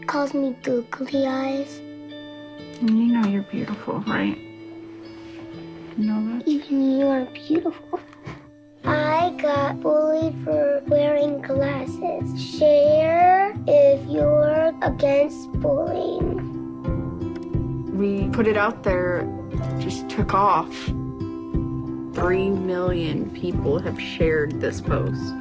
calls me googly eyes. And you know you're beautiful, right? You know that? Even you are beautiful. I got bullied for wearing glasses. Share if you're against bullying. We put it out there, just took off. 3 million people have shared this post.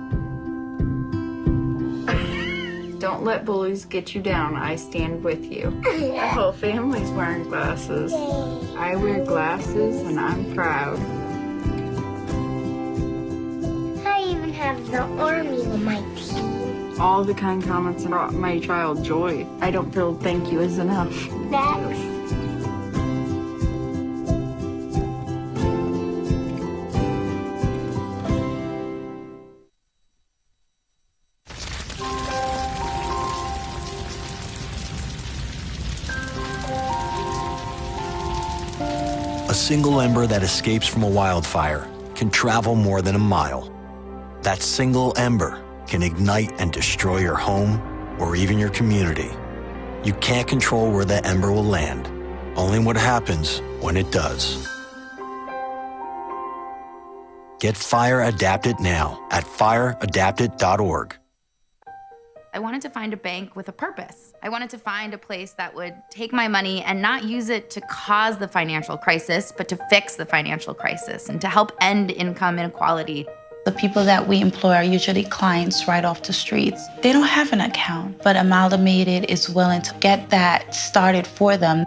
Don't let bullies get you down. I stand with you. Our whole family's wearing glasses. I wear glasses and I'm proud. I even have the army on my team. All the kind comments brought my child joy. I don't feel thank you is enough. Thanks. A single ember that escapes from a wildfire can travel more than a mile. That single ember can ignite and destroy your home or even your community. You can't control where the ember will land, only what happens when it does. Get Fire Adapted now at fireadapted.org. I wanted to find a bank with a purpose. I wanted to find a place that would take my money and not use it to cause the financial crisis, but to fix the financial crisis and to help end income inequality. The people that we employ are usually clients right off the streets. They don't have an account, but Amalgamated is willing to get that started for them.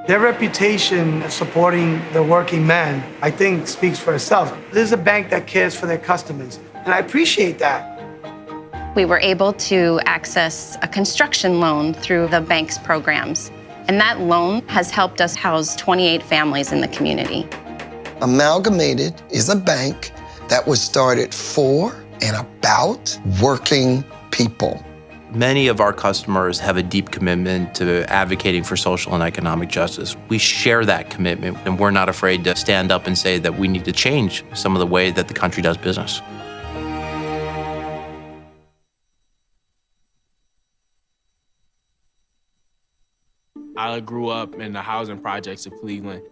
Their reputation supporting the working man, I think, speaks for itself. This is a bank that cares for their customers, and I appreciate that. We were able to access a construction loan through the bank's programs, and that loan has helped us house 28 families in the community. Amalgamated is a bank that was started for and about working people. Many of our customers have a deep commitment to advocating for social and economic justice. We share that commitment, and we're not afraid to stand up and say that we need to change some of the way that the country does business. I grew up in the housing projects of Cleveland.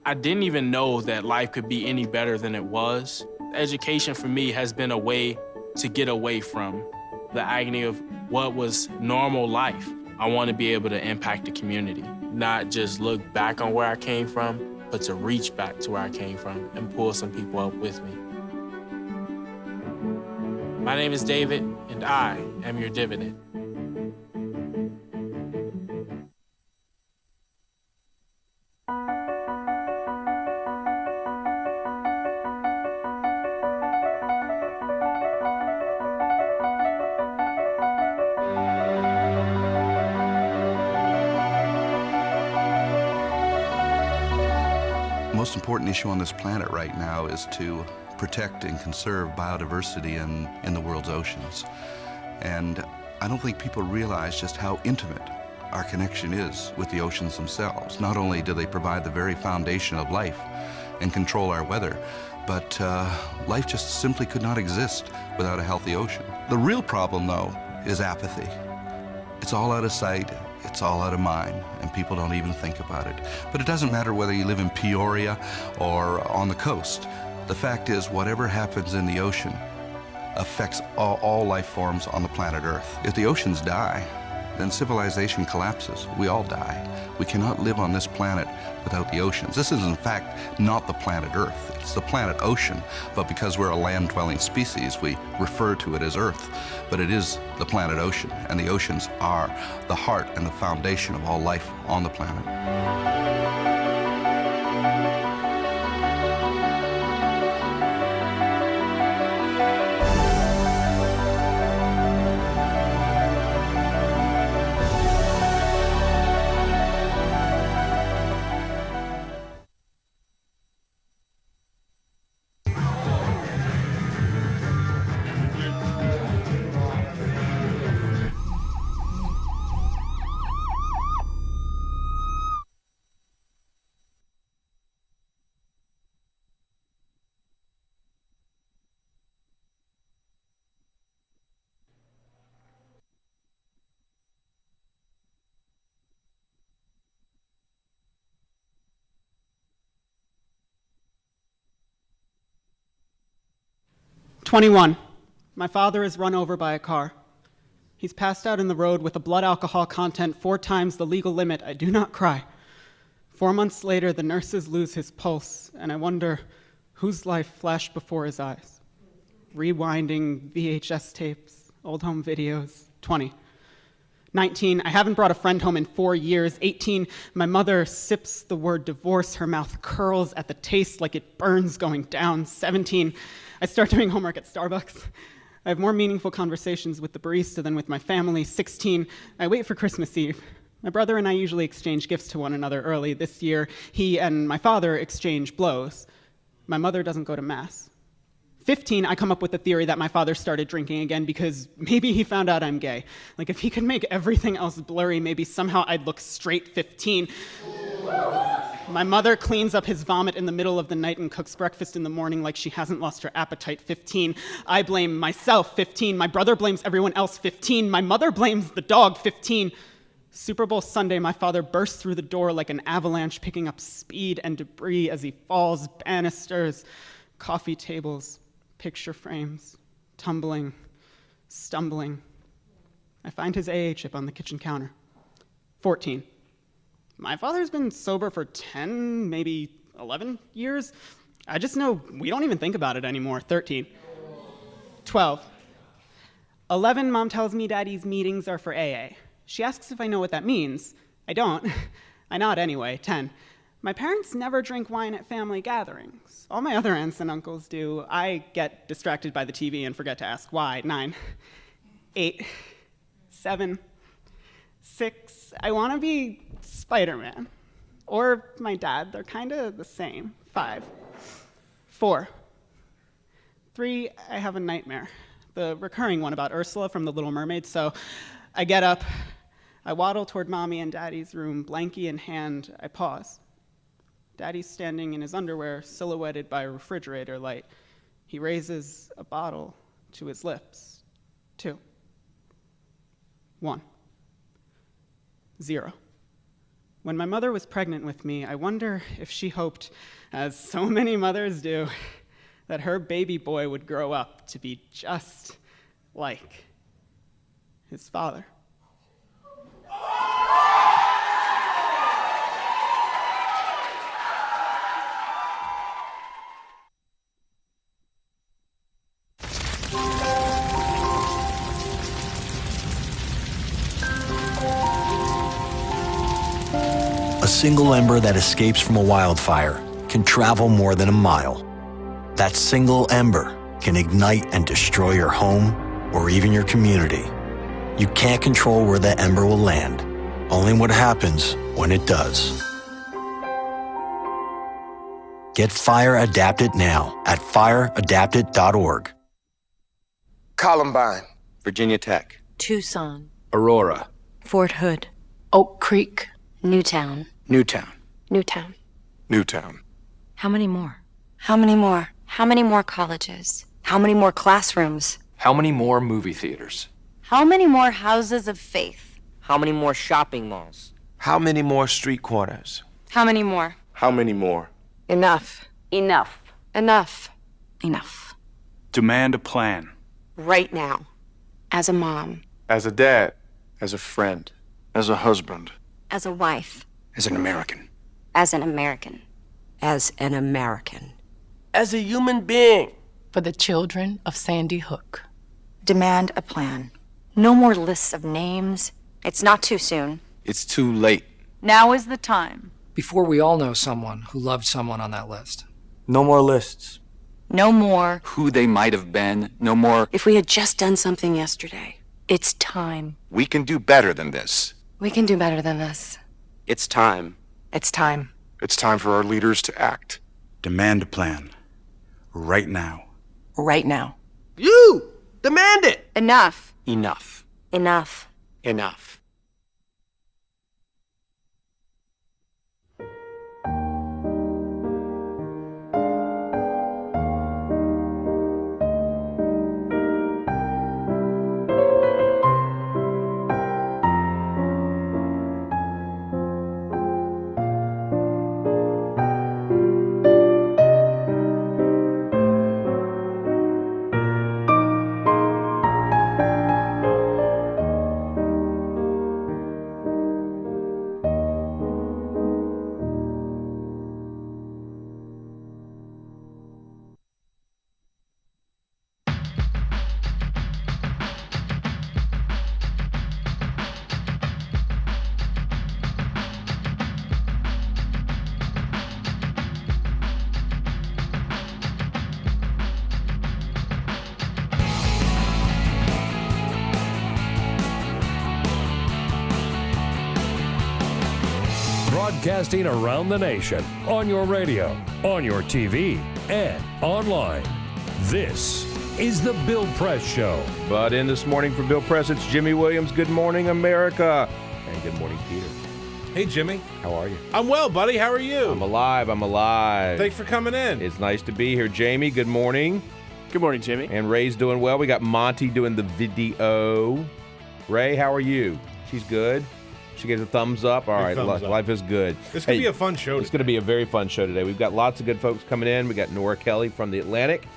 I didn't even know that life could be any better than it was. Education for me has been a way to get away from the agony of what was normal life. I want to be able to impact the community, not just look back on where I came from, but to reach back to where I came from and pull some people up with me. My name is David, and I am your dividend. The most important issue on this planet right now is to protect and conserve biodiversity in the world's oceans. And I don't think people realize just how intimate our connection is with the oceans themselves. Not only do they provide the very foundation of life and control our weather, but life just simply could not exist without a healthy ocean. The real problem, though, is apathy. It's all out of sight, it's all out of mind, and people don't even think about it. But it doesn't matter whether you live in Peoria or on the coast. The fact is, whatever happens in the ocean affects all life forms on the planet Earth. If the oceans die, then civilization collapses. We all die. We cannot live on this planet without the oceans. This is, in fact, not the planet Earth. It's the planet ocean, but because we're a land-dwelling species, we refer to it as Earth. But it is the planet ocean, and the oceans are the heart and the foundation of all life on the planet. 21. My father is run over by a car. He's passed out in the road with a blood alcohol content 4 times the legal limit. I do not cry. 4 months later, the nurses lose his pulse, and I wonder whose life flashed before his eyes. Rewinding VHS tapes, old home videos. 20. 19, I haven't brought a friend home in 4 years. 18, my mother sips the word divorce. Her mouth curls at the taste like it burns going down. 17, I start doing homework at Starbucks. I have more meaningful conversations with the barista than with my family. 16, I wait for Christmas Eve. My brother and I usually exchange gifts to one another early. This year, he and my father exchange blows. My mother doesn't go to Mass. 15, I come up with the theory that my father started drinking again because maybe he found out I'm gay. Like, if he could make everything else blurry, maybe somehow I'd look straight. 15. My mother cleans up his vomit in the middle of the night and cooks breakfast in the morning like she hasn't lost her appetite. 15. I blame myself. 15. My brother blames everyone else. 15. My mother blames the dog. 15. Super Bowl Sunday, my father bursts through the door like an avalanche, picking up speed and debris as he falls. Banisters, coffee tables, picture frames, tumbling, stumbling. I find his AA chip on the kitchen counter. 14. My father's been sober for 10, maybe 11 years. I just know we don't even think about it anymore. 13. 12. 11, Mom tells me Daddy's meetings are for AA. She asks if I know what that means. I don't. I nod anyway. 10. My parents never drink wine at family gatherings. All my other aunts and uncles do. I get distracted by the TV and forget to ask why. 9. 8. 7. 6. I want to be Spider-Man. Or my dad. They're kind of the same. 5. 4. 3. I have a nightmare. The recurring one about Ursula from The Little Mermaid. So I get up. I waddle toward Mommy and Daddy's room, blankie in hand. I pause. Daddy's standing in his underwear, silhouetted by a refrigerator light. He raises a bottle to his lips. 2. 1. 0. When my mother was pregnant with me, I wonder if she hoped, as so many mothers do, that her baby boy would grow up to be just like his father. A single ember that escapes from a wildfire can travel more than a mile. That single ember can ignite and destroy your home or even your community. You can't control where the ember will land, only what happens when it does. Get Fire Adapted now at fireadapted.org. Columbine, Virginia Tech, Tucson, Aurora, Fort Hood, Oak Creek, Newtown, Newtown, Newtown. Newtown. How many more? How many more? How many more colleges? How many more classrooms? How many more movie theaters? How many more houses of faith? How many more shopping malls? How many more street corners? How many more? How many more? Enough. Enough. Enough. Enough. Demand a plan. Right now. As a mom. As a dad. As a friend. As a husband. As a wife. As an American. As an American. As an American. As a human being. For the children of Sandy Hook. Demand a plan. No more lists of names. It's not too soon. It's too late. Now is the time. Before we all know someone who loved someone on that list. No more lists. No more. Who they might have been. No more. If we had just done something yesterday. It's time. We can do better than this. We can do better than this. It's time. It's time. It's time for our leaders to act. Demand a plan. Right now. Right now. You! Demand it! Enough. Enough. Enough. Enough. broadcasting around the nation, on your radio, on your TV, and online. This is the Bill Press Show. But in this morning for Bill Press, it's Jimmy Williams. Good morning, America. And good morning, Peter. Hey, Jimmy. How are you? I'm well, buddy. How are you? I'm alive. Thanks for coming in. It's nice to be here. Jamie, good morning. Good morning, Jimmy. And Ray's doing well. We got Monty doing the video. Ray, how are you? She's good. She gave a thumbs up. All right, life is good. This could be a fun show. It's going to be a very fun show today. We've got lots of good folks coming in. We got Nora Kelly from The Atlantic,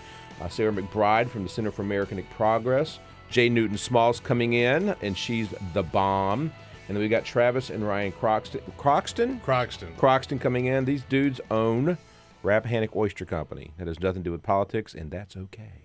Sarah McBride from the Center for American Progress, Jay Newton Smalls coming in, and she's the bomb. And then we got Travis and Ryan Croxton coming in. These dudes own Rappahannock Oyster Company. That has nothing to do with politics, and that's okay.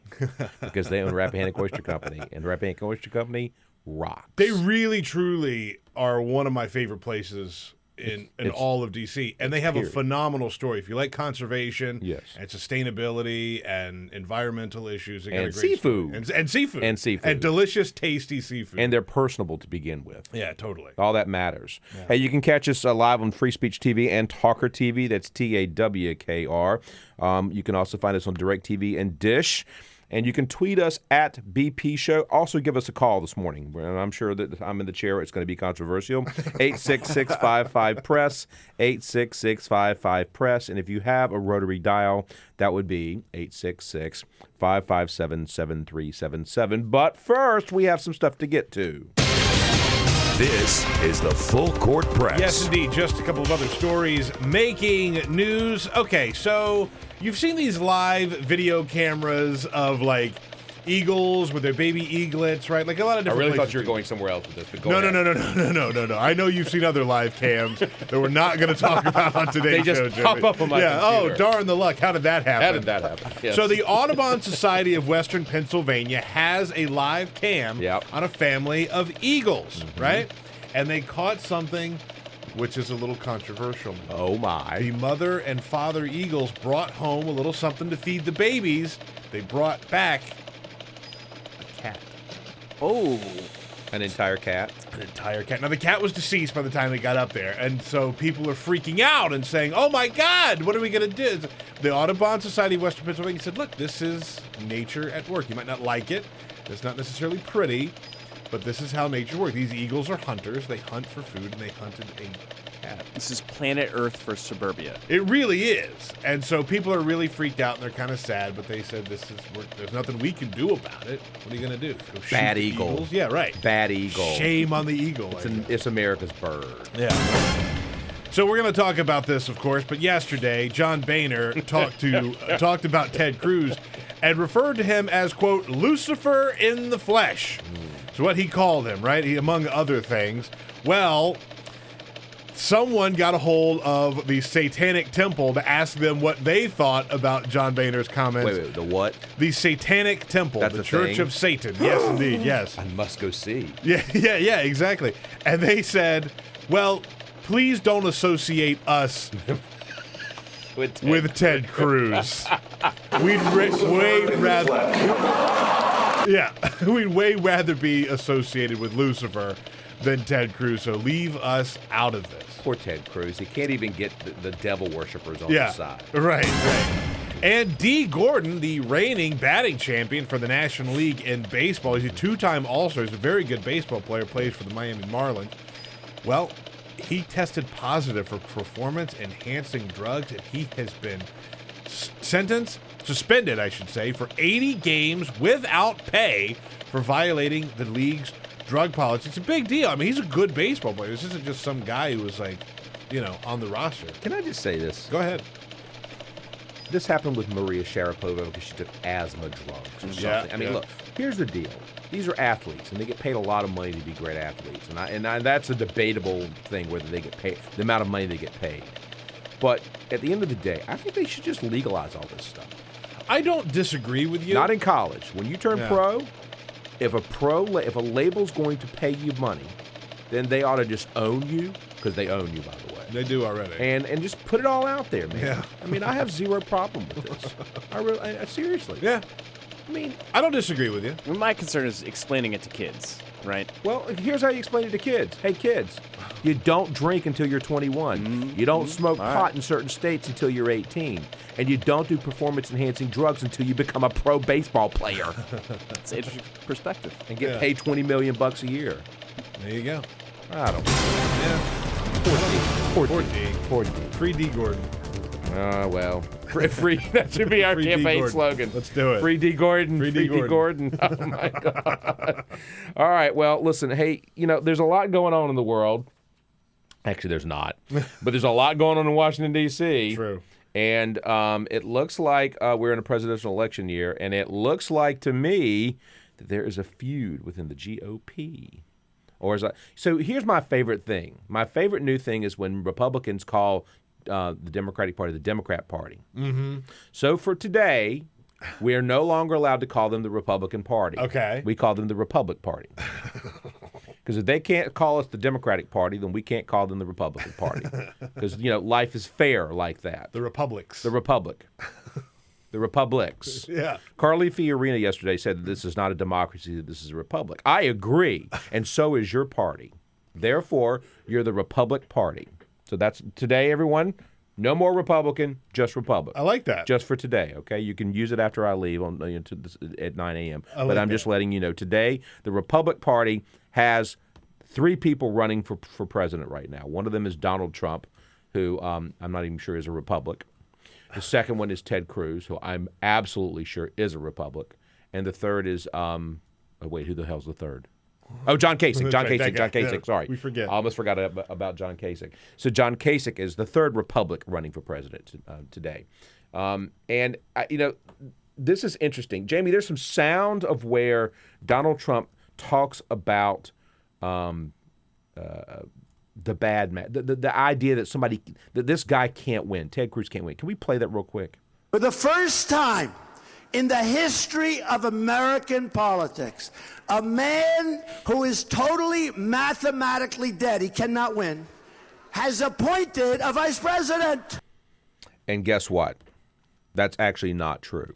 Because they own Rappahannock Oyster Company. And Rappahannock Oyster Company rocks. They really, truly are one of my favorite places in all of D.C. And they have a phenomenal story. If you like conservation and sustainability and environmental issues, they got a great seafood. And seafood. And delicious, tasty seafood. And they're personable to begin with. Yeah, totally. All that matters. Yeah. Hey, you can catch us live on Free Speech TV and TawkrTV. That's TAWKR. You can also find us on DirecTV and Dish. And you can tweet us at BP Show. Also, give us a call this morning. And I'm sure that I'm in the chair. It's going to be controversial. 866-55-PRESS, 866-55-PRESS. And if you have a rotary dial, that would be 866-557-7377. But first, we have some stuff to get to. This is the Full Court Press. Yes, indeed. Just a couple of other stories making news. Okay, so you've seen these live video cameras of, like, eagles with their baby eaglets, right? Like a lot of different I really places. thought you were going somewhere else with this. But No. I know you've seen other live cams that we're not going to talk about on today's show, They just pop up on my computer. Oh, darn the luck. How did that happen? Yes. So the Audubon Society of Western Pennsylvania has a live cam on a family of eagles, right? And they caught something which is a little controversial. Oh, my. The mother and father eagles brought home a little something to feed the babies. They brought back a cat. Oh. An entire cat? An entire cat. Now, the cat was deceased by the time they got up there, and so people are freaking out and saying, oh, my God, what are we going to do? The Audubon Society of Western Pennsylvania said, look, this is nature at work. You might not like it. It's not necessarily pretty, but this is how nature works. These eagles are hunters. They hunt for food, and they hunted a cat. This is planet Earth for suburbia. It really is. And so people are really freaked out, and they're kind of sad, but they said there's nothing we can do about it. What are you going to do? Go shoot Bad the eagle. eagles? Yeah, right. Bad eagle. Shame on the eagle. It's America's bird. Yeah. So we're going to talk about this, of course, but yesterday, John Boehner talked about Ted Cruz and referred to him as, quote, Lucifer in the flesh. It's what he called him, right? Among other things. Well, someone got a hold of the Satanic Temple to ask them what they thought about John Boehner's comments. Wait, the what? The Satanic Temple, That's the a Church thing? of Satan. Yes, indeed, yes. I must go see. Yeah, exactly. And they said, well, please don't associate us with Ted Cruz. We'd way rather be associated with Lucifer than Ted Cruz, so leave us out of this. Poor Ted Cruz. He can't even get the devil worshippers on his side. Right. And Dee Gordon, the reigning batting champion for the National League in baseball, he's a two-time All-Star. He's a very good baseball player, plays for the Miami Marlins. Well, he tested positive for performance-enhancing drugs, and he has been suspended, for 80 games without pay for violating the league's drug policy. It's a big deal. I mean, he's a good baseball player. This isn't just some guy who was on the roster. Can I just say this? Go ahead. This happened with Maria Sharapova because she took asthma drugs or something. I mean, look, here's the deal. These are athletes, and they get paid a lot of money to be great athletes. And that's a debatable thing, whether they get paid, the amount of money they get paid. But at the end of the day, I think they should just legalize all this stuff. I don't disagree with you. Not in college. When you turn pro, if a label's going to pay you money, then they ought to just own you, because they own you, by the way. They do already. And just put it all out there, man. Yeah. I mean, I have zero problem with this. Seriously. Yeah. I mean, I don't disagree with you. My concern is explaining it to kids, right? Well, here's how you explain it to kids. Hey, kids, you don't drink until you're 21. You don't smoke pot in certain states until you're 18. And you don't do performance-enhancing drugs until you become a pro baseball player. It's an interesting perspective. And get paid $20 million a year. There you go. I don't know. Yeah. Poor D. Free D. Gordon. Well. Free. That should be our Free D. campaign Gordon. slogan. Let's do it. Free D. Gordon. Free D. Gordon. Oh, my God. All right. Well, listen. Hey, there's a lot going on in the world. Actually, there's not. But there's a lot going on in Washington, D.C. True. And it looks like we're in a presidential election year. And it looks like, to me, that there is a feud within the GOP. So here's my favorite thing. My favorite new thing is when Republicans call the Democratic Party the Democrat Party. Mm-hmm. So for today, we are no longer allowed to call them the Republican Party. Okay. We call them the Republic Party. Because if they can't call us the Democratic Party, then we can't call them the Republican Party. Because, life is fair like that. The Republics. The Republic. The Republics. Yeah. Carly Fiorina yesterday said that this is not a democracy, that this is a republic. I agree, and so is your party. Therefore, you're the Republic Party. So that's today, everyone. No more Republican, just Republic. I like that. Just for today, okay? You can use it after I leave at 9 a.m. But I'm just letting you know, today, the Republic Party has 3 people running for president right now. One of them is Donald Trump, who I'm not even sure is a Republic. The second one is Ted Cruz, who I'm absolutely sure is a Republic. And the third is, who the hell's the third? Oh, John Kasich. John Kasich, sorry. We forget. I almost forgot about John Kasich. So John Kasich is the third Republic running for president today. This is interesting. Jamie, there's some sound of where Donald Trump talks about the bad man, the idea that this guy can't win, Ted Cruz can't win. Can we play that real quick? For the first time in the history of American politics, a man who is totally mathematically dead, he cannot win, has appointed a vice president. And guess what? That's actually not true.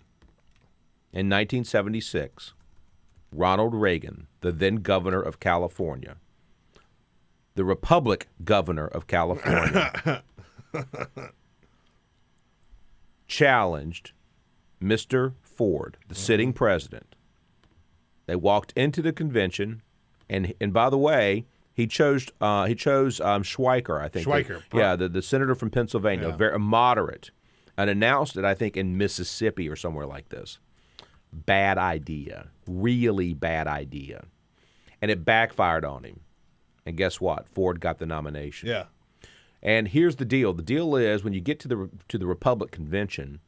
In 1976, Ronald Reagan, the then governor of California, the Republic governor of California, challenged Mr. Ford, the sitting president. They walked into the convention, and by the way, he chose Schweiker, I think. Schweiker. Yeah, the senator from Pennsylvania, very moderate, and announced it, I think, in Mississippi or somewhere like this. Bad idea. Really bad idea. And it backfired on him. And guess what? Ford got the nomination. Yeah. And here's the deal. The deal is when you get to the Republic convention,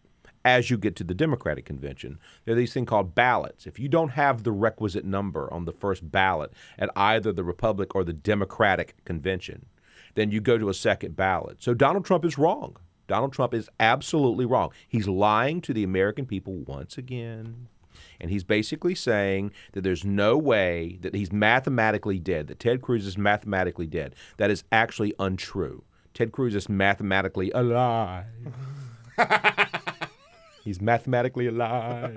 as you get to the Democratic convention, there are these things called ballots. If you don't have the requisite number on the first ballot at either the Republic or the Democratic convention, then you go to a second ballot. So Donald Trump is wrong. Donald Trump is absolutely wrong. He's lying to the American people once again. And he's basically saying that there's no way that he's mathematically dead, that Ted Cruz is mathematically dead. That is actually untrue. Ted Cruz is mathematically alive. He's mathematically alive.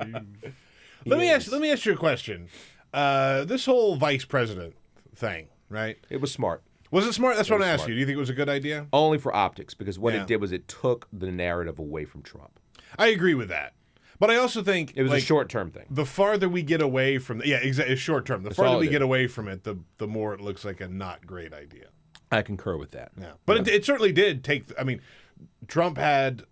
Let me ask you a question. This whole vice president thing, right? It was smart. Was it smart? That's what I asked you. Do you think it was a good idea? Only for optics, because what it did was it took the narrative away from Trump. I agree with that. But I also think it was a short-term thing. The farther we get away from exactly, it's short-term. The farther we get away from it, the more it looks like a not great idea. I concur with that. Yeah, but it certainly did take. I mean, Trump had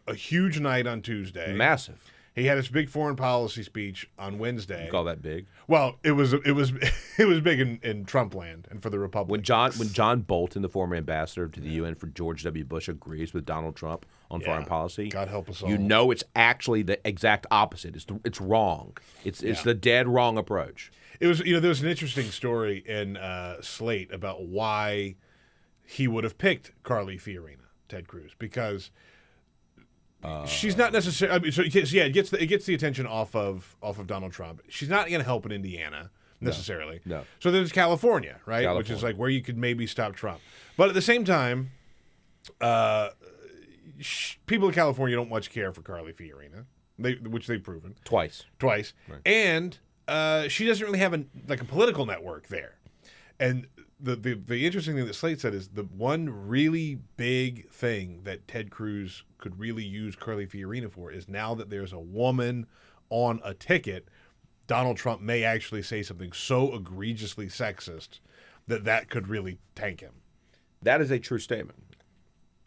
a huge night on Tuesday. Massive. He had his big foreign policy speech on Wednesday. You call that big? Well, it was big in Trump land and for the Republic. When John Bolton, the former ambassador to the UN for George W. Bush, agrees with Donald Trump on foreign policy, God help us all. You know it's actually the exact opposite. It's wrong. It's the dead wrong approach. It was there was an interesting story in Slate about why he would have picked Carly Fiorina, Ted Cruz, because she's not necessarily. I mean, it gets the attention off of Donald Trump. She's not going to help in Indiana necessarily. No. So there's California, right? California. Which is like where you could maybe stop Trump. But at the same time, people in California don't much care for Carly Fiorina which they've proven twice, right. And she doesn't really have a political network there. And the interesting thing that Slate said is the one really big thing that Ted Cruz could really use Carly Fiorina for is now that there's a woman on a ticket, Donald Trump may actually say something so egregiously sexist that could really tank him. That is a true statement.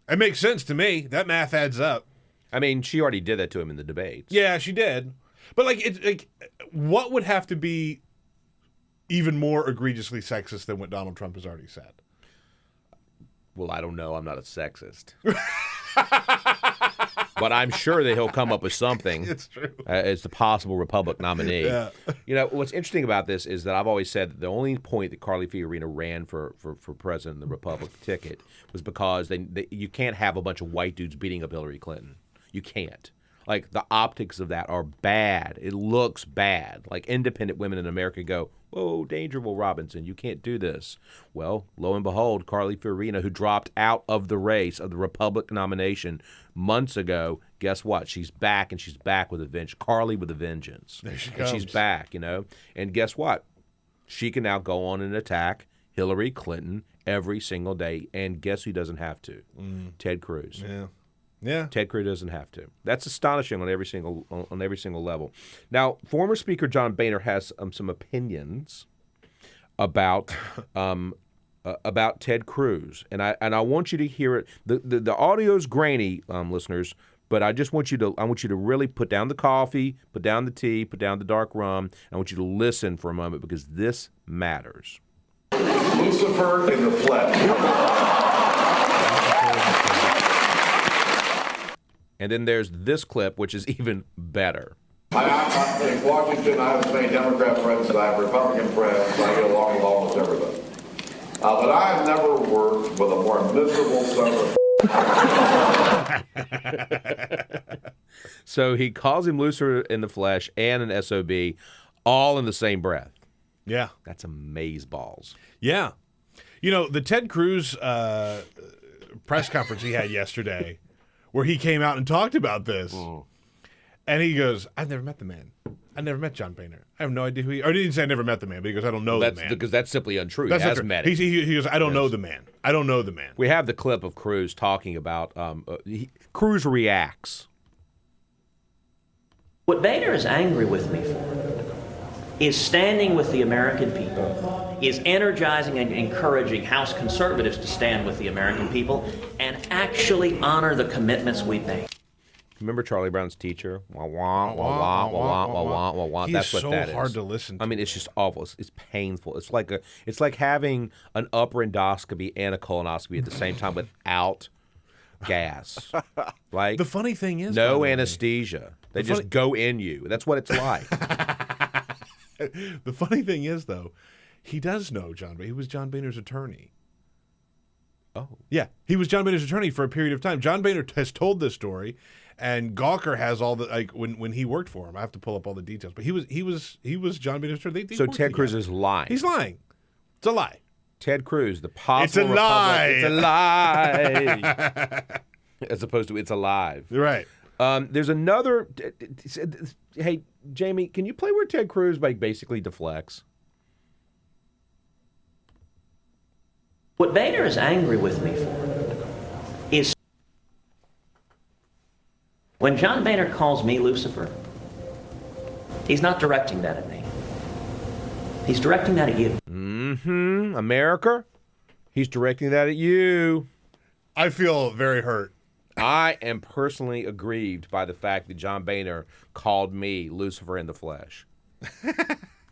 It makes sense to me. That math adds up. I mean, she already did that to him in the debates. Yeah, she did. But what would have to be even more egregiously sexist than what Donald Trump has already said? Well, I don't know. I'm not a sexist. But I'm sure that he'll come up with something. It's true. As the possible Republican nominee. Yeah. What's interesting about this is that I've always said that the only point that Carly Fiorina ran for president in the Republican ticket was because you can't have a bunch of white dudes beating up Hillary Clinton. You can't. The optics of that are bad. It looks bad. Independent women in America go, whoa, danger, Will Robinson, you can't do this. Well, lo and behold, Carly Fiorina, who dropped out of the race of the Republican nomination months ago, guess what? She's back, and she's back with a vengeance. Carly with a vengeance. There she comes. And she's back, And guess what? She can now go on and attack Hillary Clinton every single day. And guess who doesn't have to? Ted Cruz. Yeah. Ted Cruz doesn't have to. That's astonishing on every single level. Now, former Speaker John Boehner has some opinions about Ted Cruz, and I want you to hear it. The audio's grainy, listeners, but I want you to really put down the coffee, put down the tea, put down the dark rum. I want you to listen for a moment because this matters. Lucifer in the flesh. And then there's this clip, which is even better. I'm in Washington. I have as many Democrat friends as I have Republican friends. I get along with almost everybody. But I've never worked with a more miserable son of So he calls him Lucifer in the flesh and an SOB all in the same breath. Yeah. That's amazeballs. Yeah. The Ted Cruz press conference he had yesterday where he came out and talked about this. And he goes, I've never met the man. I never met John Boehner. I have no idea who he is. Or he didn't say I never met the man, but he goes, I don't know the man. Because that's simply untrue. That's he has untrue. met him. He goes, I don't know the man. I don't know the man. We have the clip of Cruz talking about, Cruz reacts. What Boehner is angry with me for is standing with the American people, is energizing and encouraging House conservatives to stand with the American people and actually honor the commitments we've made. Remember Charlie Brown's teacher? Wah, wah, wah, wah, wah, wah, wah, wah, wah. That's what that is. He's so hard to listen to. I mean, it's just awful. It's painful. It's like having an upper endoscopy and a colonoscopy at the same time without gas. The funny thing is, no anesthesia. They just go in you. That's what it's like. The funny thing is, though, he does know John Boehner. He was John Boehner's attorney. Oh. Yeah, he was John Boehner's attorney for a period of time. John Boehner has told this story, and Gawker has all the when he worked for him. I have to pull up all the details, but he was John Boehner's attorney. So Ted Cruz is lying. He's lying. It's a lie. Ted Cruz, the possible It's a lie. It's a lie. As opposed to it's alive. Right. There's another. Hey, Jamie, can you play where Ted Cruz basically deflects? What Boehner is angry with me for is when John Boehner calls me Lucifer, he's not directing that at me. He's directing that at you. Mm-hmm. America, he's directing that at you. I feel very hurt. I am personally aggrieved by the fact that John Boehner called me Lucifer in the flesh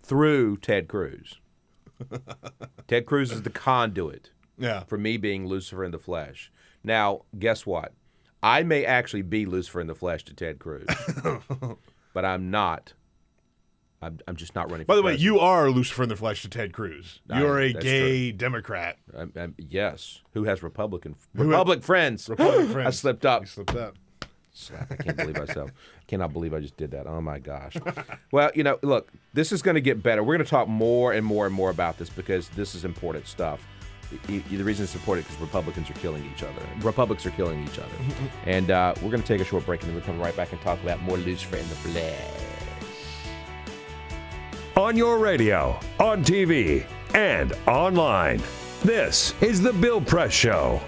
through Ted Cruz. Ted Cruz is the conduit for me being Lucifer in the flesh. Now, guess what? I may actually be Lucifer in the flesh to Ted Cruz, but I'm not. I'm just not running for By the way, president. you are Lucifer in the flesh to Ted Cruz. You're a gay Democrat. Yes. Who has Republican friends? Republican friends. I slipped up. You slipped up. I can't believe myself. I cannot believe I just did that. Oh, my gosh. Well, look, this is going to get better. We're going to talk more and more and more about this because this is important stuff. the reason to support it because Republicans are killing each other. Republics are killing each other. And we're going to take a short break, and then we'll come right back and talk about more Lucifer in the Flesh. On your radio, on TV, and online. This is The Bill Press Show.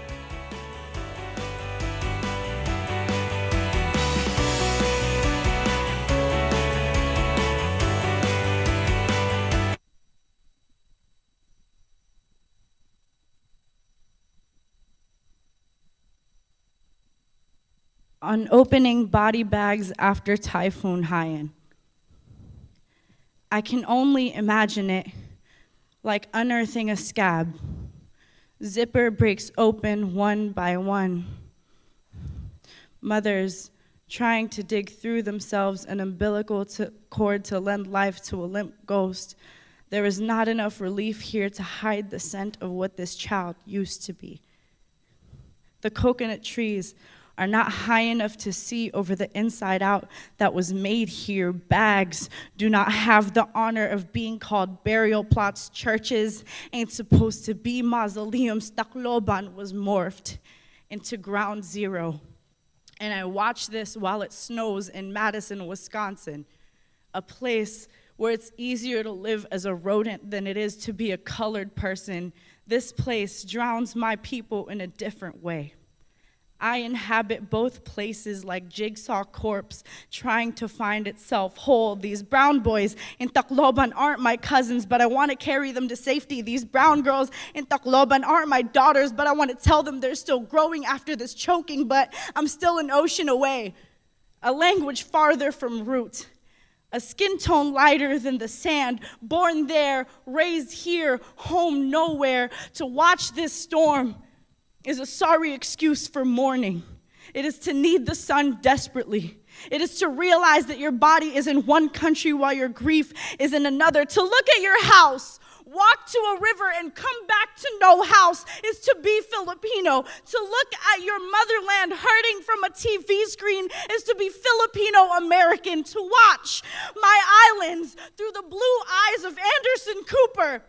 On opening body bags after Typhoon Haiyan. I can only imagine it like unearthing a scab. Zipper breaks open one by one. Mothers trying to dig through themselves an umbilical cord to lend life to a limp ghost. There is not enough relief here to hide the scent of what this child used to be. The coconut trees are not high enough to see over the inside out that was made here. Bags do not have the honor of being called burial plots. Churches ain't supposed to be mausoleums. Tacloban was morphed into ground zero. And I watch this while it snows in Madison, Wisconsin, a place where it's easier to live as a rodent than it is to be a colored person. This place drowns my people in a different way. I inhabit both places like Jigsaw corpse trying to find itself whole. These brown boys in Tacloban aren't my cousins, but I want to carry them to safety. These brown girls in Tacloban aren't my daughters, but I want to tell them they're still growing after this choking, but I'm still an ocean away, a language farther from root. A skin tone lighter than the sand, born there, raised here, home nowhere. To watch this storm is a sorry excuse for mourning. It is to need the sun desperately. It is to realize that your body is in one country while your grief is in another. To look at your house, walk to a river, and come back to no house is to be Filipino. To look at your motherland hurting from a TV screen is to be Filipino-American. To watch my islands through the blue eyes of Anderson Cooper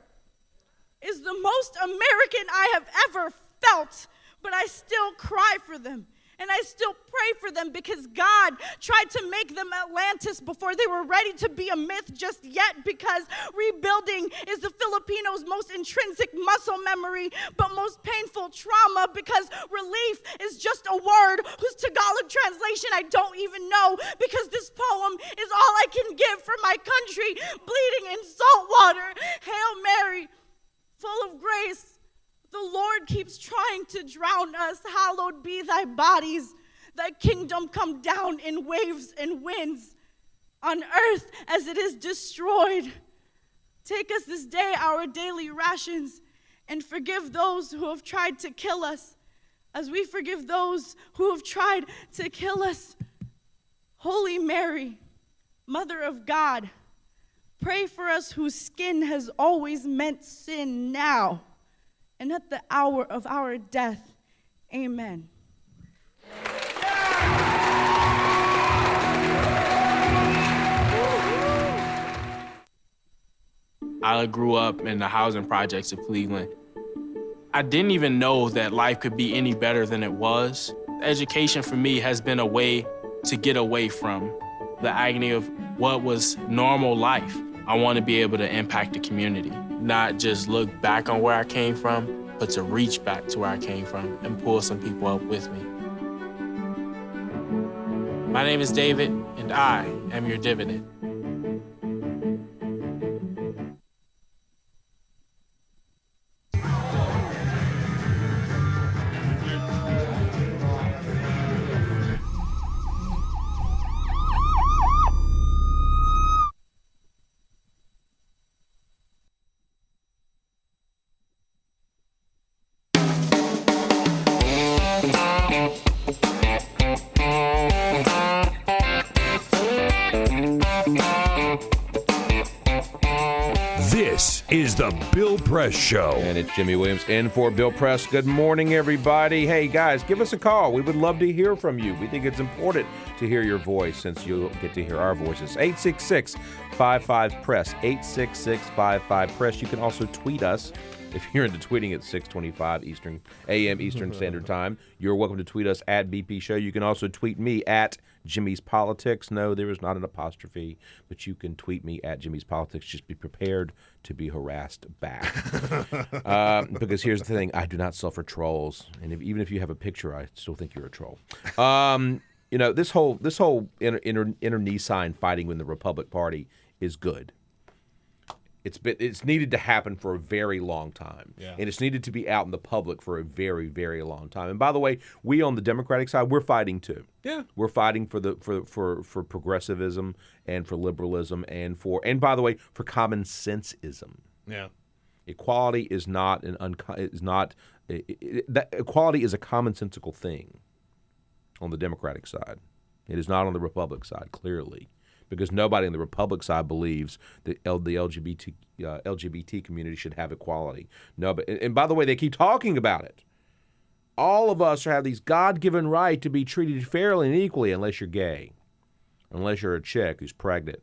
is the most American I have ever felt, but I still cry for them. And I still pray for them because God tried to make them Atlantis before they were ready to be a myth just yet, because rebuilding is the Filipinos' most intrinsic muscle memory, but most painful trauma, because relief is just a word whose Tagalog translation I don't even know, because this poem is all I can give for my country, bleeding in salt water. Hail Mary, full of grace, the Lord keeps trying to drown us. Hallowed be thy bodies. Thy kingdom come down in waves and winds on earth as it is destroyed. Take us this day our daily rations, and forgive those who have tried to kill us as we forgive those who have tried to kill us. Holy Mary, Mother of God, pray for us whose skin has always meant sin now and at the hour of our death. Amen. I grew up in the housing projects of Cleveland. I didn't even know that life could be any better than it was. Education for me has been a way to get away from the agony of what was normal life. I want to be able to impact the community, not just look back on where I came from, but to reach back to where I came from and pull some people up with me. My name is David, and I am your dividend. This is the Bill Press Show. And it's Jimmy Williams in for Bill Press. Good morning, everybody. Hey, guys, give us a call. We would love to hear from you. We think it's important to hear your voice since you'll get to hear our voices. 866-55-PRESS, 866-55-PRESS. You can also tweet us If you're into tweeting at 6:25 a.m. Eastern Standard Time, you're welcome to tweet us at BP Show. You can also tweet me at Jimmy's Politics. No, there is not an apostrophe, but you can tweet me at Jimmy's Politics. Just be prepared to be harassed back. Because here's the thing, I do not suffer trolls, and even if you have a picture, I still think you're a troll. This whole internecine fighting in the Republican Party is good. It's needed to happen for a very long time, and it's needed to be out in the public for a very, very long time. And by the way, we on the Democratic side, we're fighting too. Yeah, we're fighting for progressivism and for liberalism and by the way, for common senseism. Yeah, equality is not equality is a commonsensical thing on the Democratic side. It is not on the Republican side, clearly. Because nobody on the Republican side believes that the LGBT community should have equality. No, and by the way, they keep talking about it. All of us have these God-given right to be treated fairly and equally, unless you're gay, unless you're a chick who's pregnant,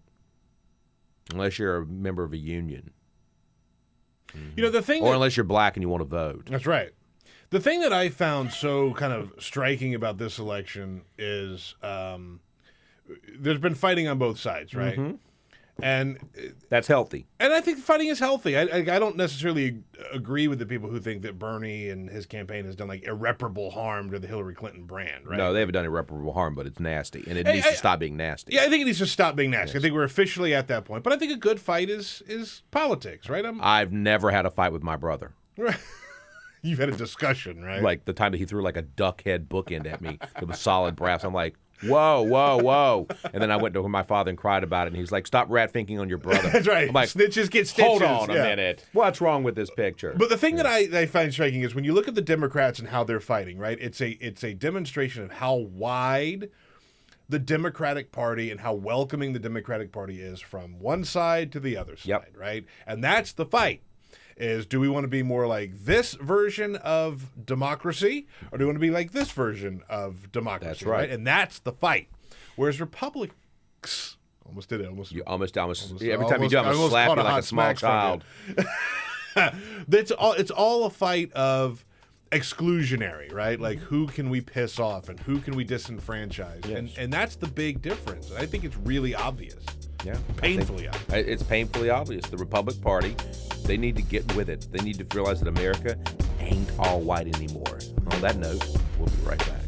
unless you're a member of a union, the thing, or unless you're black and you want to vote. That's right. The thing that I found so kind of striking about this election is. There's been fighting on both sides, right? Mm-hmm. And that's healthy. And I think fighting is healthy. I don't necessarily agree with the people who think that Bernie and his campaign has done like irreparable harm to the Hillary Clinton brand, right? No, they haven't done irreparable harm, but it's nasty, and it needs to stop being nasty. Yeah, I think it needs to stop being nasty. Yes. I think we're officially at that point. But I think a good fight is politics, right? I've never had a fight with my brother. You've had a discussion, right? Like the time that he threw like a duck head bookend at me. It was solid brass. I'm like, whoa, whoa, whoa. And then I went to my father and cried about it, and he was like, stop rat-thinking on your brother. That's right. I'm like, snitches get stitches. Hold on a minute. What's wrong with this picture? But the thing that I find striking is when you look at the Democrats and how they're fighting, right? It's a demonstration of how wide the Democratic Party and how welcoming the Democratic Party is from one side to the other side, right? And that's the fight. Is do we want to be more like this version of democracy, or do we want to be like this version of democracy? That's right. And that's the fight. Whereas Republicans almost did it. Every time you do, I'm going to slap you like a small child. It's all a fight of exclusionary, right? Like who can we piss off and who can we disenfranchise? Yes. And that's the big difference. And I think it's really obvious. Yeah, painfully obvious. It's painfully obvious. The Republican Party, they need to get with it. They need to realize that America ain't all white anymore. On that note, we'll be right back.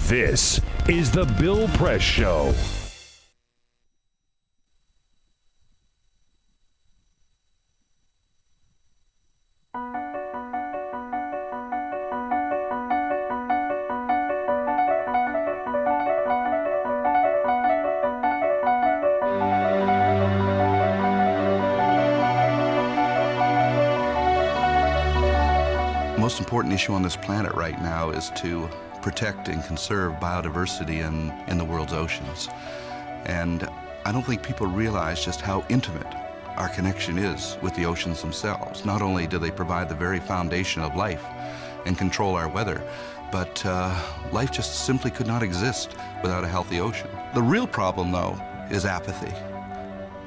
This is the Bill Press Show. Most important issue on this planet right now is to protect and conserve biodiversity in the world's oceans. And I don't think people realize just how intimate our connection is with the oceans themselves. Not only do they provide the very foundation of life and control our weather, but life just simply could not exist without a healthy ocean. The real problem, though, is apathy.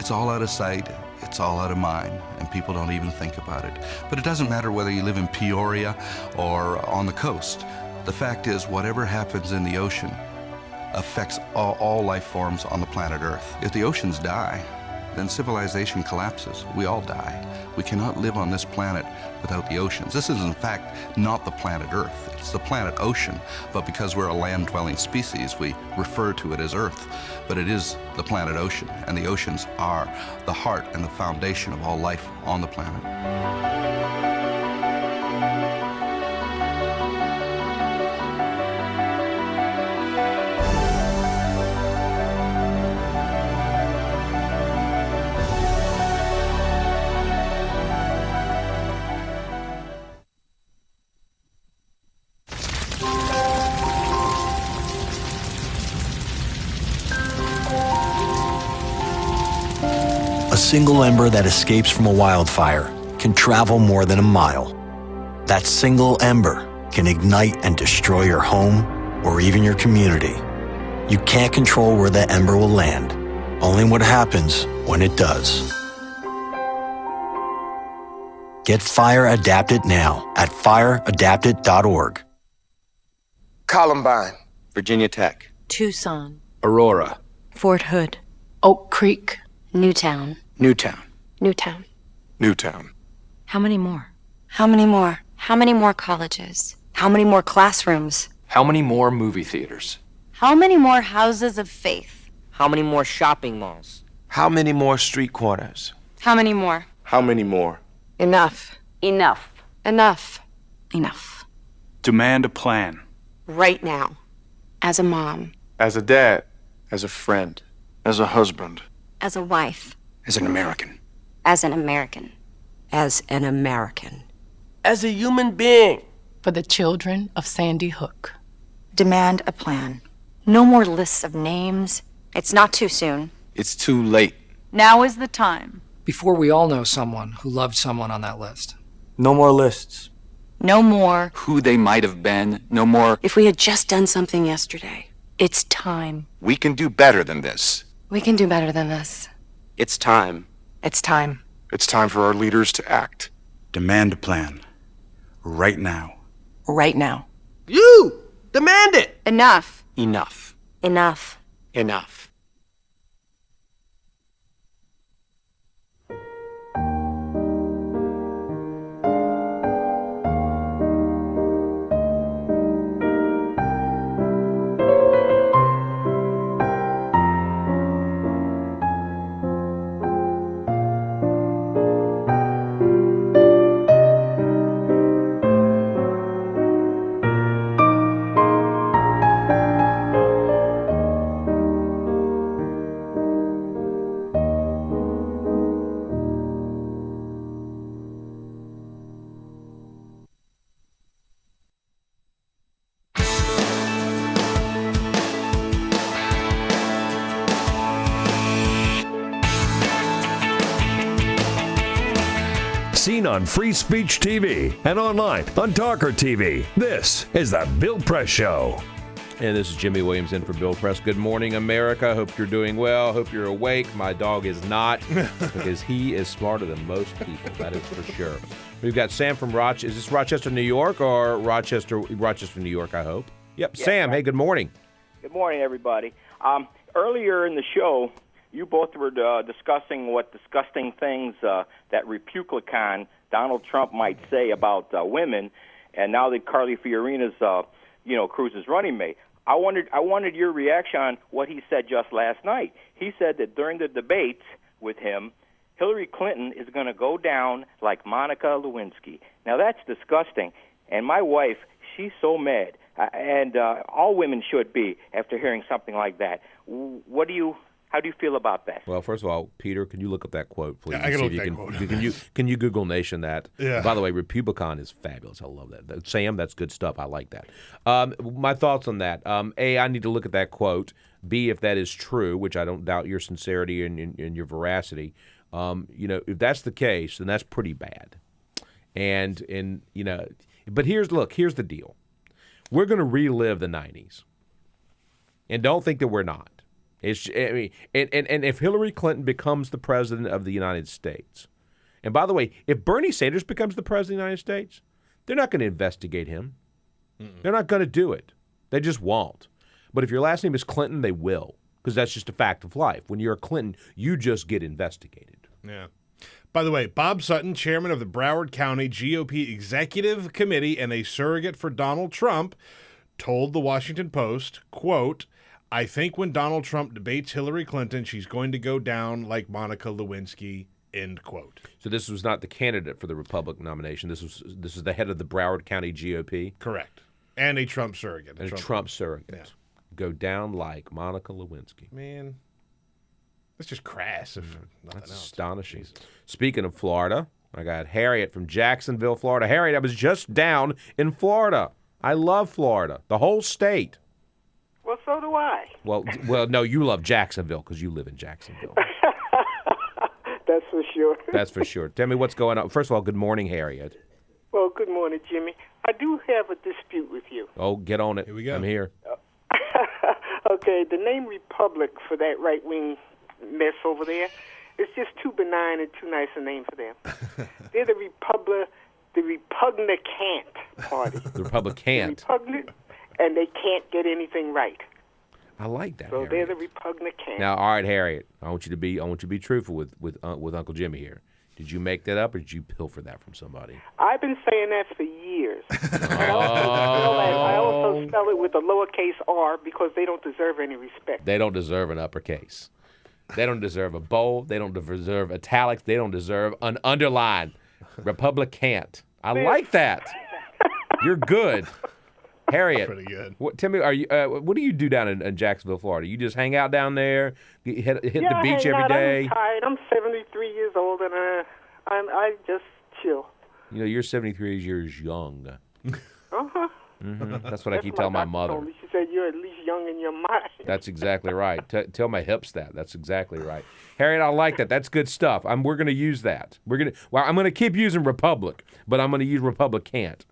It's all out of sight, it's all out of mind, and people don't even think about it. But it doesn't matter whether you live in Peoria or on the coast. The fact is, whatever happens in the ocean affects all life forms on the planet Earth. If the oceans die, then civilization collapses. We all die. We cannot live on this planet without the oceans. This is, in fact, not the planet Earth. It's the planet ocean, but because we're a land-dwelling species, we refer to it as Earth. But it is the planet ocean, and the oceans are the heart and the foundation of all life on the planet. A single ember that escapes from a wildfire can travel more than a mile. That single ember can ignite and destroy your home or even your community. You can't control where the ember will land, only what happens when it does. Get Fire Adapted now at fireadapted.org. Columbine. Virginia Tech. Tucson, Aurora. Fort Hood, Oak Creek, Newtown. Newtown. Newtown. Newtown. How many more? How many more? How many more colleges? How many more classrooms? How many more movie theaters? How many more houses of faith? How many more shopping malls? How many more street corners? How many more? How many more? Enough. Enough. Enough. Enough. Demand a plan. Right now. As a mom. As a dad. As a friend. As a husband. As a wife. As an American. As an American. As an American. As a human being. for the children of Sandy Hook. Demand a plan. No more lists of names. It's not too soon. It's too late. Now is the time. Before we all know someone who loved someone on that list. No more lists. No more. Who they might have been. No more. If we had just done something yesterday. It's time. We can do better than this. We can do better than this. It's time. It's time. It's time for our leaders to act. Demand a plan. Right now. Right now. You! Demand it! Enough. Enough. Enough. Enough. Seen on Free Speech TV and online on TawkrTV. This is the Bill Press Show. And this is Jimmy Williams in for Bill Press. Good morning, America. Hope you're doing well. Hope you're awake. My dog is not, because he is smarter than most people. That is for sure. We've got Sam from Rochester. Is this Rochester, New York, or Rochester, New York, I hope? Yep. Yes, Sam, hey, good morning. Good morning, everybody. Earlier in the show, you both were discussing what disgusting things that Republican Donald Trump might say about women, and now that Carly Fiorina's, Cruz's running mate. I wanted your reaction on what he said just last night. He said that during the debates with him, Hillary Clinton is going to go down like Monica Lewinsky. Now that's disgusting, and my wife, she's so mad, and all women should be after hearing something like that. How do you feel about that? Well, first of all, Peter, can you look up that quote, please? Yeah, I can look that quote. Can you Google Nation that? Yeah. By the way, Republican is fabulous. I love that. Sam, that's good stuff. I like that. My thoughts on that. A, I need to look at that quote. B, if that is true, which I don't doubt your sincerity and your veracity. If that's the case, then that's pretty bad. But here's the deal. We're going to relive the 90s. And don't think that we're not. And if Hillary Clinton becomes the president of the United States, and by the way, if Bernie Sanders becomes the president of the United States, they're not going to investigate him. They're not going to do it. They just won't. But if your last name is Clinton, they will, because that's just a fact of life. When you're a Clinton, you just get investigated. Yeah. By the way, Bob Sutton, chairman of the Broward County GOP Executive Committee and a surrogate for Donald Trump, told the Washington Post, quote, "I think when Donald Trump debates Hillary Clinton, she's going to go down like Monica Lewinsky," end quote. So this was not the candidate for the Republican nomination. This is the head of the Broward County GOP? Correct. And a Trump surrogate. And a Trump surrogate. Yeah. Go down like Monica Lewinsky. Man, that's just crass. If nothing That's else. astonishing. Jesus. Speaking of Florida, I got Harriet from Jacksonville, Florida. Harriet, I was just down in Florida. I love Florida, the whole state. Well, so do I. Well, no, you love Jacksonville because you live in Jacksonville. That's for sure. That's for sure. Tell me what's going on. First of all, good morning, Harriet. Well, good morning, Jimmy. I do have a dispute with you. Oh, get on it. Here we go. I'm here. Okay, the name Republic for that right-wing mess over there, it's just too benign and too nice a name for them. They're the Repugnant Party. The Republicans. Repugnant, and they can't get anything right. I like that. So Harriet. they're the Repugnant. Now, all right, Harriet. I want you to be truthful with Uncle Jimmy here. Did you make that up, or did you pilfer that from somebody? I've been saying that for years. I also spell it with a lowercase r because they don't deserve any respect. They don't deserve an uppercase. They don't deserve a bold. They don't deserve italics. They don't deserve an underline. Republicant. I like that. You're good. Harriet, pretty good. Tell me, what do you do down in Jacksonville, Florida? You just hang out down there, hit the beach every day? I'm tired. I'm 73 years old, and I just chill. You know, you're 73 years young. Uh-huh. Mm-hmm. That's what I keep telling my mother. Told me. She said you're at least young in your mind. That's exactly right. Tell my hips that. That's exactly right. Harriet, I like that. That's good stuff. We're going to use that. I'm going to keep using Republic, but I'm going to use Republicant.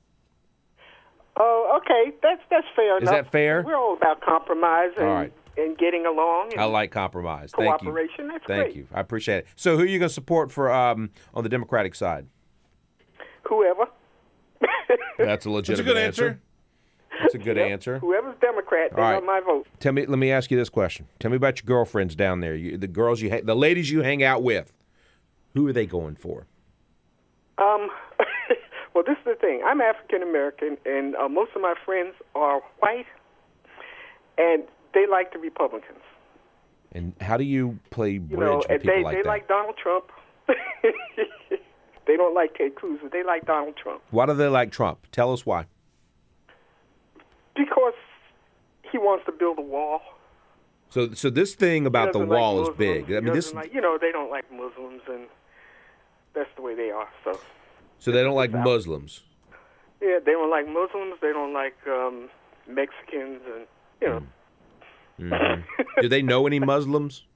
Oh, okay. That's fair enough. Is that fair? We're all about compromise and getting along. And I like compromise. Cooperation. Thank you. That's Thank great. you. I appreciate it. So who are you going to support for on the Democratic side? Whoever. That's a legitimate good answer. That's a good answer. Whoever's Democrat, they are my vote. Let me ask you this question. Tell me about your girlfriends down there. The ladies you hang out with. Who are they going for? Well, this is the thing. I'm African American, and most of my friends are white, and they like the Republicans. And how do you play bridge with people like that? They like Donald Trump. They don't like Ted Cruz, but they like Donald Trump. Why do they like Trump? Tell us why. Because he wants to build a wall. So this thing about the wall is big. I mean, this. They don't like Muslims, and that's the way they are. So they don't like Muslims. Yeah, they don't like Muslims. They don't like Mexicans, and Mm-hmm. Do they know any Muslims?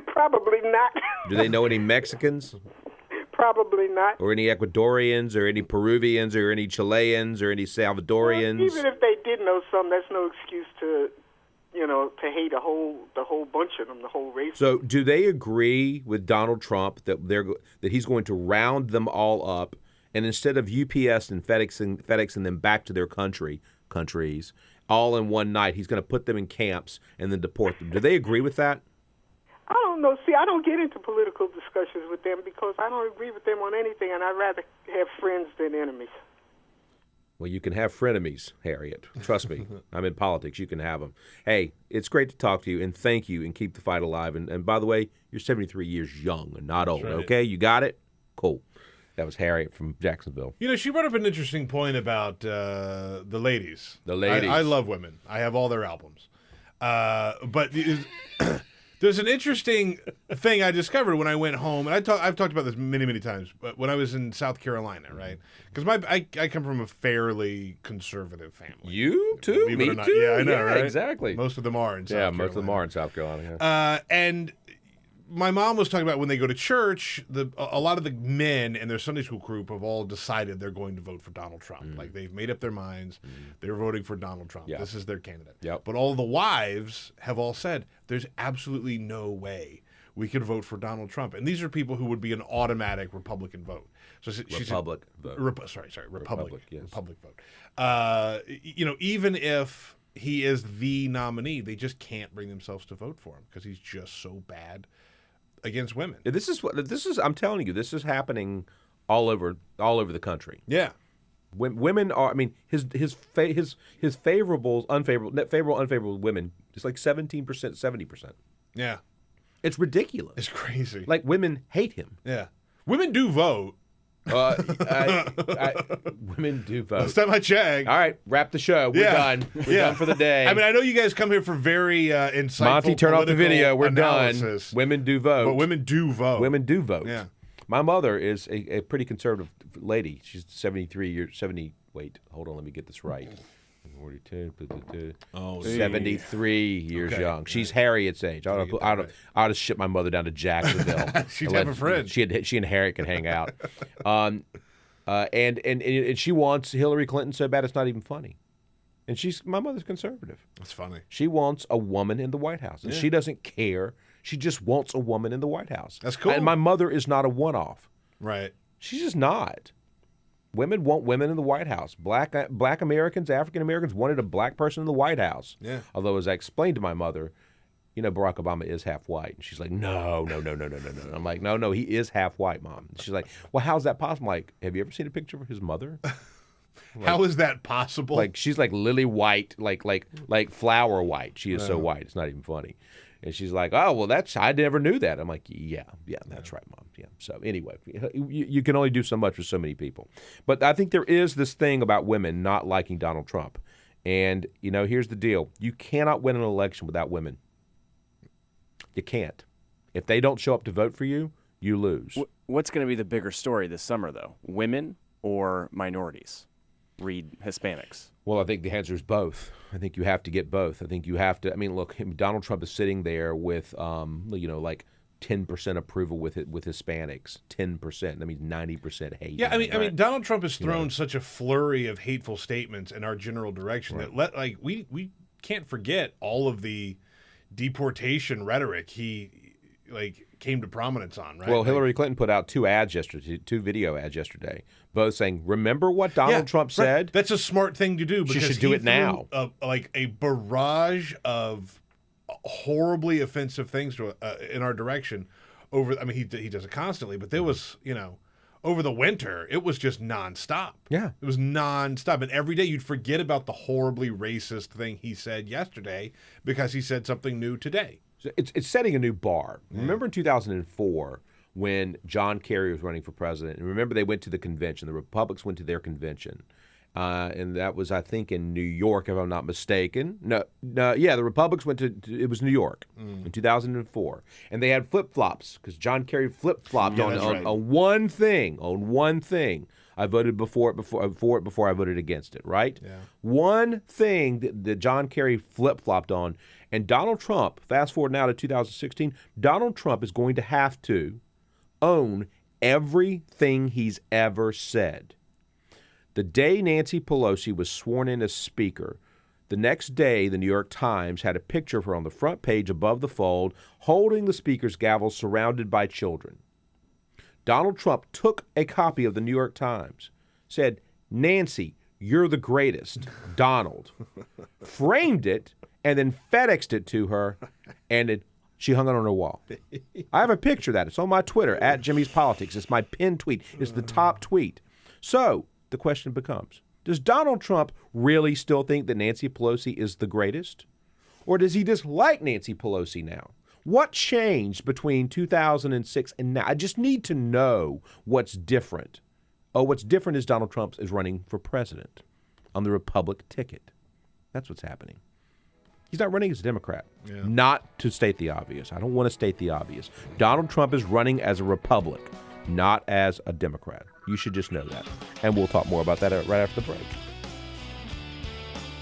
Probably not. Do they know any Mexicans? Probably not. Or any Ecuadorians, or any Peruvians, or any Chileans, or any Salvadorians? Well, even if they did know some, that's no excuse to hate the whole bunch of them, the whole race. So, do they agree with Donald Trump that he's going to round them all up, and instead of UPS and FedExing them back to their countries, all in one night, he's going to put them in camps and then deport them? Do they agree with that? I don't know. See, I don't get into political discussions with them because I don't agree with them on anything, and I'd rather have friends than enemies. Well, you can have frenemies, Harriet. Trust me. I'm in politics. You can have them. Hey, it's great to talk to you, and thank you, and keep the fight alive. And by the way, you're 73 years young and not old, okay? You got it? Cool. That was Harriet from Jacksonville. She brought up an interesting point about the ladies. The ladies. I love women. I have all their albums. But there's an interesting thing I discovered when I went home, and I've talked about this many, many times, but when I was in South Carolina, right? Because I come from a fairly conservative family. You too? Me too? Yeah, I know, right? Exactly. Most of them are in South Carolina. Yeah, most of them are in South Carolina. And my mom was talking about when they go to church, a lot of the men in their Sunday school group have all decided they're going to vote for Donald Trump. Like, they've made up their minds. They're voting for Donald Trump. This is their candidate. But all the wives have all said, there's absolutely no way we could vote for Donald Trump. And these are people who would be an automatic Republican vote. So Republic vote. Republic. Yes. Republic vote. Even if he is the nominee, they just can't bring themselves to vote for him because he's just so bad against women. I'm telling you, this is happening all over the country. Yeah. Women are, his favorable, unfavorable women is like 17%, 70%. Yeah. It's ridiculous. It's crazy. Like, women hate him. Yeah. Women do vote. Women do vote. Last time I checked. All right, wrap the show. We're done. We're done for the day. I know you guys come here for very insightful Monty, turn off the video. We're analysis. Done. Women do vote. But women do vote. Women do vote. Yeah. My mother is a pretty conservative lady. She's 70. Wait, hold on. Let me get this right. 42, 73 years young. She's Harriet's age. I'll just ship my mother down to Jacksonville. She'd have a friend. She and Harriet can hang out. And she wants Hillary Clinton so bad it's not even funny. And my mother's conservative. That's funny. She wants a woman in the White House. And she doesn't care. She just wants a woman in the White House. That's cool. And my mother is not a one-off. Right. She's just not. Women want women in the White House. Black Americans, African Americans wanted a black person in the White House. Yeah. Although, as I explained to my mother, Barack Obama is half white. And she's like, no. I'm like, no, he is half white, Mom. And she's like, well, how's that possible? I'm like, have you ever seen a picture of his mother? How is that possible? Like, she's like lily white, like flower white. She is so white. It's not even funny. And she's like, oh, well, I never knew that. I'm like, yeah, that's right, Mom. Yeah. So anyway, you can only do so much with so many people. But I think there is this thing about women not liking Donald Trump. And, here's the deal. You cannot win an election without women. You can't. If they don't show up to vote for you, you lose. What's going to be the bigger story this summer, though? Women or minorities? Read Hispanics. Well, I think the answer is both. I think you have to get both. I think you have to. I mean, look, Donald Trump is sitting there with, like 10% approval with Hispanics. 10%. That means 90% hate. Yeah, I mean, Donald Trump has thrown such a flurry of hateful statements in our general direction that we can't forget all of the deportation rhetoric he came to prominence on, right? Well, Hillary Clinton put out two video ads yesterday, both saying, "Remember what Donald Trump said?" Right. That's a smart thing to do because she should do it now. A barrage of horribly offensive things in our direction. He does it constantly, but there was over the winter it was just nonstop. Yeah, it was nonstop, and every day you'd forget about the horribly racist thing he said yesterday because he said something new today. So it's setting a new bar. Remember in 2004 when John Kerry was running for president, and remember they went to the convention. The Republicans went to their convention, and that was, I think, in New York, if I'm not mistaken. No, the Republicans went to it was New York in 2004, and they had flip-flops because John Kerry flip-flopped on one thing. On one thing, I voted before I voted against it. Right? Yeah. One thing that John Kerry flip-flopped on. And Donald Trump, fast forward now to 2016, Donald Trump is going to have to own everything he's ever said. The day Nancy Pelosi was sworn in as Speaker, the next day the New York Times had a picture of her on the front page above the fold, holding the Speaker's gavel surrounded by children. Donald Trump took a copy of the New York Times, said, "Nancy, you're the greatest, Donald," framed it, and then FedExed it to her, and she hung it on her wall. I have a picture of that. It's on my Twitter, @Jimmy'sPolitics. It's my pinned tweet. It's the top tweet. So the question becomes, does Donald Trump really still think that Nancy Pelosi is the greatest? Or does he dislike Nancy Pelosi now? What changed between 2006 and now? I just need to know what's different. Oh, what's different is Donald Trump is running for president on the Republican ticket. That's what's happening. He's not running as a Democrat. Yeah. Not to state the obvious. I don't want to state the obvious. Donald Trump is running as a Republican, not as a Democrat. You should just know that. And we'll talk more about that right after the break.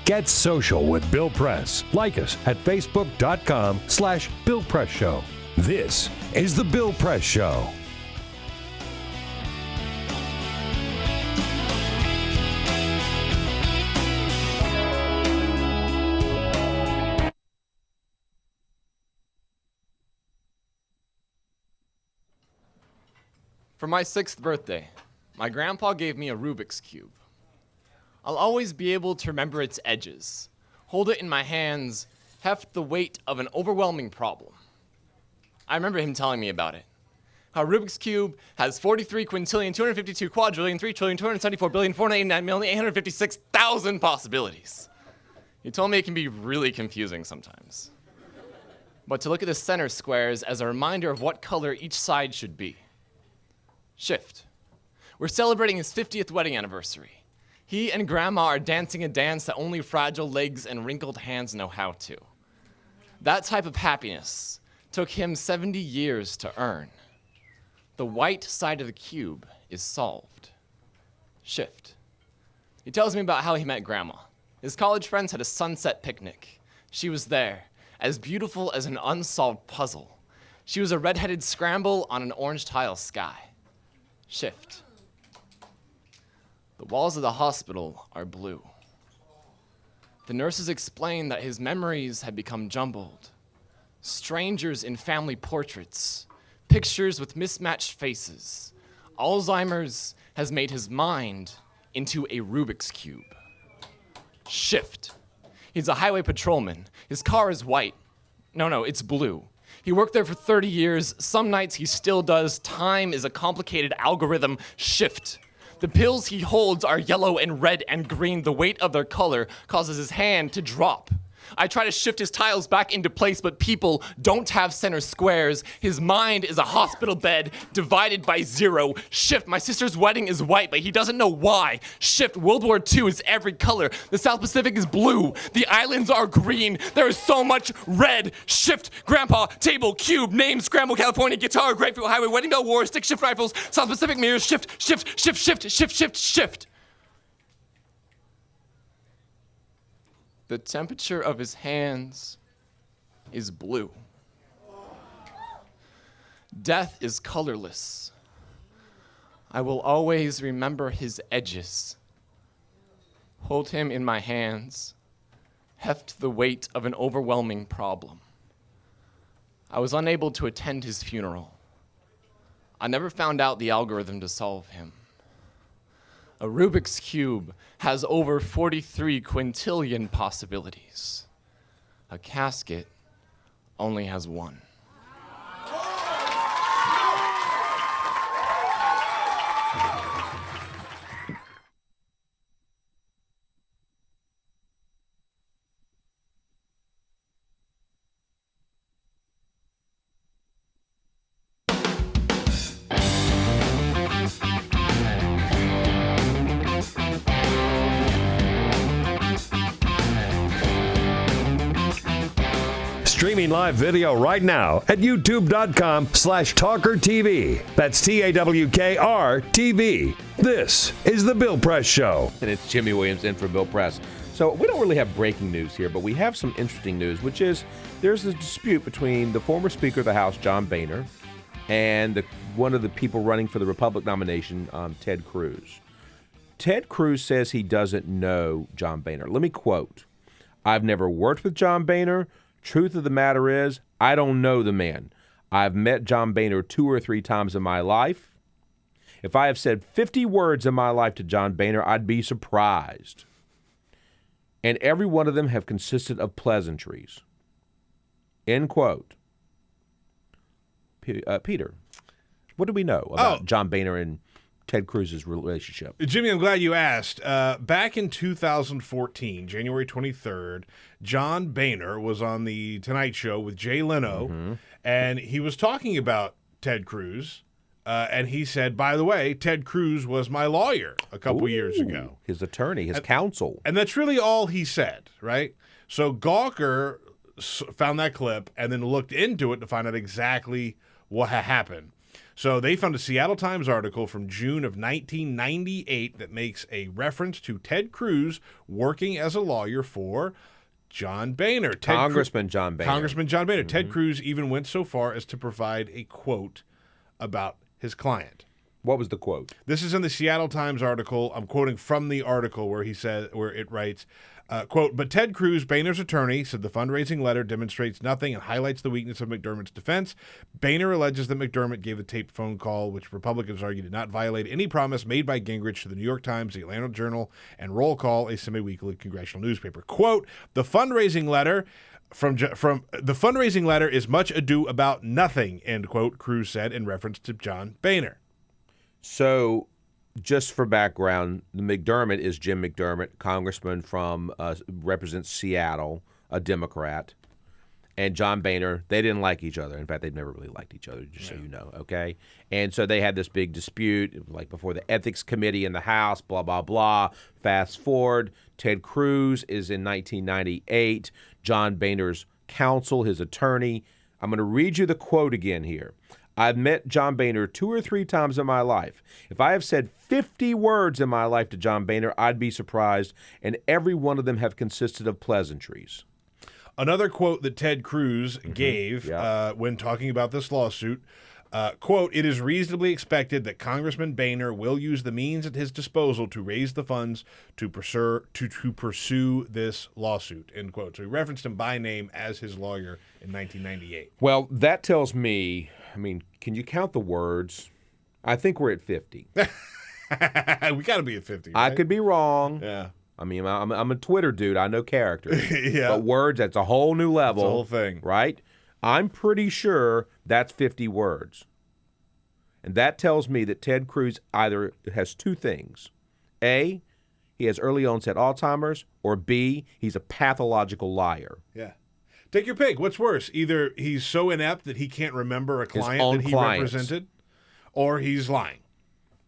Get social with Bill Press. Like us at facebook.com/Bill Press Show. This is The Bill Press Show. For my 6th birthday, my grandpa gave me a Rubik's Cube. I'll always be able to remember its edges, hold it in my hands, heft the weight of an overwhelming problem. I remember him telling me about it. How Rubik's Cube has 43 quintillion, 252 quadrillion, 3 trillion, 274 billion, 489 million, 856,000 possibilities. He told me it can be really confusing sometimes. But to look at the center squares as a reminder of what color each side should be. Shift. We're celebrating his 50th wedding anniversary. He and Grandma are dancing a dance that only fragile legs and wrinkled hands know how to. That type of happiness took him 70 years to earn. The white side of the cube is solved. Shift. He tells me about how he met Grandma. His college friends had a sunset picnic. She was there, as beautiful as an unsolved puzzle. She was a red-headed scramble on an orange tile sky. Shift. The walls of the hospital are blue. The nurses explained that his memories had become jumbled. Strangers in family portraits, pictures with mismatched faces. Alzheimer's has made his mind into a Rubik's Cube. Shift. He's a highway patrolman. His car is white. No, it's blue. He worked there for 30 years. Some nights he still does. Time is a complicated algorithm. Shift. The pills he holds are yellow and red and green. The weight of their color causes his hand to drop. I try to shift his tiles back into place, but people don't have center squares. His mind is a hospital bed divided by 0. Shift. My sister's wedding is white, but he doesn't know why. Shift. World War II is every color. The South Pacific is blue. The islands are green. There is so much red. Shift. Grandpa, table, cube, name, scramble, California, guitar, grapefruit, highway, wedding bell, war, stick shift rifles, South Pacific mirrors, shift, shift, shift, shift, shift, shift, shift. The temperature of his hands is blue. Death is colorless. I will always remember his edges. Hold him in my hands. Heft the weight of an overwhelming problem. I was unable to attend his funeral. I never found out the algorithm to solve him. A Rubik's Cube has over 43 quintillion possibilities. A casket only has one. Streaming live video right now at youtube.com/TawkrTV. That's TAWKR-TV. This is The Bill Press Show. And it's Jimmy Williams in for Bill Press. So we don't really have breaking news here, but we have some interesting news, which is there's a dispute between the former Speaker of the House, John Boehner, and one of the people running for the Republican nomination, Ted Cruz. Ted Cruz says he doesn't know John Boehner. Let me quote, "I've never worked with John Boehner. Truth of the matter is, I don't know the man. I've met John Boehner 2 or 3 times in my life. If I have said 50 words in my life to John Boehner, I'd be surprised. And every one of them have consisted of pleasantries." End quote. Peter, what do we know about John Boehner and Ted Cruz's relationship? Jimmy, I'm glad you asked. Back in 2014, January 23rd, John Boehner was on the Tonight Show with Jay Leno, and he was talking about Ted Cruz, and he said, by the way, Ted Cruz was my lawyer a couple years ago. His attorney, his counsel. And that's really all he said, right? So Gawker found that clip and then looked into it to find out exactly what had happened. So they found a Seattle Times article from June of 1998 that makes a reference to Ted Cruz working as a lawyer for John Boehner. Congressman John Boehner. Congressman John Boehner. Ted Cruz even went so far as to provide a quote about his client. What was the quote? This is in the Seattle Times article. I'm quoting from the article where it writes, quote, "But Ted Cruz, Boehner's attorney, said the fundraising letter demonstrates nothing and highlights the weakness of McDermott's defense. Boehner alleges that McDermott gave a taped phone call, which Republicans argue did not violate any promise made by Gingrich to the New York Times, the Atlanta Journal, and Roll Call, a semi-weekly congressional newspaper. Quote, the fundraising letter is much ado about nothing," end quote, Cruz said in reference to John Boehner. So, just for background, the McDermott is Jim McDermott, congressman from represents Seattle, a Democrat, and John Boehner. They didn't like each other. In fact, they've never really liked each other, just so you know, okay? And so they had this big dispute, like before the ethics committee in the House, blah, blah, blah. Fast forward, Ted Cruz is in 1998, John Boehner's counsel, his attorney. I'm going to read you the quote again here. "I've met John Boehner 2 or 3 times in my life. If I have said 50 words in my life to John Boehner, I'd be surprised, and every one of them have consisted of pleasantries." Another quote that Ted Cruz gave when talking about this lawsuit, Quote, it is reasonably expected that Congressman Boehner will use the means at his disposal to raise the funds to pursue this lawsuit, end quote. So he referenced him by name as his lawyer in 1998. Well, that tells me, can you count the words? I think we're at 50. We got to be at 50, right? I could be wrong. Yeah. I'm a Twitter dude. I know characters. Yeah. But words, that's a whole new level. It's a whole thing. Right? I'm pretty sure that's 50 words. And that tells me that Ted Cruz either has two things. A, he has early onset Alzheimer's, or B, he's a pathological liar. Yeah. Take your pick. What's worse? Either he's so inept that he can't remember a client own that he clients. represented, or he's lying.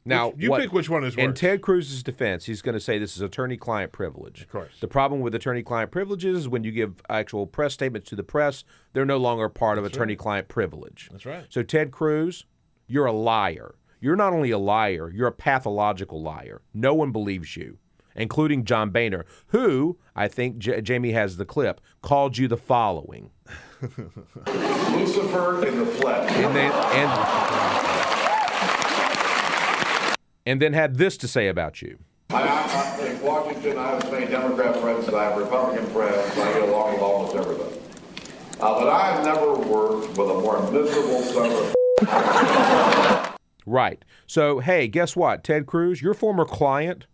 Now, you pick which one is worse. In Ted Cruz's defense, he's going to say this is attorney-client privilege. Of course. The problem with attorney-client privileges is when you give actual press statements to the press, they're no longer part of attorney-client privilege. That's right. So, Ted Cruz, you're a liar. You're not only a liar, you're a pathological liar. No one believes you, including John Boehner, who, I think Jamie has the clip, called you the following. Lucifer in the flesh. And then had this to say about you. In Washington, I have as many Democrat friends as I have Republican friends. I get along with almost everybody. But I have never worked with a more miserable son of Right. So, hey, guess what? Ted Cruz, your former client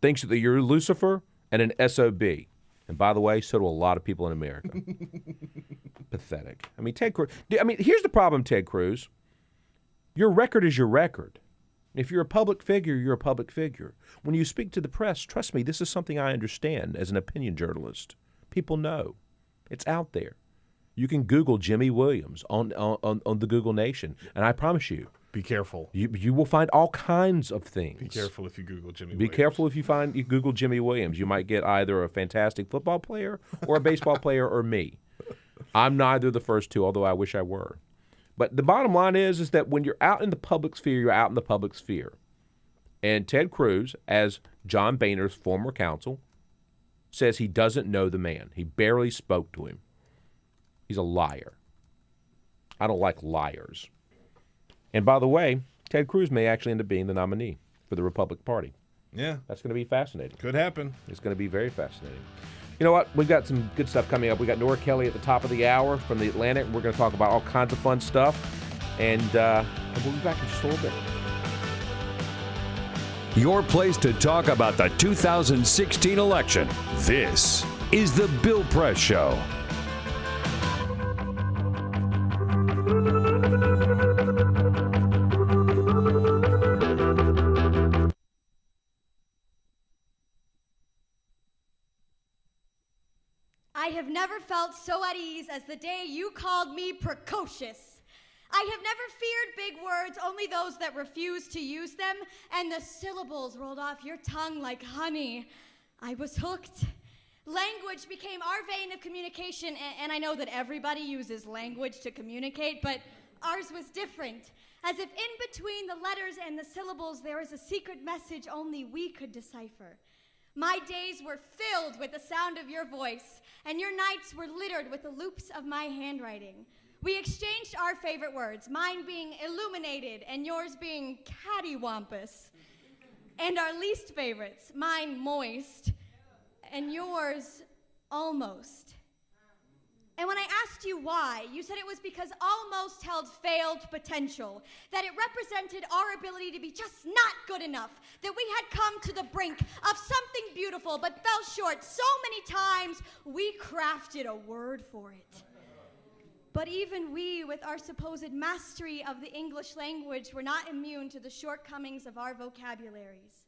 thinks that you're Lucifer and an SOB. And by the way, so do a lot of people in America. Pathetic. Ted Cruz. Here's the problem, Ted Cruz. Your record is your record. If you're a public figure, you're a public figure. When you speak to the press, trust me, this is something I understand as an opinion journalist. People know. It's out there. You can Google Jimmy Williams on the Google Nation, and I promise you. Be careful. You will find all kinds of things. Be careful if you Google Jimmy Be Williams. careful if you Google Jimmy Williams. You might get either a fantastic football player or a baseball player or me. I'm neither of the first two, although I wish I were. But the bottom line is that when you're out in the public sphere, you're out in the public sphere. And Ted Cruz, as John Boehner's former counsel, says he doesn't know the man. He barely spoke to him. He's a liar. I don't like liars. And by the way, Ted Cruz may actually end up being the nominee for the Republican Party. Yeah. That's going to be fascinating. Could happen. It's going to be very fascinating. You know what? We've got some good stuff coming up. We got Nora Kelly at the top of the hour from the Atlantic. We're going to talk about all kinds of fun stuff. And we'll be back in just a little bit. Your place to talk about the 2016 election. This is the Bill Press Show. I have never felt so at ease as the day you called me precocious. I have never feared big words, only those that refuse to use them, and the syllables rolled off your tongue like honey. I was hooked. Language became our vein of communication, and I know that everybody uses language to communicate, but ours was different. As if in between the letters and the syllables there was a secret message only we could decipher. My days were filled with the sound of your voice, and your nights were littered with the loops of my handwriting. We exchanged our favorite words, mine being illuminated and yours being cattywampus. And our least favorites, mine moist and yours almost. And when I asked you why, you said it was because almost held failed potential, that it represented our ability to be just not good enough, that we had come to the brink of something beautiful but fell short so many times we crafted a word for it. But even we, with our supposed mastery of the English language, were not immune to the shortcomings of our vocabularies.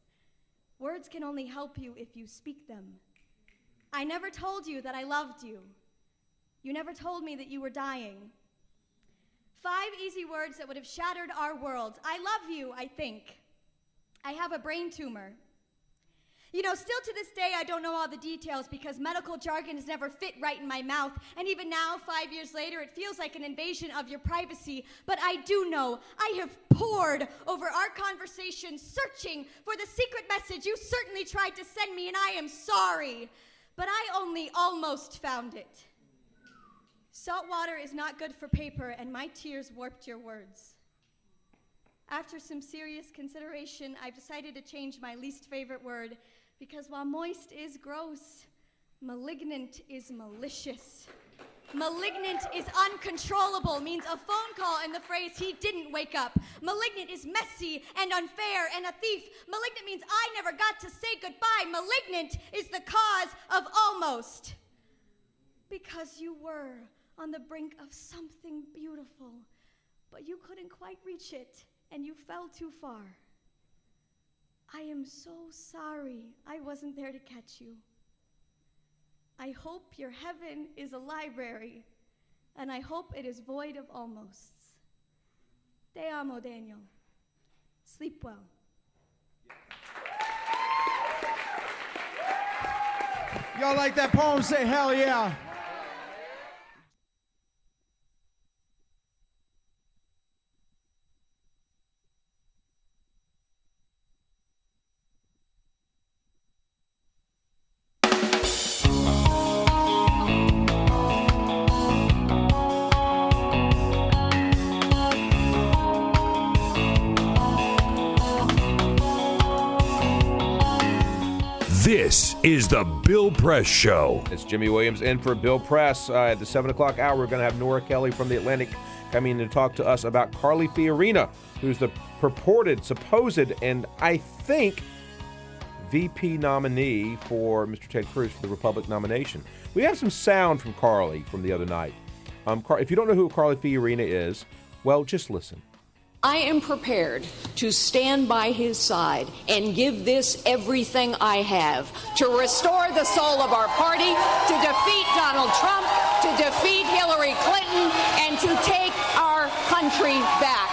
Words can only help you if you speak them. I never told you that I loved you. You never told me that you were dying. 5 easy words that would have shattered our worlds. I love you, I think. I have a brain tumor. You know, still to this day, I don't know all the details because medical jargon has never fit right in my mouth. And even now, 5 years later, it feels like an invasion of your privacy. But I do know I have pored over our conversation, searching for the secret message you certainly tried to send me, and I am sorry. But I only almost found it. Salt water is not good for paper, and my tears warped your words. After some serious consideration, I've decided to change my least favorite word, because while moist is gross, malignant is malicious. Malignant is uncontrollable, means a phone call and the phrase, he didn't wake up. Malignant is messy and unfair and a thief. Malignant means I never got to say goodbye. Malignant is the cause of almost. Because you were on the brink of something beautiful, but you couldn't quite reach it, and you fell too far. I am so sorry I wasn't there to catch you. I hope your heaven is a library, and I hope it is void of almosts. Te amo, Daniel. Sleep well. Y'all like that poem? Say hell yeah. This is the Bill Press Show. It's Jimmy Williams in for Bill Press. At the 7 o'clock hour, we're going to have Nora Kelly from The Atlantic coming in to talk to us about Carly Fiorina, who's the purported, supposed, and I think VP nominee for Mr. Ted Cruz for the Republican nomination. We have some sound from Carly from the other night. If you don't know who Carly Fiorina is, well, just listen. I am prepared to stand by his side and give this everything I have to restore the soul of our party, to defeat Donald Trump, to defeat Hillary Clinton, and to take our country back.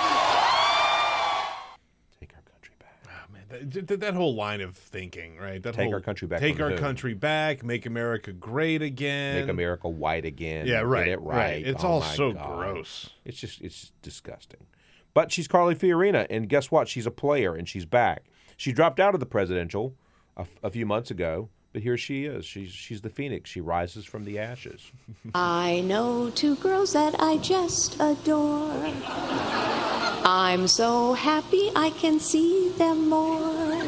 Take our country back. Oh, man, that whole line of thinking, right? Take our country back. Take our country back. Make America great again. Make America white again. Yeah, right. Get it right. It's oh all my so God. gross. It's disgusting. But she's Carly Fiorina, and guess what? She's a player, and she's back. She dropped out of the presidential a few months ago, but here she is. She's the phoenix. She rises from the ashes. I know two girls that I just adore. I'm so happy I can see them more.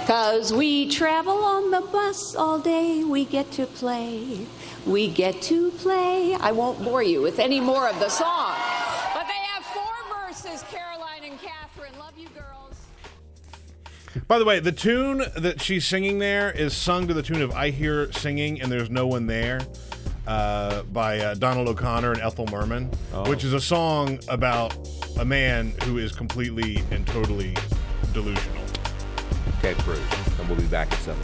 'Cause we travel on the bus all day. We get to play. We get to play. I won't bore you with any more of the song. But they have 4 verses, Caroline and Catherine. Love you, girls. By the way, the tune that she's singing there is sung to the tune of I Hear Singing and There's No One There by Donald O'Connor and Ethel Merman, which is a song about a man who is completely and totally delusional. Ted Cruz, and we'll be back at 7.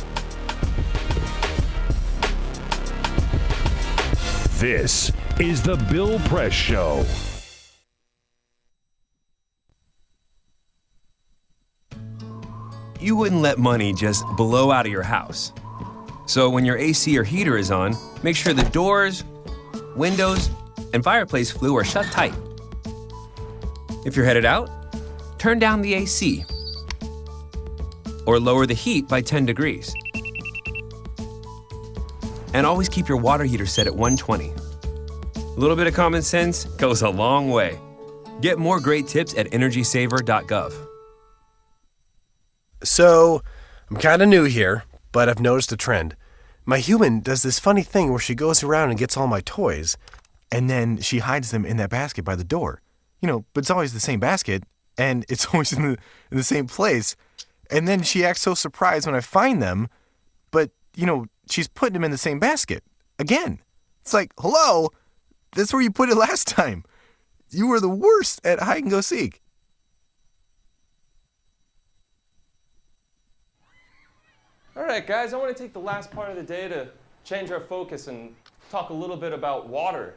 This is the Bill Press Show. You wouldn't let money just blow out of your house. So when your AC or heater is on, make sure the doors, windows, and fireplace flue are shut tight. If you're headed out, turn down the AC or lower the heat by 10 degrees. And always keep your water heater set at 120. A little bit of common sense goes a long way. Get more great tips at energysaver.gov. So, I'm kind of new here, but I've noticed a trend. My human does this funny thing where she goes around and gets all my toys, and then she hides them in that basket by the door. You know, but it's always the same basket, and it's always in the same place. And then she acts so surprised when I find them, but, you know, she's putting them in the same basket. Again. It's like, hello, that's where you put it last time. You were the worst at hide and go seek. All right, guys, I want to take the last part of the day to change our focus and talk a little bit about water.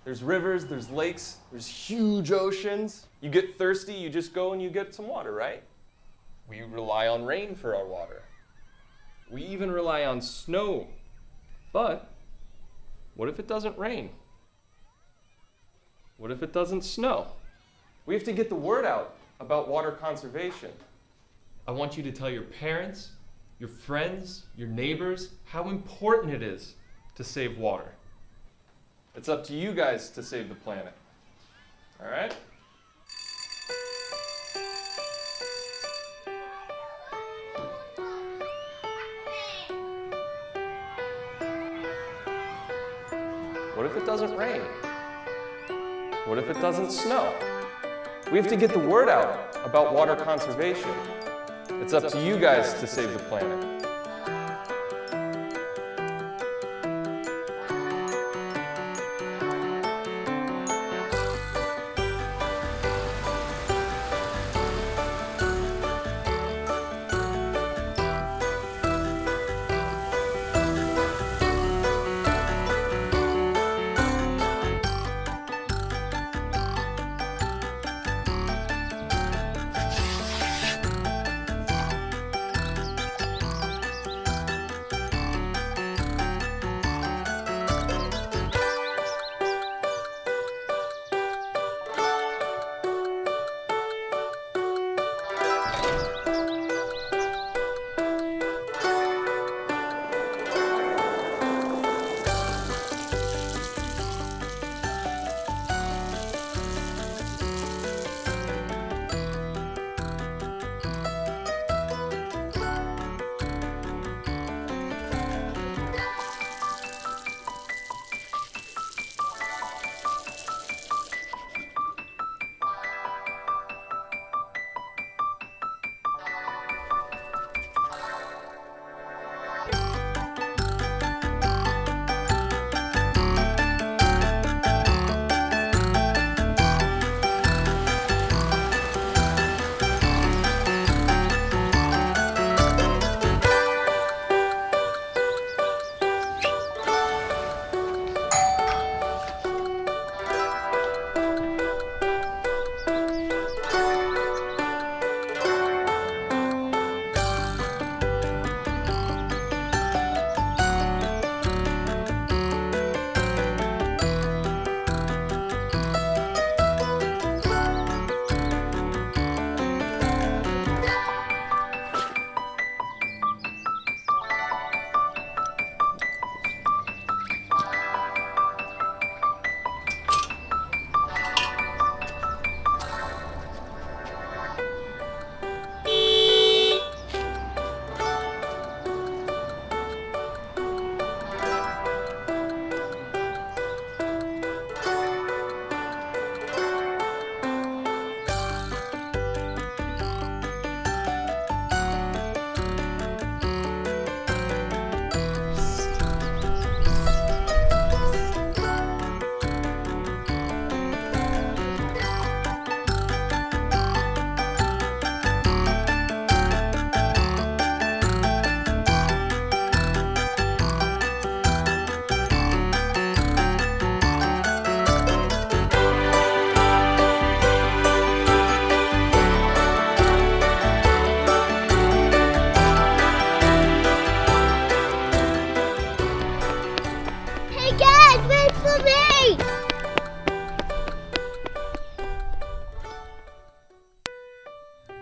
There's rivers, there's lakes, there's huge oceans. You get thirsty, you just go and you get some water, right? We rely on rain for our water. We even rely on snow. But what if it doesn't rain? What if it doesn't snow? We have to get the word out about water conservation. I want you to tell your parents, your friends, your neighbors, how important it is to save water. It's up to you guys to save the planet. All right? it doesn't rain? What if it doesn't snow? We have to get the word out about water conservation. It's up to you guys to save the planet.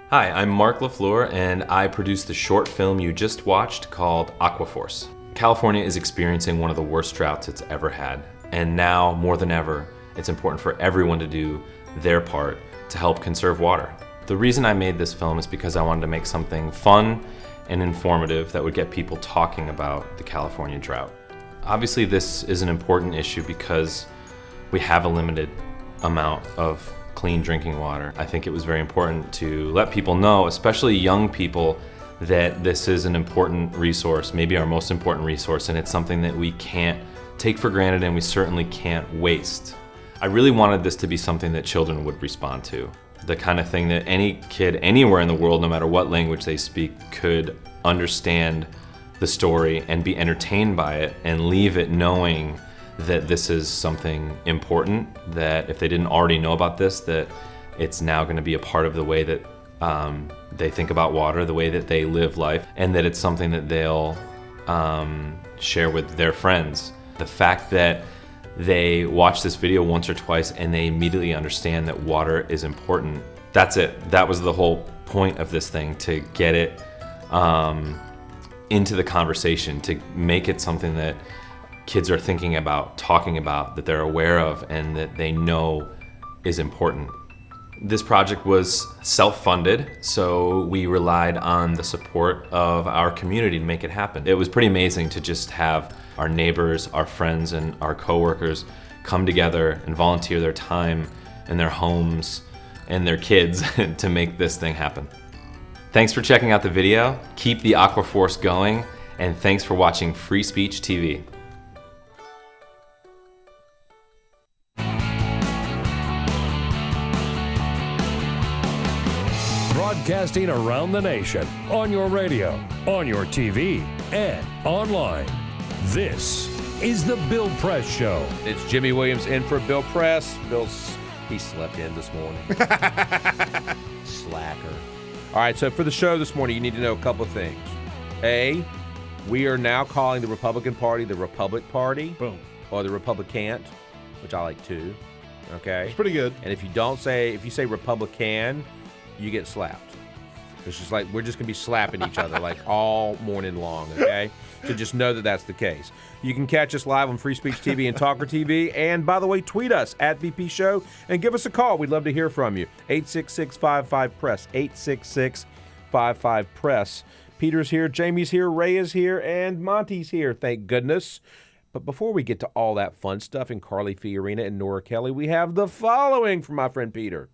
Hi, I'm Mark LaFleur, and I produced the short film you just watched called Aquaforce. California is experiencing one of the worst droughts it's ever had, and now, more than ever, it's important for everyone to do their part to help conserve water. The reason I made this film is because I wanted to make something fun and informative that would get people talking about the California drought. Obviously, this is an important issue because we have a limited amount of clean drinking water. I think it was very important to let people know, especially young people, that this is an important resource, maybe our most important resource, and it's something that we can't take for granted and we certainly can't waste. I really wanted this to be something that children would respond to. The kind of thing that any kid anywhere in the world, no matter what language they speak, could understand the story and be entertained by it and leave it knowing that this is something important, that if they didn't already know about this, that it's now going to be a part of the way that they think about water, the way that they live life, and that it's something that they'll share with their friends. The fact that they watch this video once or twice and they immediately understand that water is important, that's it. That was the whole point of this thing, to get it into the conversation, to make it something that kids are thinking about, talking about, that they're aware of, and that they know is important. This project was self-funded, so we relied on the support of our community to make it happen. It was pretty amazing to just have our neighbors, our friends, and our coworkers come together and volunteer their time and their homes and their kids to make this thing happen. Thanks for checking out the video. Keep the Aquaforce going, and thanks for watching Free Speech TV. Broadcasting around the nation, on your radio, on your TV, and online. This is the Bill Press Show. It's Jimmy Williams in for Bill Press. He slept in this morning. Slacker. All right, so for the show this morning, you need to know a couple of things. A, we are now calling the Republican Party the Republic Party. Boom. Or the Republican, which I like too. Okay? It's pretty good. And if you say Republican, you get slapped. It's just like, we're just going to be slapping each other like all morning long, okay? So just know that that's the case. You can catch us live on Free Speech TV and TawkrTV. And by the way, tweet us at VP Show and give us a call. We'd love to hear from you. 866-55-PRESS. 866-55-PRESS. Peter's here, Jamie's here, Ray is here, and Monty's here, thank goodness. But before we get to all that fun stuff in Carly Fiorina and Nora Kelly, we have the following from my friend Peter.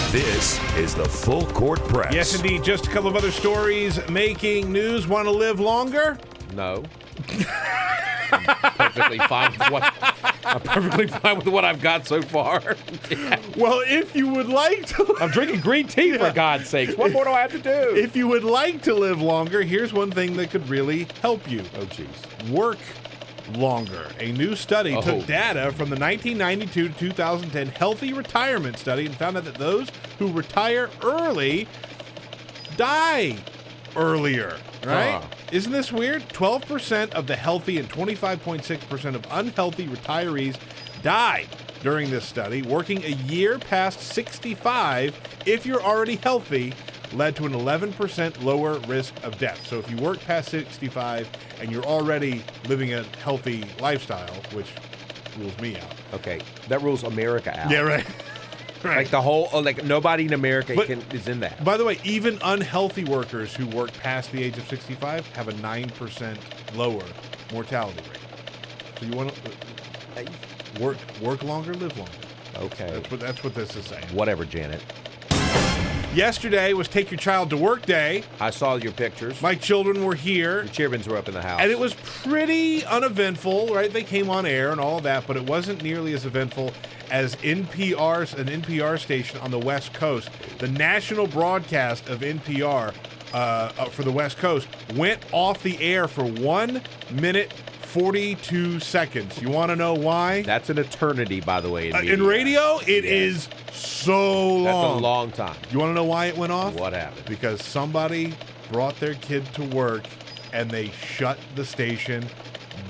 This is the Full Court Press. Yes, indeed. Just a couple of other stories making news. Want to live longer? No. I'm perfectly fine with what I've got so far. Yeah. Well, if you would like to... I'm drinking green tea, for God's sakes. What more do I have to do? If you would like to live longer, here's one thing that could really help you. Oh, jeez. Work longer. A new study took data from the 1992 to 2010 Healthy Retirement Study and found out that those who retire early die earlier, right? Isn't this weird? 12% of the healthy and 25.6% of unhealthy retirees died during this study. Working a year past 65, if you're already healthy, led to an 11% lower risk of death. So if you work past 65 and you're already living a healthy lifestyle, which rules me out. Okay, that rules America out. Yeah, right. Right. Like the whole, like nobody in America is in that. By the way, even unhealthy workers who work past the age of 65 have a 9% lower mortality rate. So you want to work longer, live longer. Okay. That's what this is saying. Whatever, Janet. Yesterday was Take Your Child to Work Day. I saw your pictures. My children were here. The cheermans were up in the house. And it was pretty uneventful, right? They came on air and all of that, but it wasn't nearly as eventful as an NPR station on the West Coast. The national broadcast of NPR for the West Coast went off the air for 1 minute 42 seconds. You want to know why? That's an eternity, by the way. In radio, it is so long. That's a long time. You want to know why it went off? What happened? Because somebody brought their kid to work and they shut the station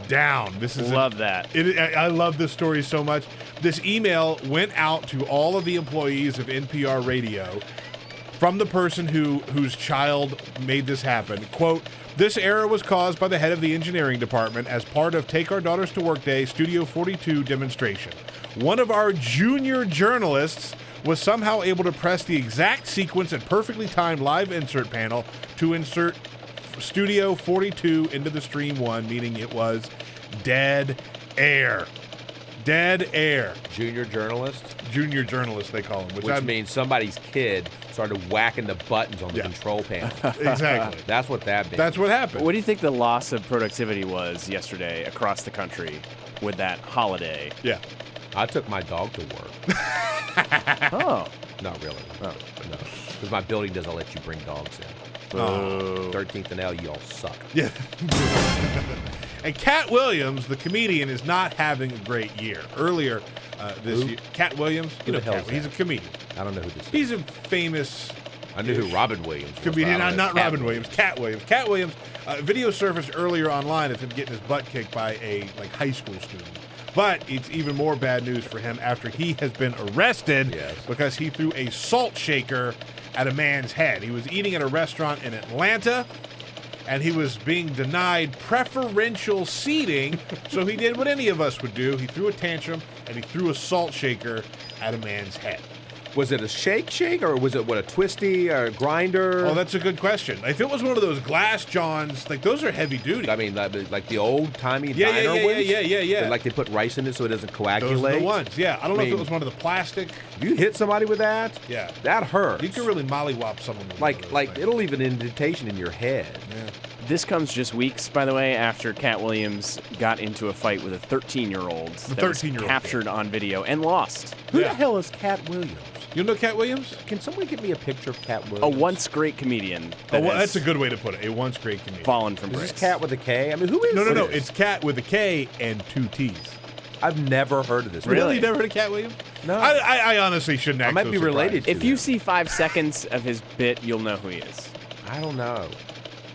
down. Love that. I love this story so much. This email went out to all of the employees of NPR Radio from the person whose child made this happen. Quote, "This error was caused by the head of the engineering department as part of Take Our Daughters to Work Day Studio 42 demonstration. One of our junior journalists was somehow able to press the exact sequence and perfectly timed live insert panel to insert Studio 42 into the stream one, meaning it was dead air." Dead air. Junior journalist? Junior journalist, they call him. Which means somebody's kid started whacking the buttons on the control panel. Exactly. That's what that means. That's what happened. What do you think the loss of productivity was yesterday across the country with that holiday? Yeah. I took my dog to work. Oh. Not really. Oh. No. Because my building doesn't let you bring dogs in. Oh. 13th and L, you all suck. Yeah. And Cat Williams, the comedian, is not having a great year. Earlier this year, Cat Williams, Who the hell is he's a that? comedian. I don't know who this is. He's a famous. I knew who Robin Williams was. Comedian, not Cat Robin Williams. Cat Williams. Cat Williams. Video surfaced earlier online of him getting his butt kicked by a high school student. But it's even more bad news for him after he has been arrested because he threw a salt shaker at a man's head. He was eating at a restaurant in Atlanta, and he was being denied preferential seating, so he did what any of us would do. He threw a tantrum, and he threw a salt shaker at a man's head. Was it a shake, or was it a twisty or a grinder? Oh, that's a good question. If it was one of those glass johns, like those are heavy duty. I mean, like the old timey Yeah, diner yeah, ones. yeah. Like they put rice in it so it doesn't coagulate. Those are the ones. Yeah, I don't know if it was one of the plastic. You hit somebody with that? Yeah, that hurts. You can really mollywop someone with like it'll leave an indentation in your head. Yeah. This comes just weeks, by the way, after Cat Williams got into a fight with a 13-year-old that was captured on video and lost. Who the hell is Cat Williams? You know Cat Williams? Can someone get me a picture of Cat A Williams? once great comedian. That's a good way to put it. A once great comedian. Fallen from Is grace. this Cat with a K? I mean, who is No. this? It's Cat with a K and 2 T's. I've never heard of this. Really? You've never heard of Cat Williams? No. I honestly shouldn't act I might so be surprised. related to If you see 5 seconds of his bit, you'll know who he is. I don't know.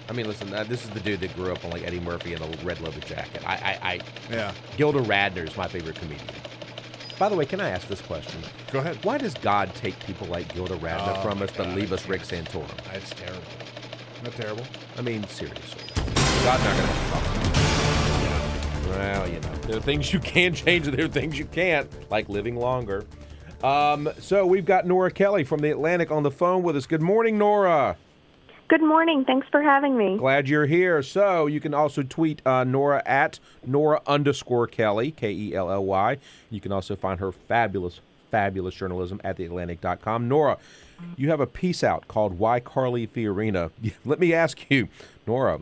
I mean, listen, this is the dude that grew up on like Eddie Murphy in a red leather jacket. Yeah. Gilda Radner is my favorite comedian. By the way, can I ask this question? Go ahead. Why does God take people like Gilda Radner from us but leave us Rick Santorum? That's terrible. Not terrible. I mean, seriously. God's not going to talk about it. Well, you know, there are things you can change and there are things you can't, like living longer. So we've got Nora Kelly from The Atlantic on the phone with us. Good morning, Nora. Good morning. Thanks for having me. Glad you're here. So you can also tweet Nora at Nora_Kelly, Kelly. You can also find her fabulous journalism at theatlantic.com. Nora, you have a piece out called Why Carly Fiorina. Let me ask you, Nora,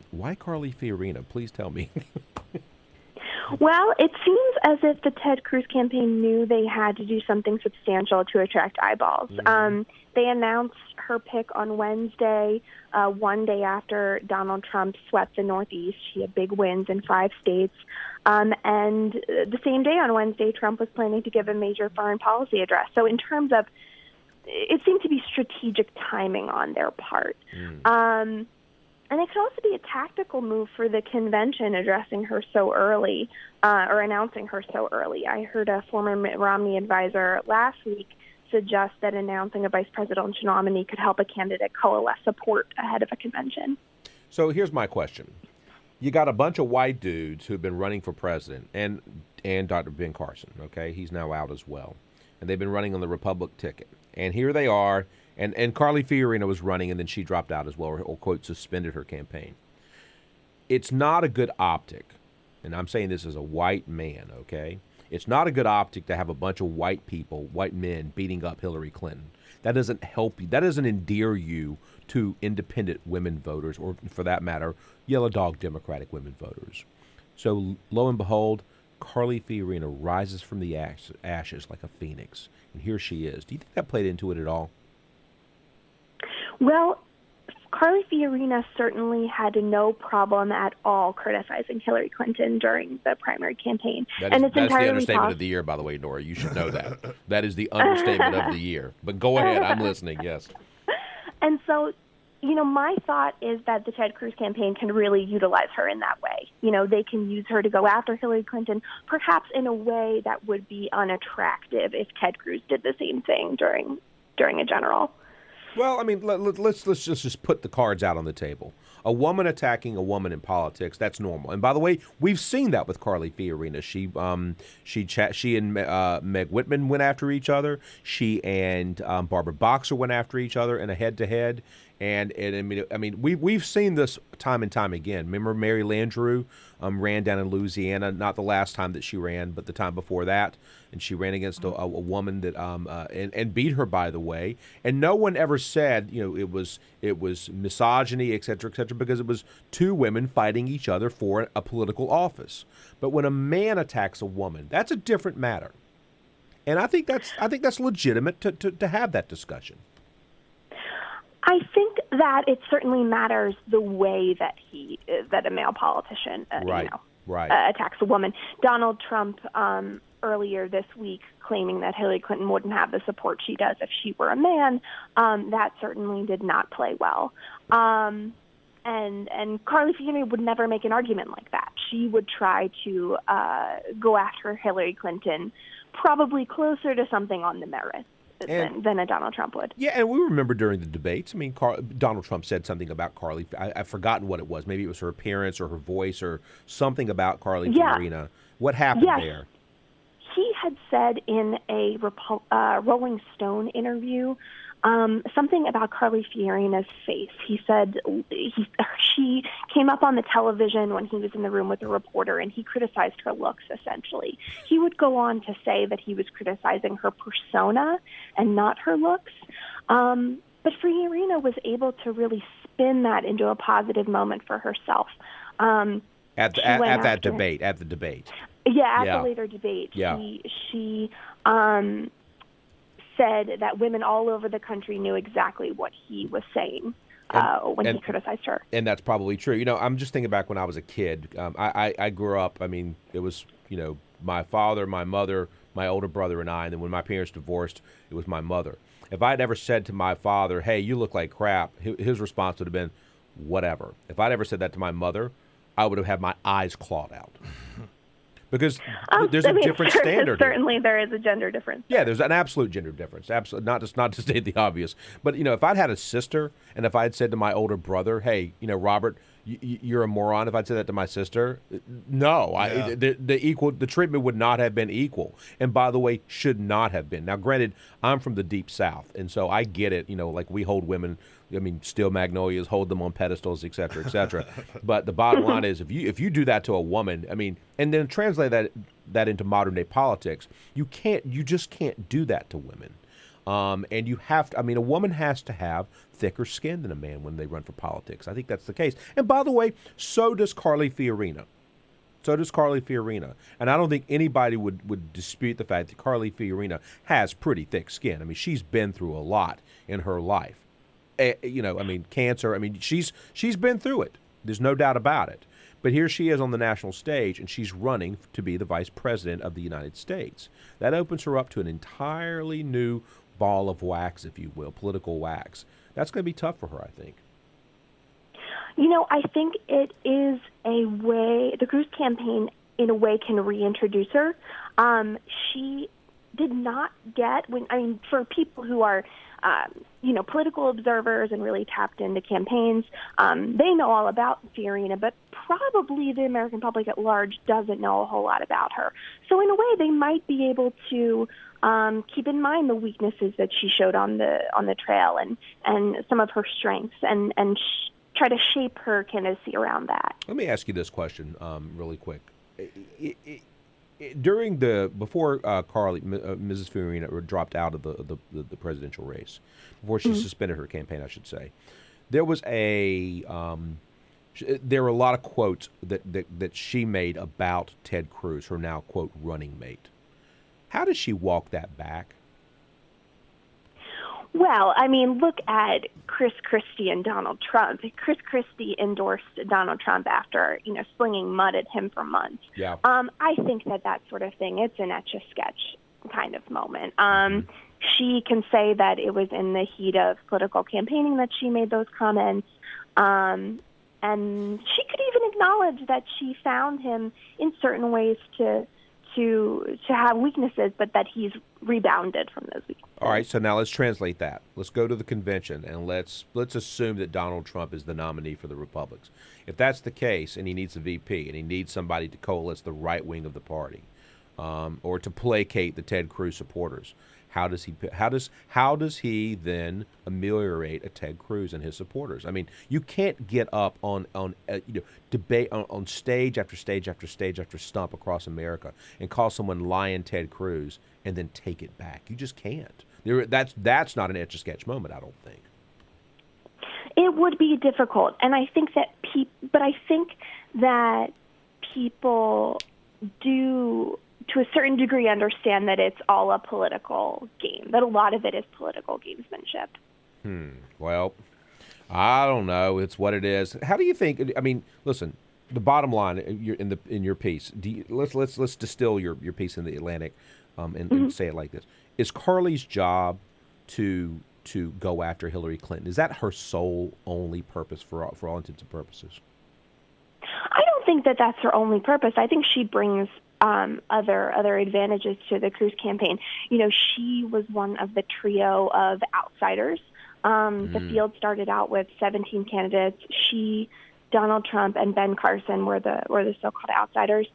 why Carly Fiorina? Please tell me. Well, it seems as if the Ted Cruz campaign knew they had to do something substantial to attract eyeballs. They announced her pick on Wednesday, one day after Donald Trump swept the Northeast. She had big wins in 5 states. And the same day on Wednesday, Trump was planning to give a major foreign policy address. So in terms of, it seemed to be strategic timing on their part. And it could also be a tactical move for the convention addressing her so early, or announcing her so early. I heard a former Mitt Romney advisor last week suggest that announcing a vice presidential nominee could help a candidate coalesce support ahead of a convention. So here's my question. You got a bunch of white dudes who've been running for president, and Dr. Ben Carson, okay? He's now out as well. And they've been running on the Republican ticket. And here they are. And Carly Fiorina was running, and then she dropped out as well, or quote, suspended her campaign. It's not a good optic, and I'm saying this as a white man, okay? It's not a good optic to have a bunch of white people, white men, beating up Hillary Clinton. That doesn't help you. That doesn't endear you to independent women voters, or for that matter, yellow dog Democratic women voters. So lo and behold, Carly Fiorina rises from the ashes like a phoenix, and here she is. Do you think that played into it at all? Well, Carly Fiorina certainly had no problem at all criticizing Hillary Clinton during the primary campaign. That's the understatement of the year, by the way, Nora. You should know that. That is the understatement of the year. But go ahead. I'm listening. Yes. And so, my thought is that the Ted Cruz campaign can really utilize her in that way. They can use her to go after Hillary Clinton, perhaps in a way that would be unattractive if Ted Cruz did the same thing during a general. Well, I mean, let's just put the cards out on the table. A woman attacking a woman in politics, that's normal. And by the way, we've seen that with Carly Fiorina. She and Meg Whitman went after each other. She and Barbara Boxer went after each other in a head-to-head. And I mean, we've seen this time and time again. Remember Mary Landrieu ran down in Louisiana, not the last time that she ran, but the time before that, and she ran against a woman that and beat her, by the way. And no one ever said it was misogyny, et cetera, because it was 2 women fighting each other for a political office. But when a man attacks a woman, that's a different matter. And I think that's legitimate to have that discussion. I think that it certainly matters the way that a male politician attacks a woman. Donald Trump earlier this week claiming that Hillary Clinton wouldn't have the support she does if she were a man, that certainly did not play well. And Carly Fiorina would never make an argument like that. She would try to go after Hillary Clinton probably closer to something on the merits than a Donald Trump would. Yeah, and we remember during the debates, I mean, Donald Trump said something about Carly. I've forgotten what it was. Maybe it was her appearance or her voice or something about Carly Fiorina. What happened there? he had said in a Rolling Stone interview something about Carly Fiorina's face. He said she came up on the television when he was in the room with the reporter, and he criticized her looks, essentially. He would go on to say that he was criticizing her persona and not her looks. But Fiorina was able to really spin that into a positive moment for herself. At the debate. Yeah, at the later debate. Yeah. She said that women all over the country knew exactly what he was saying when he criticized her. And that's probably true. I'm just thinking back when I was a kid. I grew up, it was, my father, my mother, my older brother, and I. And then when my parents divorced, it was my mother. If I'd ever said to my father, hey, you look like crap, his response would have been, whatever. If I'd ever said that to my mother, I would have had my eyes clawed out. Because there's a different standard. Certainly there is a gender difference. Yeah, there's an absolute gender difference. Absolutely, not to state the obvious. But, if I'd had a sister and if I'd said to my older brother, hey, Robert, you're a moron, if I'd said that to my sister, no. Yeah. The treatment would not have been equal. And by the way, should not have been. Now, granted, I'm from the deep South, and so I get it. Like we hold women, steel magnolias, hold them on pedestals, et cetera, et cetera. But the bottom line is, if you do that to a woman, and then translate that into modern day politics, you just can't do that to women. And you have to, a woman has to have thicker skin than a man when they run for politics. I think that's the case. And by the way, so does Carly Fiorina. And I don't think anybody would dispute the fact that Carly Fiorina has pretty thick skin. She's been through a lot in her life. Cancer. She's been through it. There's no doubt about it. But here she is on the national stage, and she's running to be the vice president of the United States. That opens her up to an entirely new ball of wax, if you will, political wax. That's going to be tough for her, I think. I think it is a way, the Cruz campaign, in a way, can reintroduce her. She did not get, for people who are, political observers and really tapped into campaigns, they know all about Fiorina, but probably the American public at large doesn't know a whole lot about her. So in a way, they might be able to keep in mind the weaknesses that she showed on the trail and some of her strengths and try to shape her candidacy around that. Let me ask you this question really quick. Before Carly, Mrs. Fiorina dropped out of the presidential race, before she suspended her campaign, I should say, there were a lot of quotes that she made about Ted Cruz, her now, quote, running mate. How does she walk that back? Well, look at Chris Christie and Donald Trump. Chris Christie endorsed Donald Trump after, slinging mud at him for months. Yeah. I think that sort of thing, it's an Etch-a-Sketch kind of moment. She can say that it was in the heat of political campaigning that she made those comments. And she could even acknowledge that she found him in certain ways to have weaknesses, but that he's rebounded from those weaknesses. All right, so now let's translate that. Let's go to the convention, and let's assume that Donald Trump is the nominee for the Republicans. If that's the case, and he needs a VP, and he needs somebody to coalesce the right wing of the party, or to placate the Ted Cruz supporters, how does he then ameliorate a Ted Cruz and his supporters? You can't get up on debate on stage after stage after stage after stump across America and call someone lying Ted Cruz and then take it back. You just can't. That's not an Etch-a-Sketch moment, I don't think. It would be difficult, and I think that people do, to a certain degree, understand that it's all a political game, that a lot of it is political gamesmanship. Well, I don't know. It's what it is. How do you think? Listen. The bottom line in your piece. Let's distill your piece in the Atlantic, and say it like this: is Carly's job to go after Hillary Clinton? Is that her sole only purpose for all intents and purposes? I don't think that that's her only purpose. I think she brings other advantages to the Cruz campaign. She was one of the trio of outsiders. The field started out with 17 candidates. Donald Trump, and Ben Carson were the so-called outsiders.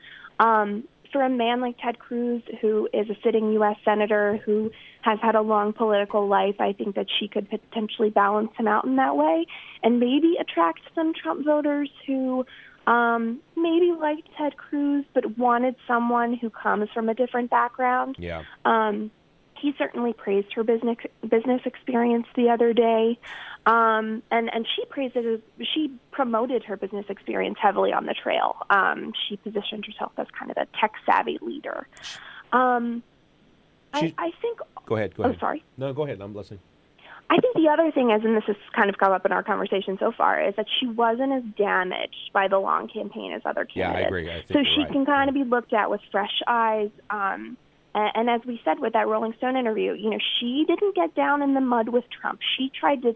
for a man like Ted Cruz, who is a sitting U.S. senator, who has had a long political life, I think that she could potentially balance him out in that way and maybe attract some Trump voters who maybe liked Ted Cruz but wanted someone who comes from a different background. Yeah. He certainly praised her business experience the other day, and she promoted her business experience heavily on the trail. She positioned herself as kind of a tech-savvy leader. I think... Go ahead. Oh, sorry. No, go ahead. I'm listening. I think the other thing is, and this has kind of come up in our conversation so far, is that she wasn't as damaged by the long campaign as other candidates. Yeah, I agree. I think so you're she right. can kind of be looked at with fresh eyes. And as we said with that Rolling Stone interview, she didn't get down in the mud with Trump. She tried to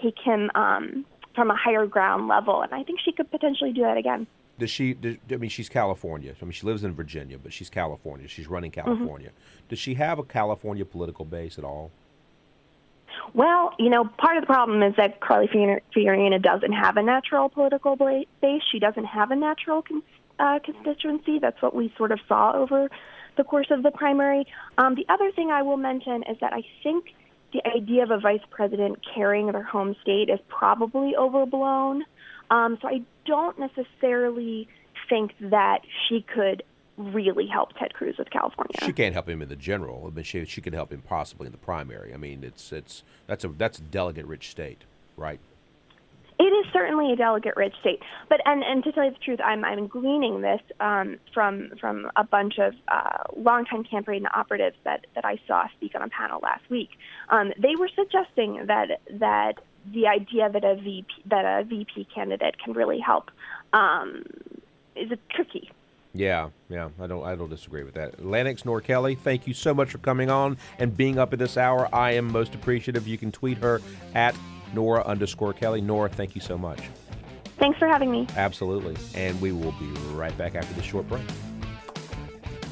take him from a higher ground level, and I think she could potentially do that again. She's California. She lives in Virginia, but she's California. She's running California. Does she have a California political base at all? Well, part of the problem is that Carly Fiorina doesn't have a natural political base. She doesn't have a natural constituency. That's what we sort of saw over the course of the primary. The other thing I will mention is that I think the idea of a vice president carrying their home state is probably overblown. So I don't necessarily think that she could really help Ted Cruz with California. She can't help him in the general, but she can help him possibly in the primary. I mean, that's a delegate-rich state, right? It is certainly a delegate-rich state, but and to tell you the truth, I'm gleaning this from a bunch of longtime campaign operatives that I saw speak on a panel last week. They were suggesting that the idea that a VP candidate can really help is tricky. Yeah, I don't disagree with that. Atlantic's Nora Kelly, thank you so much for coming on and being up at this hour. I am most appreciative. You can tweet her at Nora_Kelly. Nora, thank you so much. Thanks for having me. Absolutely. And we will be right back after this short break.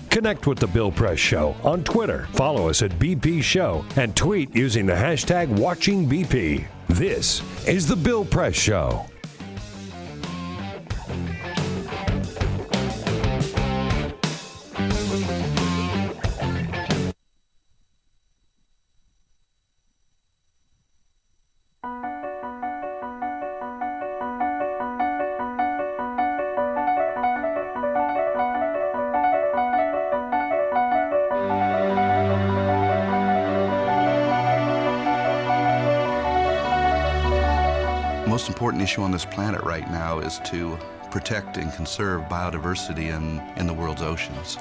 Connect with The Bill Press Show on Twitter. Follow us at BP Show and tweet using the hashtag WatchingBP. This is The Bill Press Show. The most important issue on this planet right now is to protect and conserve biodiversity in the world's oceans.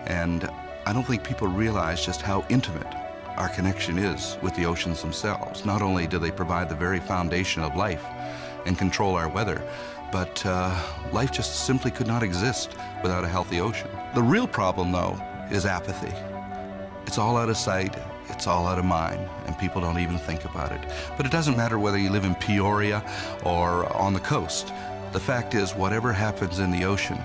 And I don't think people realize just how intimate our connection is with the oceans themselves. Not only do they provide the very foundation of life and control our weather, but life just simply could not exist without a healthy ocean. The real problem, though, is apathy. It's all out of sight. It's all out of mind, and people don't even think about it. But it doesn't matter whether you live in Peoria or on the coast. The fact is, whatever happens in the ocean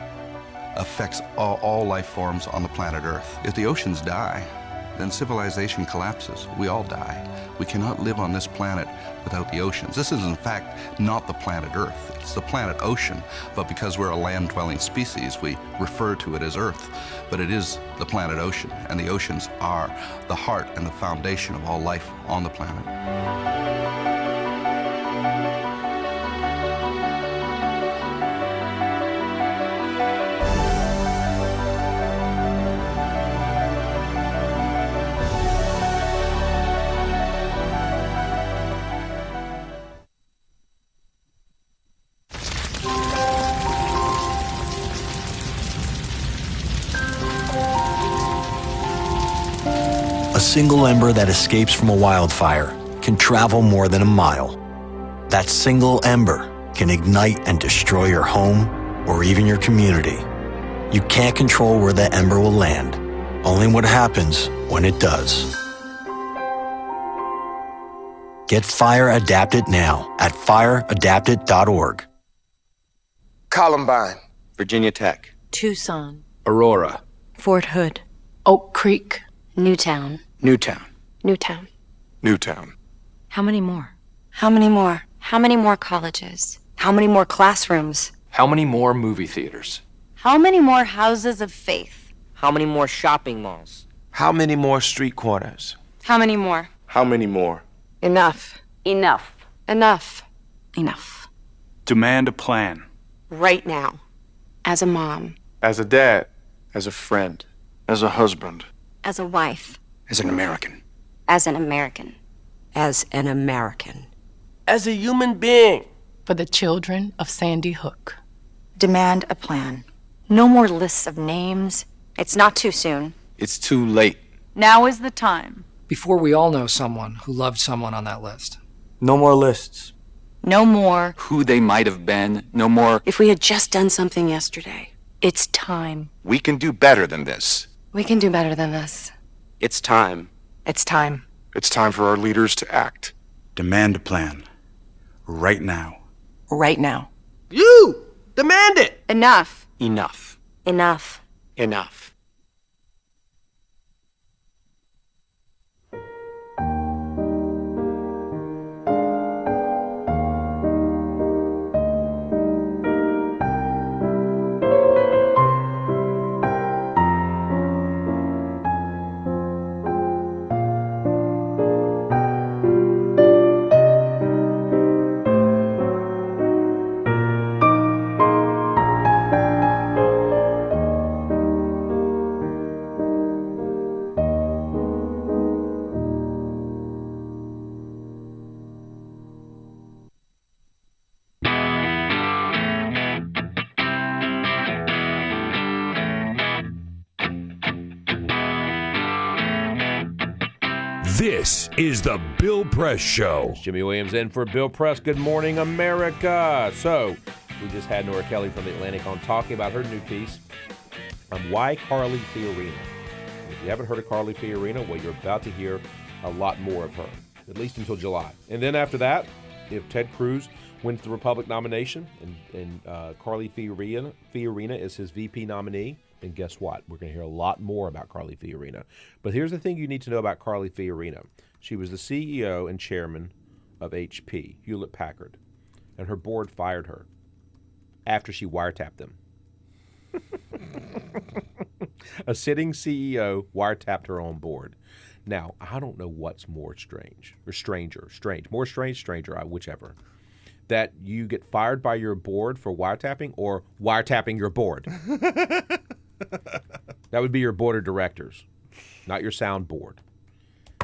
affects all life forms on the planet Earth. If the oceans die, then civilization collapses. We all die. We cannot live on this planet without the oceans. This is, in fact, not the planet Earth. It's the planet ocean, but because we're a land-dwelling species, we refer to it as Earth. But it is the planet ocean, and the oceans are the heart and the foundation of all life on the planet. A single ember that escapes from a wildfire can travel more than a mile. That single ember can ignite and destroy your home or even your community. You can't control where that ember will land, only what happens when it does. Get Fire Adapted now at fireadapted.org. Columbine, Virginia Tech, Tucson, Aurora, Fort Hood, Oak Creek, Newtown, Newtown, Newtown. Newtown. How many more? How many more? How many more colleges? How many more classrooms? How many more movie theaters? How many more houses of faith? How many more shopping malls? How many more street corners? How many more? How many more? Enough. Enough. Enough. Enough. Demand a plan. Right now. As a mom. As a dad. As a friend. As a husband. As a wife. As an American. As an American. As an American. As a human being. For the children of Sandy Hook. Demand a plan. No more lists of names. It's not too soon. It's too late. Now is the time. Before we all know someone who loved someone on that list. No more lists. No more. Who they might have been. No more. If we had just done something yesterday. It's time. We can do better than this. We can do better than this. It's time. It's time. It's time for our leaders to act. Demand a plan. Right now. Right now. You! Demand it! Enough. Enough. Enough. Enough. This is the Bill Press Show. It's Jimmy Williams in for Bill Press. Good morning, America. So, we just had Nora Kelly from The Atlantic on talking about her new piece on why Carly Fiorina. If you haven't heard of Carly Fiorina, well, you're about to hear a lot more of her, at least until July. And then after that, if Ted Cruz wins the Republican nomination and Carly Fiorina is his VP nominee, then guess what? We're going to hear a lot more about Carly Fiorina. But here's the thing you need to know about Carly Fiorina. She was the CEO and chairman of HP, Hewlett-Packard, and her board fired her after she wiretapped them. A sitting CEO wiretapped her own board. Now, I don't know what's more strange, or stranger, more strange, stranger, whichever. That you get fired by your board for wiretapping or wiretapping your board. That would be your board of directors, not your sound board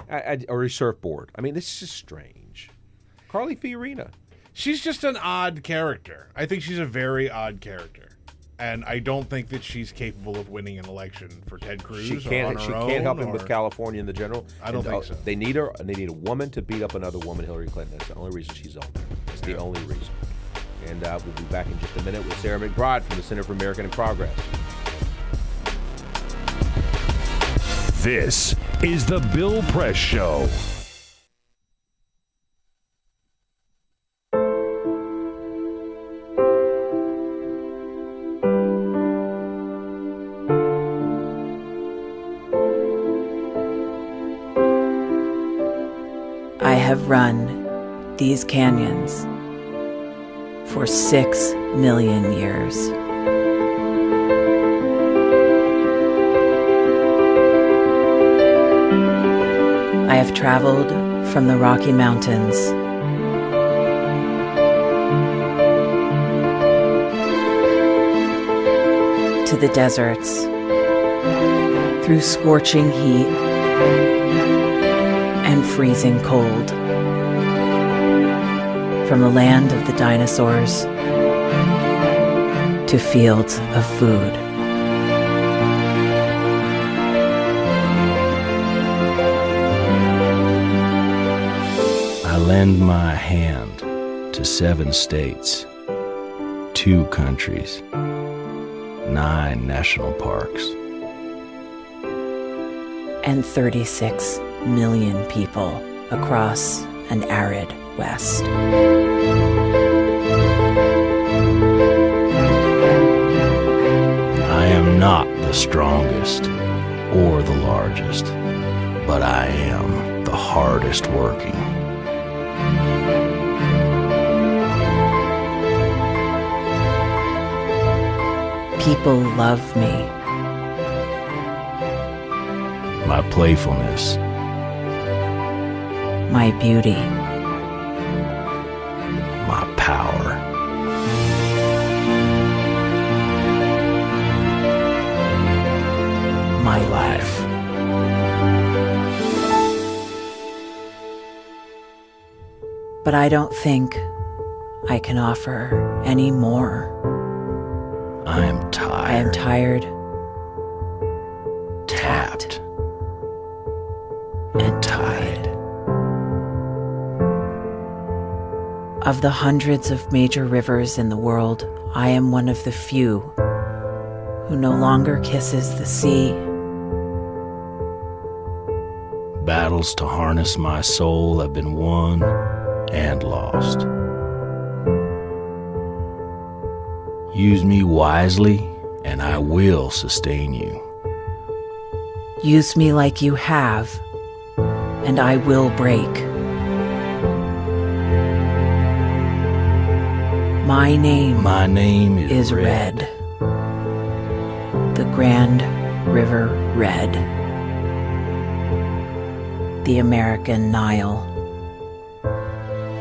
or your surf board. I mean, this is just strange. Carly Fiorina. She's just an odd character. I think she's a very odd character. And I don't think that she's capable of winning an election for Ted Cruz. She can't help him with California in the general. I don't think so. They need her, and they need a woman to beat up another woman, Hillary Clinton. That's the only reason she's on there. That's the only reason. And we'll be back in just a minute with Sarah McBride from the Center for American Progress. This is the Bill Press Show. I have run these canyons for 6 million years. I have traveled from the Rocky Mountains to the deserts, through scorching heat and freezing cold, from the land of the dinosaurs to fields of food. I lend my hand to 7 states, 2 countries, 9 national parks, and 36 million people across an arid West. I am not the strongest or the largest, but I am the hardest working. People love me my playfulness, my beauty, my power. My life. But I don't think I can offer any more. I am tired. I am tired, tapped, and tied. Of the hundreds of major rivers in the world, I am one of the few who no longer kisses the sea. Battles to harness my soul have been won and lost. Use me wisely, and I will sustain you. Use me like you have, and I will break. My name is Red. The Grand River Red. The American Nile.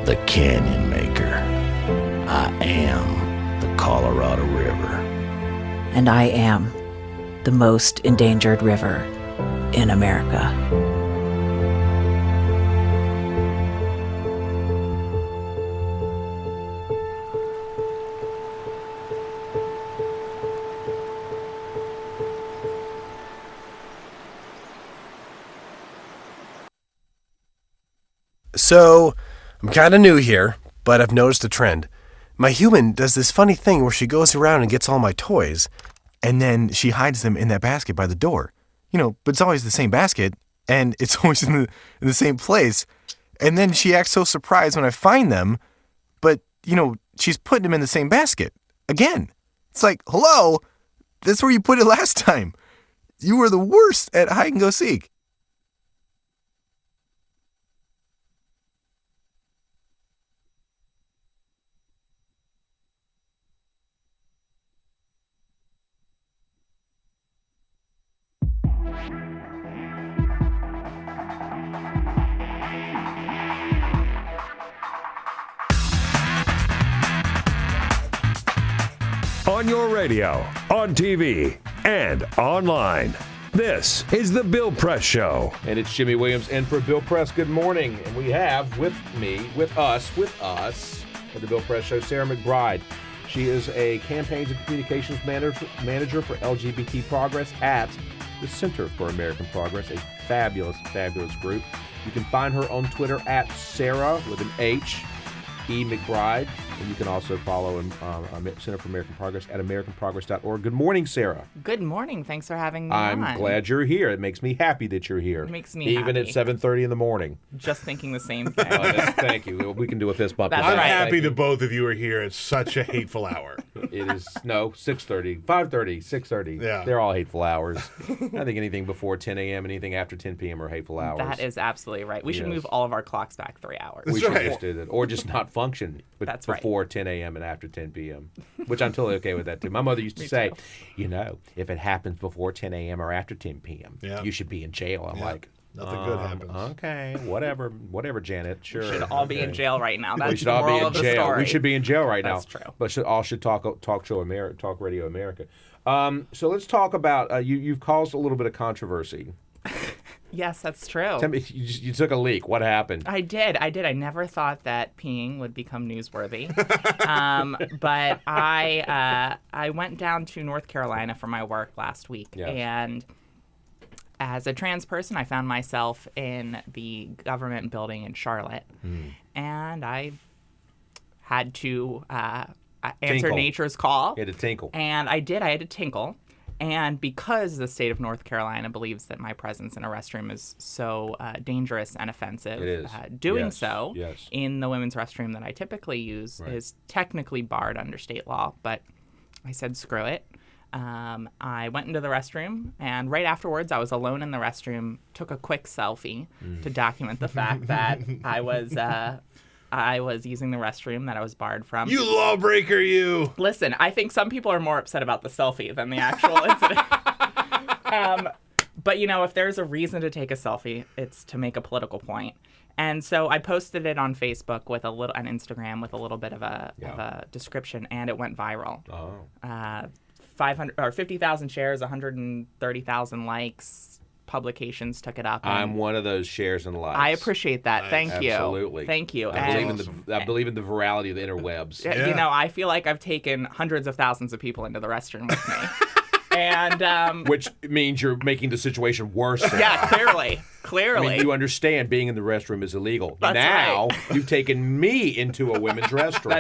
The Canyon Maker. I am the Colorado River. And I am the most endangered river in America. So, I'm kind of new here, but I've noticed a trend. My human does this funny thing where she goes around and gets all my toys, and then she hides them in that basket by the door. But it's always the same basket, and it's always in the same place. And then she acts so surprised when I find them, but, she's putting them in the same basket. Again. It's like, hello? That's where you put it last time. You were the worst at hide and go seek. On your radio, on TV, and online. This is The Bill Press Show. And it's Jimmy Williams in for Bill Press. Good morning. And we have with us, at The Bill Press Show, Sarah McBride. She is a campaigns and communications manager for LGBT Progress at the Center for American Progress, a fabulous, fabulous group. You can find her on Twitter at Sarah with an H, E. McBride. And you can also follow Center for American Progress at americanprogress.org. Good morning, Sarah. Good morning. Thanks for having me I'm on. glad you're here. It makes me happy that you're here. It makes me Even happy. at 7:30 in the morning. Just thinking the same thing. Thank you. We can do a fist bump. That's I'm right. happy that both of you are here. It's such a hateful hour. It is, 6:30, 5:30, 6:30. Yeah. They're all hateful hours. I think anything before 10 a.m., anything after 10 p.m. are hateful hours. That is absolutely right. We should move all of our clocks back 3 hours. We should just do that. Or just not function That's before 10 a.m. and after 10 p.m., which I'm totally okay with that, too. My mother used to say, if it happens before 10 a.m. or after 10 p.m., you should be in jail. I'm like, nothing good happens. Okay, whatever, Janet. Sure. We should all be in jail right now. That's we should the all be moral in of the jail. story. We should be in jail right now. That's true. But should talk Radio America. So let's talk about you've caused a little bit of controversy. Yes, that's true. Tell me, you took a leak. What happened? I did. I never thought that peeing would become newsworthy. But I went down to North Carolina for my work last week. Yes. And as a trans person, I found myself in the government building in Charlotte. And I had to answer Tinkle. nature's call. You had to tinkle. And I did. I had to tinkle. And because the state of North Carolina believes that my presence in a restroom is so dangerous and offensive, It is. doing Yes. so Yes. in the women's restroom that I typically use is technically barred under state law. But I said, screw it. I went into the restroom, and right afterwards, I was alone in the restroom, took a quick selfie to document the fact that I was using the restroom that I was barred from. You lawbreaker, you! Listen, I think some people are more upset about the selfie than the actual incident. But, if there's a reason to take a selfie, it's to make a political point. And so I posted it on Facebook and Instagram with a little bit of a description, and it went viral. 500 or 50,000 shares, 130,000 likes. Publications took it up. I'm one of those shares and likes. I appreciate that. Thank you. Absolutely. Thank you. I believe in the virality of the interwebs. I feel like I've taken hundreds of thousands of people into the restroom with me. And which means you're making the situation worse. Yeah, clearly. I mean, you understand being in the restroom is illegal. That's now right. You've taken me into a women's restroom.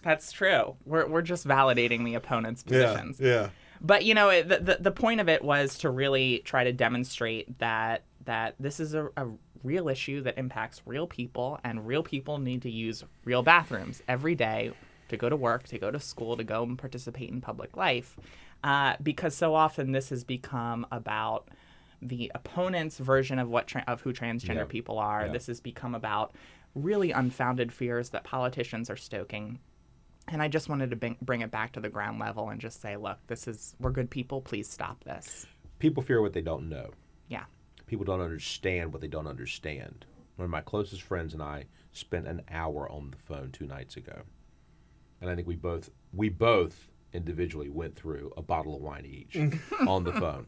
That's true. We're just validating the opponent's positions. Yeah. But the point of it was to really try to demonstrate that this is a real issue that impacts real people, and real people need to use real bathrooms every day to go to work, to go to school, to go and participate in public life. Because so often this has become about the opponent's version of of who transgender people are. This has become about really unfounded fears that politicians are stoking. And I just wanted to bring it back to the ground level and just say, look, we're good people. Please stop this. People fear what they don't know. Yeah. People don't understand what they don't understand. One of my closest friends and I spent an hour on the phone 2 nights ago. And I think we both individually went through a bottle of wine each on the phone.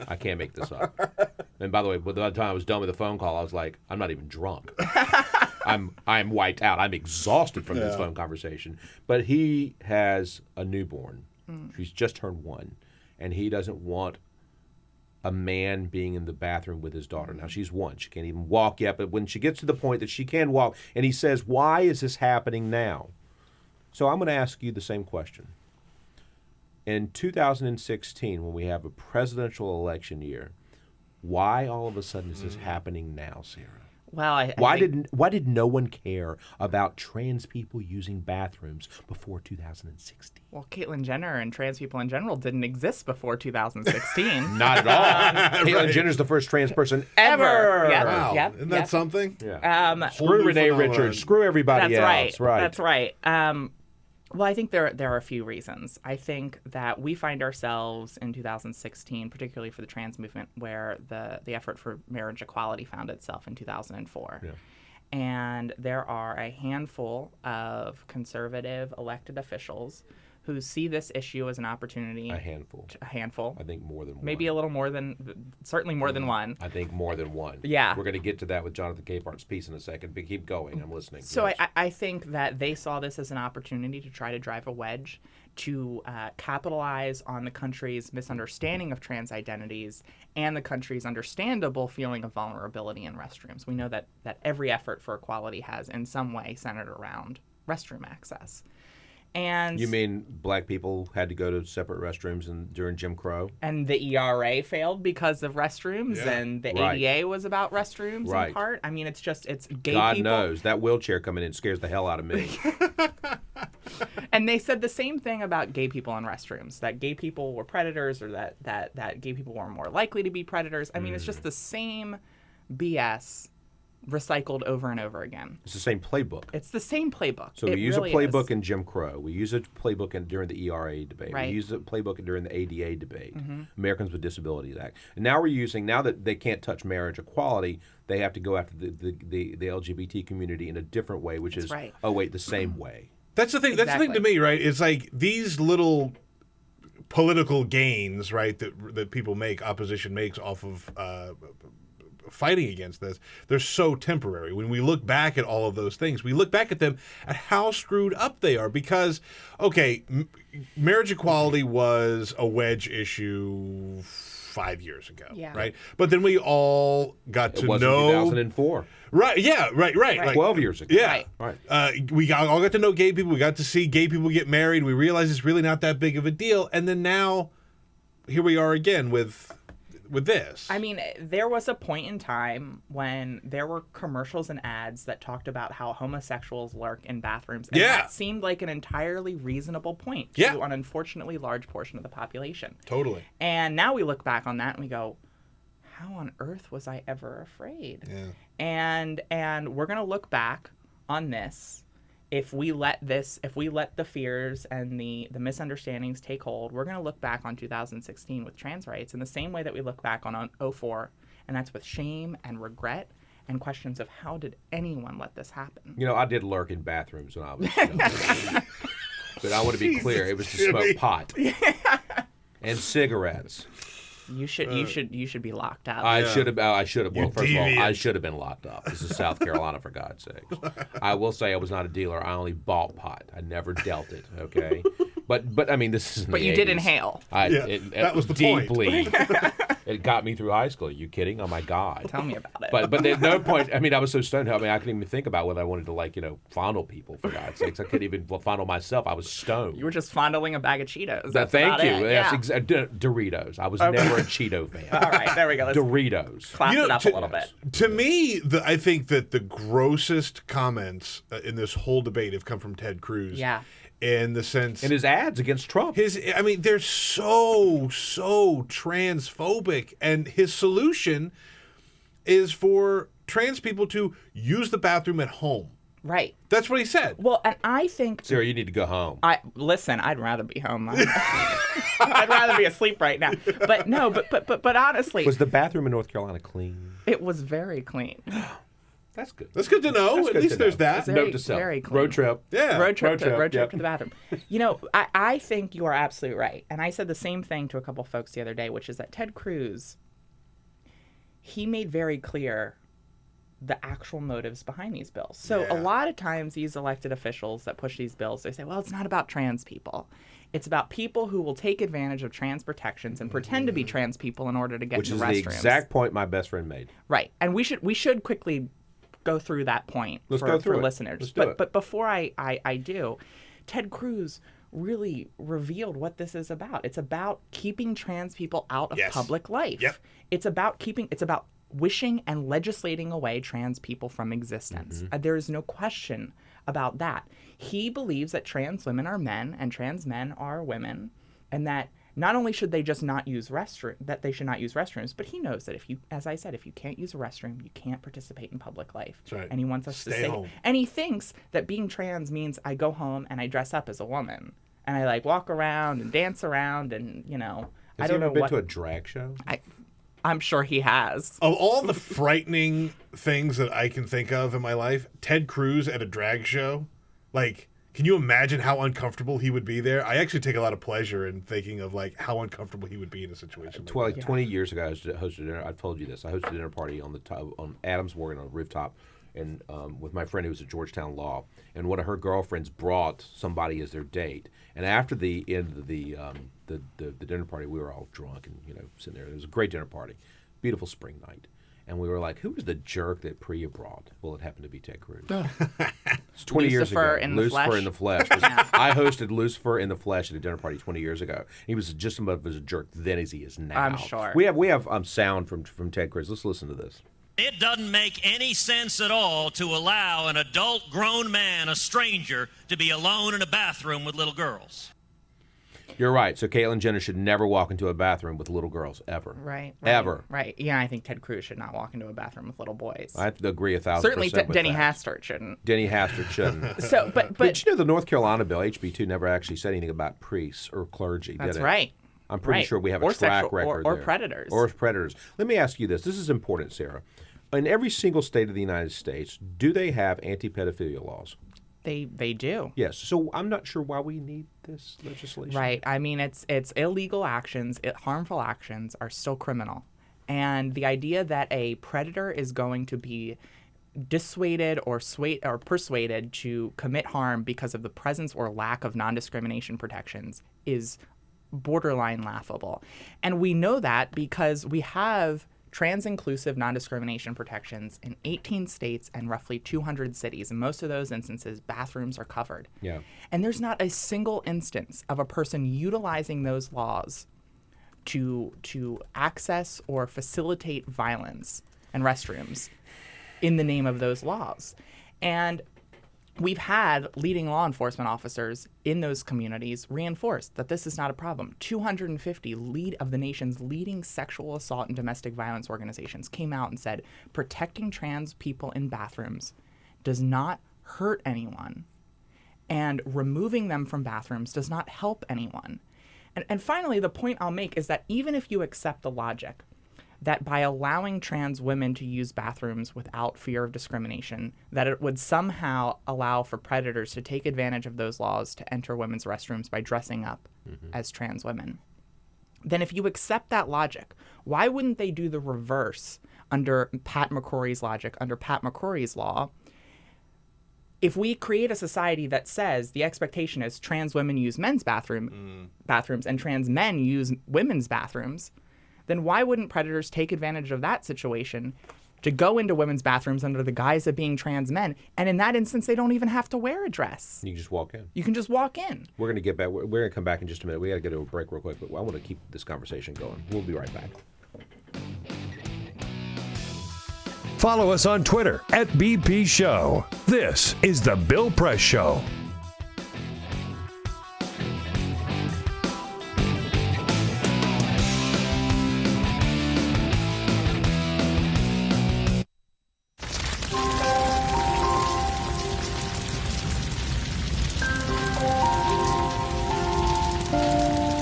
I can't make this up. And by the way, by the time I was done with the phone call, I was like, I'm not even drunk. I'm wiped out. I'm exhausted from this phone conversation. But he has a newborn. She's just turned 1. And he doesn't want a man being in the bathroom with his daughter. Now, she's 1. She can't even walk yet. But when she gets to the point that she can walk, and he says, why is this happening now? So I'm going to ask you the same question. In 2016, when we have a presidential election year, why all of a sudden is this happening now, Sarah? Well, why did no one care about trans people using bathrooms before 2016? Well, Caitlyn Jenner and trans people in general didn't exist before 2016. Not at all. Caitlyn Jenner's the first trans person ever. Yep. Wow. Yep. Isn't that something? Yeah. Screw Renee Richards. Screw everybody else. That's right. Well, I think there are a few reasons. I think that we find ourselves in 2016, particularly for the trans movement, where the effort for marriage equality found itself in 2004. Yeah. And there are a handful of conservative elected officials who see this issue as an opportunity. A handful. I think more than one. Maybe a little more than, certainly more than one. I think more than one. Yeah. We're going to get to that with Jonathan Capehart's piece in a second, but keep going. I'm listening. So yes. I think that they saw this as an opportunity to try to drive a wedge, to capitalize on the country's misunderstanding of trans identities and the country's understandable feeling of vulnerability in restrooms. We know that every effort for equality has in some way centered around restroom access. And you mean black people had to go to separate restrooms during Jim Crow? And the ERA failed because of restrooms, and the ADA was about restrooms in part. I mean, it's gay God people. knows. That wheelchair coming in scares the hell out of me. And they said the same thing about gay people in restrooms, that gay people were predators, or that gay people were more likely to be predators. I mean, it's just the same BS recycled over and over again. It's the same playbook. It's the same playbook. So we use a playbook in Jim Crow. We use a playbook during the ERA debate. Right. We use a playbook during the ADA debate, Americans with Disabilities Act. And now now that they can't touch marriage equality, they have to go after the LGBT community in a different way, which is, the same way. That's the thing. Exactly. That's the thing to me, right? It's like these little political gains, right, that people make, opposition makes off of fighting against this, they're so temporary. When we look back at all of those things, we look back at them at how screwed up they are, because, marriage equality was a wedge issue 5 years ago, right? But then we all got to know... It was in 2004. Right, yeah, right. Like 12 years ago. Yeah. Right. We all got to know gay people. We got to see gay people get married. We realized it's really not that big of a deal. And then now, here we are again with this. I mean, there was a point in time when there were commercials and ads that talked about how homosexuals lurk in bathrooms. And that seemed like an entirely reasonable point to an unfortunately large portion of the population. Totally. And now we look back on that and we go, how on earth was I ever afraid? Yeah. And we're going to look back on this if we let the fears and the misunderstandings take hold, we're going to look back on 2016 with trans rights in the same way that we look back on 04, and that's with shame and regret and questions of how did anyone let this happen? You know, I did lurk in bathrooms when I was young. But I want to be clear, it was to smoke pot and cigarettes. You should be locked up. I should have. Well, first of all, I should have been locked up. This is South Carolina, for God's sakes. I will say I was not a dealer. I only bought pot. I never dealt it. Okay, but I mean, this is. But you did inhale. That was the deeply. It got me through high school. Are you kidding? Oh my God! Tell me about it. But at no point. I mean, I was so stoned. I mean, I couldn't even think about whether I wanted to fondle people. For God's sakes, I couldn't even fondle myself. I was stoned. You were just fondling a bag of Cheetos. That's thank about you. It. Yes, Yeah. Doritos. I was never a Cheeto fan. All right, there we go. Let's Doritos. class it up a little bit. To me, I think that the grossest comments in this whole debate have come from Ted Cruz. Yeah. In the sense, and his ads against Trump. They're so transphobic, and his solution is for trans people to use the bathroom at home. Right. That's what he said. Well, and I think Sarah, you need to go home. Listen, I'd rather be home. I'd rather be asleep right now. But no, but honestly, was the bathroom in North Carolina clean? It was very clean. That's good. That's good to know. At least there's that. Very, Note to self. very clean. Road trip. Yeah. Road trip to Yep. the bathroom. You know, I think you are absolutely right. And I said the same thing to a couple folks the other day, which is that Ted Cruz, he made very clear the actual motives behind these bills. So a lot of times these elected officials that push these bills, they say, well, it's not about trans people. It's about people who will take advantage of trans protections and pretend to be trans people in order to get into restrooms. Which is the exact point my best friend made. Right. And we should quickly go through that point for listeners. Let's do it. But before I do, Ted Cruz really revealed what this is about. It's about keeping trans people out of public life. Yep. It's about wishing and legislating away trans people from existence. There is no question about that. He believes that trans women are men and trans men are women, and that not only should they just not use restrooms, but he knows that if you can't use a restroom, you can't participate in public life. That's right. And he wants us to Stay home. and he thinks that being trans means I go home and I dress up as a woman and I walk around and dance around and Has he ever been to a drag show? I'm sure he has. Of all the frightening things that I can think of in my life, Ted Cruz at a drag show, can you imagine how uncomfortable he would be there? I actually take a lot of pleasure in thinking of how uncomfortable he would be in a situation like that. 20 years ago, I hosted dinner. I've told you this. I hosted a dinner party on Adams Morgan on a rooftop, and with my friend who was at Georgetown Law, and one of her girlfriends brought somebody as their date. And after the end of the dinner party, we were all drunk and sitting there. It was a great dinner party, beautiful spring night. And we were like, who was the jerk that Priya brought? Well, it happened to be Ted Cruz. It's 20 years ago. Lucifer in the Flesh. I hosted Lucifer in the Flesh at a dinner party 20 years ago. He was just as much as a jerk then as he is now. I'm sure. We have sound from Ted Cruz. Let's listen to this. It doesn't make any sense at all to allow an adult grown man, a stranger, to be alone in a bathroom with little girls. You're right. So Caitlyn Jenner should never walk into a bathroom with little girls, ever. Right. Ever. Right. Yeah, I think Ted Cruz should not walk into a bathroom with little boys. I have to agree 1,000%. Certainly with Denny that. Hastert shouldn't. Denny Hastert shouldn't. So, but the North Carolina bill, HB2, never actually said anything about priests or clergy, That's did it? right. I'm pretty sure we have a track record or there. predators. Or predators. Let me ask you this. This is important, Sarah. In every single state of the United States, do they have anti-pedophilia laws? They do. Yes. So I'm not sure why we need this legislation. Right. I mean, it's illegal actions. Harmful actions are still criminal. And the idea that a predator is going to be dissuaded or persuaded to commit harm because of the presence or lack of non-discrimination protections is borderline laughable. And we know that because we have trans-inclusive non-discrimination protections in 18 states and roughly 200 cities. In most of those instances, bathrooms are covered. Yeah. And there's not a single instance of a person utilizing those laws to access or facilitate violence in restrooms in the name of those laws. And we've had leading law enforcement officers in those communities reinforce that this is not a problem. 250 of the nation's leading sexual assault and domestic violence organizations came out and said protecting trans people in bathrooms does not hurt anyone. And removing them from bathrooms does not help anyone. And finally, the point I'll make is that even if you accept the logic that by allowing trans women to use bathrooms without fear of discrimination, that it would somehow allow for predators to take advantage of those laws to enter women's restrooms by dressing up as trans women, then if you accept that logic, why wouldn't they do the reverse under Pat McCrory's logic, under Pat McCrory's law? If we create a society that says the expectation is trans women use men's bathrooms and trans men use women's bathrooms, then why wouldn't predators take advantage of that situation to go into women's bathrooms under the guise of being trans men? And in that instance, they don't even have to wear a dress. You can just walk in. You can just walk in. We're going to get back. We're going to come back in just a minute. We got to go to a break real quick, but I want to keep this conversation going. We'll be right back. Follow us on Twitter @BP Show. This is The Bill Press Show.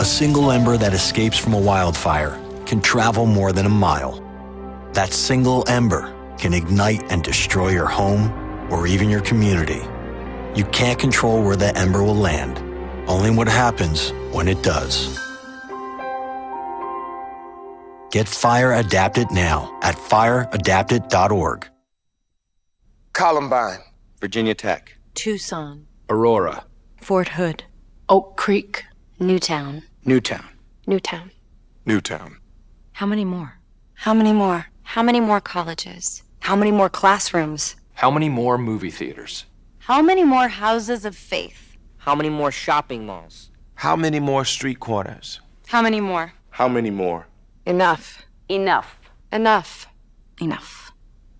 A single ember that escapes from a wildfire can travel more than a mile. That single ember can ignite and destroy your home or even your community. You can't control where that ember will land, only what happens when it does. Get Fire Adapted now at fireadapted.org. Columbine. Virginia Tech. Tucson. Aurora. Fort Hood. Oak Creek. Newtown. Newtown. Newtown. Newtown. How many more? How many more? How many more colleges? How many more classrooms? How many more movie theaters? How many more houses of faith? How many more shopping malls? How many more street corners? How many more? How many more? Enough. Enough. Enough. Enough.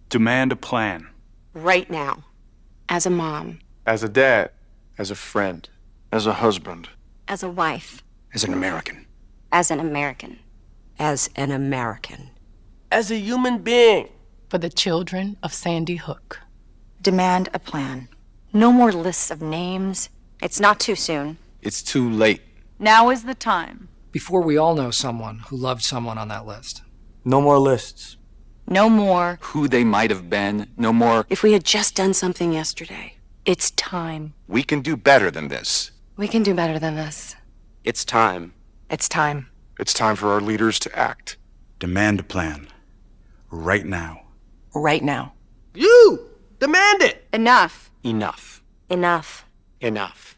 Demand a plan. Right now. As a mom. As a dad. As a friend. As a husband. As a wife. As an American. As an American. As an American. As a human being. For the children of Sandy Hook. Demand a plan. No more lists of names. It's not too soon. It's too late. Now is the time. Before we all know someone who loved someone on that list. No more lists. No more. Who they might have been. No more. If we had just done something yesterday. It's time. We can do better than this. We can do better than this. It's time. It's time. It's time for our leaders to act. Demand a plan. Right now. Right now. You! Demand it! Enough. Enough. Enough. Enough.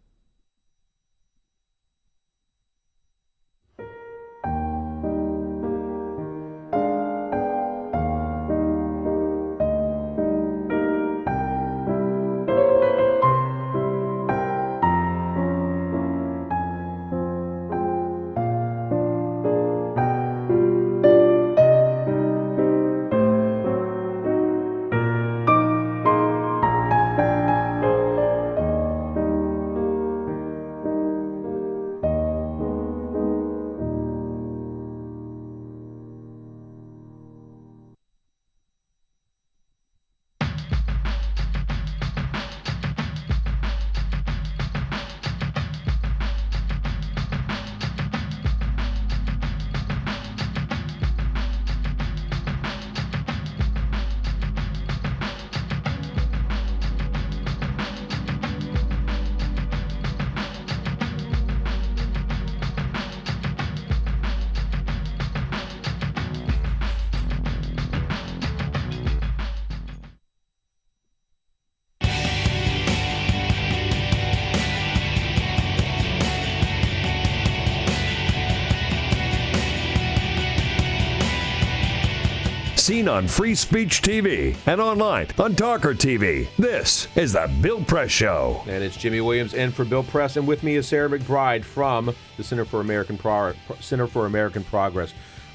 Seen on Free Speech TV and online on TawkrTV. This is The Bill Press Show. And it's Jimmy Williams in for Bill Press, and with me is Sarah McBride from the Center for American Progress.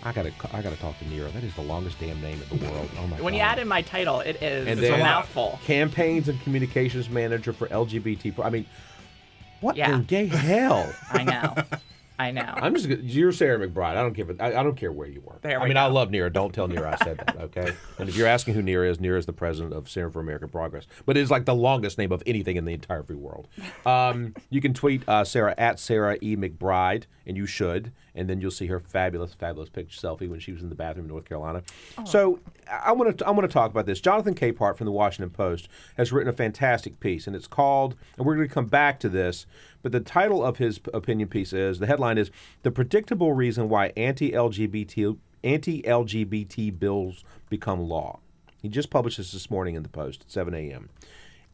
I gotta talk to Nero. That is the longest damn name in the world. Oh my God. When you add in my title, it's then a mouthful. Campaigns and Communications Manager for LGBT. I mean, what Yeah. in gay hell? I know. I know. You're Sarah McBride. I don't care. I don't care where you work. I love Neera. Don't tell Neera I said that. Okay. And if you're asking who Neera is the president of Center for American Progress. But it is like the longest name of anything in the entire free world. You can tweet Sarah at Sarah E. McBride, and you should. And then you'll see her fabulous picture selfie when she was in the bathroom in North Carolina. Oh. So I want to talk about this. Jonathan Capehart from the Washington Post has written a fantastic piece, and it's called, and we're going to come back to this, but the title of his opinion piece is, the headline is, "The Predictable Reason Why Anti-LGBT Bills Become Law." He just published this morning in the Post at 7 a.m.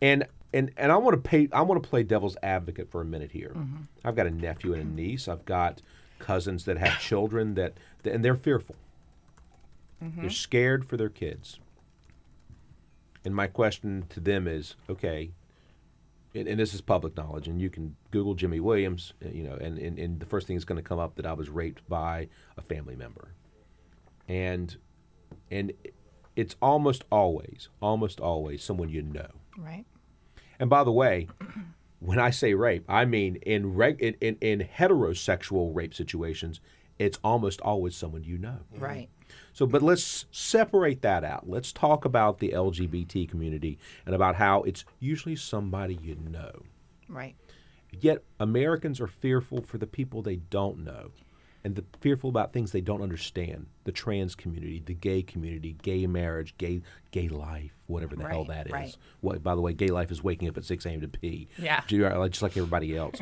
And I want to play devil's advocate for a minute here. Mm-hmm. I've got a nephew and a niece. I've got cousins that have children and they're fearful. Mm-hmm. They're scared for their kids. And my question to them is, okay, and this is public knowledge, and you can Google Jimmy Williams, and the first thing is going to come up that I was raped by a family member. And it's almost always someone you know. Right. And by the way, when I say rape, I mean in heterosexual rape situations, it's almost always someone you know. Right. So, but let's separate that out. Let's talk about the LGBT community and about how it's usually somebody you know. Right. Yet Americans are fearful for the people they don't know, and fearful about things they don't understand. The trans community, the gay community, gay marriage, gay life, whatever the hell that is. Right. What, by the way, gay life is waking up at 6 a.m. to pee. Yeah. Just like everybody else.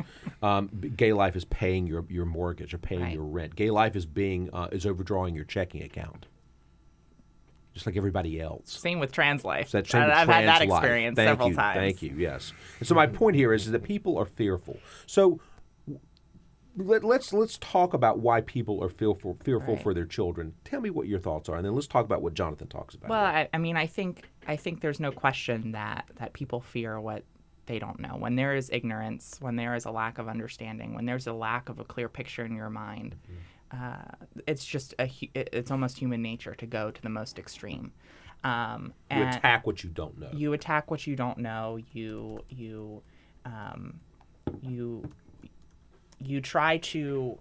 Gay life is paying your mortgage or paying your rent. Gay life is is overdrawing your checking account. Just like everybody else. Same with trans life. I've had that experience several times. Thank you, yes. And so my point here is that people are fearful. So let's talk about why people are fearful for their children. Tell me what your thoughts are, and then let's talk about what Jonathan talks about. Well, I think there's no question that people fear what they don't know. When there is ignorance, when there is a lack of understanding, when there's a lack of a clear picture in your mind, it's almost human nature to go to the most extreme. You attack what you don't know. You attack what you don't know. You try to.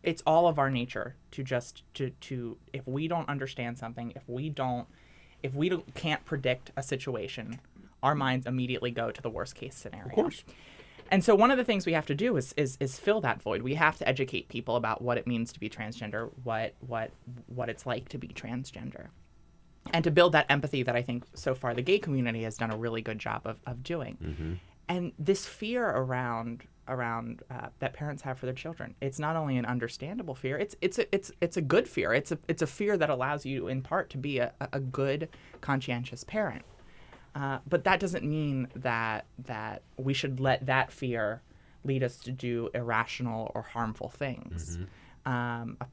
It's all of our nature to just to if we don't understand something, if we can't predict a situation, our minds immediately go to the worst case scenario. Of course. And so one of the things we have to do is fill that void. We have to educate people about what it means to be transgender, what it's like to be transgender, and to build that empathy that I think so far the gay community has done a really good job of doing. Mm-hmm. And this fear around that parents have for their children, it's not only an understandable fear, it's a good fear. It's a fear that allows you in part to be a good, conscientious parent. But that doesn't mean that we should let that fear lead us to do irrational or harmful things. Mm-hmm.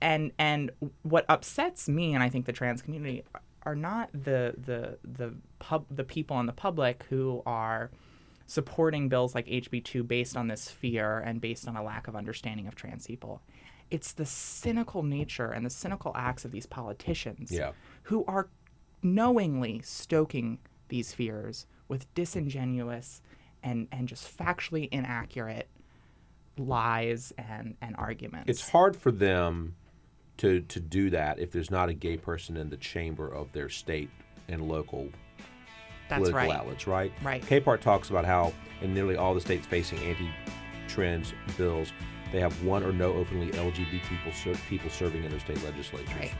And what upsets me, and I think the trans community, are not the people in the public who are supporting bills like HB2 based on this fear and based on a lack of understanding of trans people. It's the cynical nature and the cynical acts of these politicians who are knowingly stoking these fears with disingenuous and just factually inaccurate lies and arguments. It's hard for them to do that if there's not a gay person in the chamber of their state and local political outlets, right? Right. Capehart talks about how in nearly all the states facing anti-trans bills, they have one or no openly LGBT people serving in their state legislatures. Right.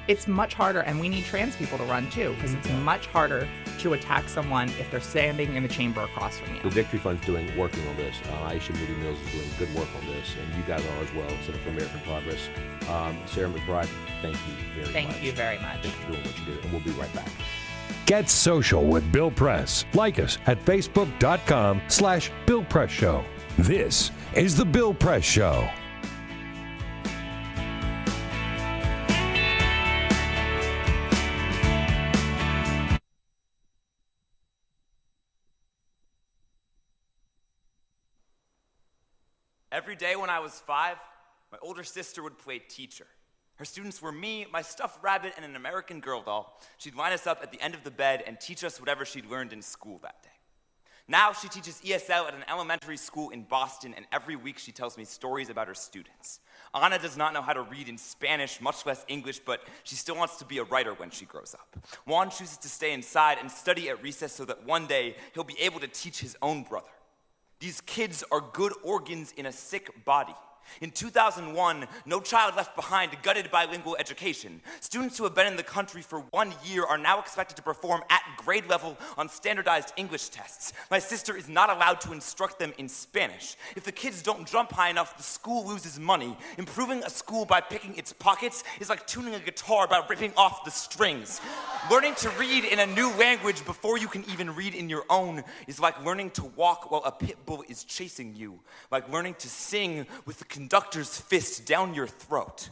It's much harder, and we need trans people to run too, because it's much harder to attack someone if they're standing in the chamber across from you. The Victory Fund's working on this. Aisha Moody Mills is doing good work on this, and you guys are as well, Center for American Progress. Sarah McBride, thank you very much. Thank you very much. Thanks for doing what you do, and we'll be right back. Get social with Bill Press. Like us at facebook.com/Bill Press Show. This is The Bill Press Show. Every day when I was 5, my older sister would play teacher. Her students were me, my stuffed rabbit, and an American Girl doll. She'd line us up at the end of the bed and teach us whatever she'd learned in school that day. Now she teaches ESL at an elementary school in Boston, and every week she tells me stories about her students. Anna does not know how to read in Spanish, much less English, but she still wants to be a writer when she grows up. Juan chooses to stay inside and study at recess so that one day he'll be able to teach his own brother. These kids are good organs in a sick body. In 2001, No Child Left Behind gutted bilingual education. Students who have been in the country for 1 year are now expected to perform at grade level on standardized English tests. My sister is not allowed to instruct them in Spanish. If the kids don't jump high enough, the school loses money. Improving a school by picking its pockets is like tuning a guitar by ripping off the strings. Learning to read in a new language before you can even read in your own is like learning to walk while a pit bull is chasing you. Like learning to sing with the conductor's fist down your throat.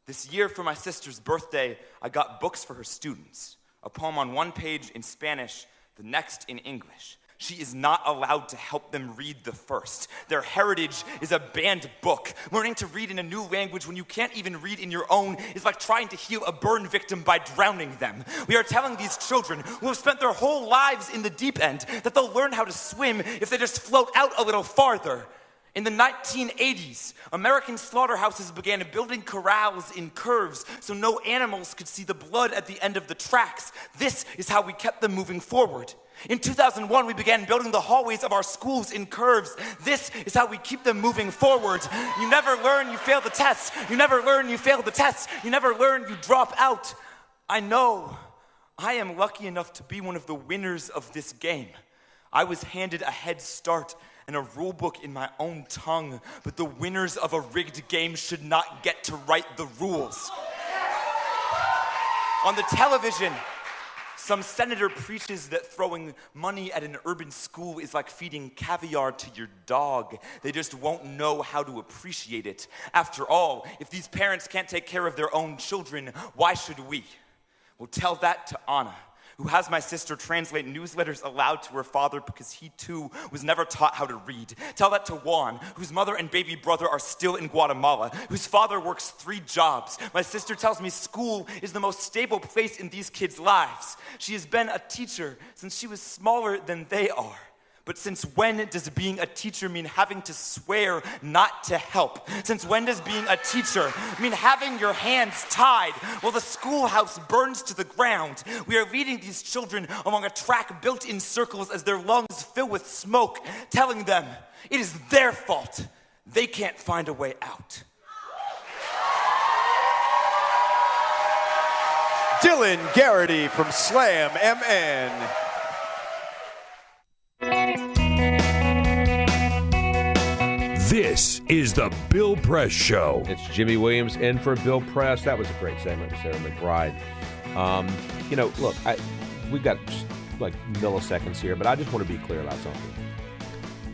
This year for my sister's birthday, I got books for her students. A poem on one page in Spanish, the next in English. She is not allowed to help them read the first. Their heritage is a banned book. Learning to read in a new language when you can't even read in your own is like trying to heal a burn victim by drowning them. We are telling these children who have spent their whole lives in the deep end that they'll learn how to swim if they just float out a little farther. In the 1980s, American slaughterhouses began building corrals in curves so no animals could see the blood at the end of the tracks. This is how we kept them moving forward. In 2001, we began building the hallways of our schools in curves. This is how we keep them moving forward. You never learn, you fail the test. You never learn, you fail the test. You never learn, you drop out. I know. I am lucky enough to be one of the winners of this game. I was handed a head start and a rule book in my own tongue, but the winners of a rigged game should not get to write the rules. On the television, some senator preaches that throwing money at an urban school is like feeding caviar to your dog. They just won't know how to appreciate it. After all, if these parents can't take care of their own children, why should we? Well, tell that to Anna, who has my sister translate newsletters aloud to her father because he too was never taught how to read. Tell that to Juan, whose mother and baby brother are still in Guatemala, whose father works 3 jobs. My sister tells me school is the most stable place in these kids' lives. She has been a teacher since she was smaller than they are. But since when does being a teacher mean having to swear not to help? Since when does being a teacher mean having your hands tied while the schoolhouse burns to the ground? We are leading these children along a track built in circles as their lungs fill with smoke, telling them it is their fault. They can't find a way out. Dylan Garrity from Slam MN. This is the Bill Press Show. It's Jimmy Williams in for Bill Press. That was a great segment with Sarah McBride. Look, we've got just like milliseconds here, but I just want to be clear about something.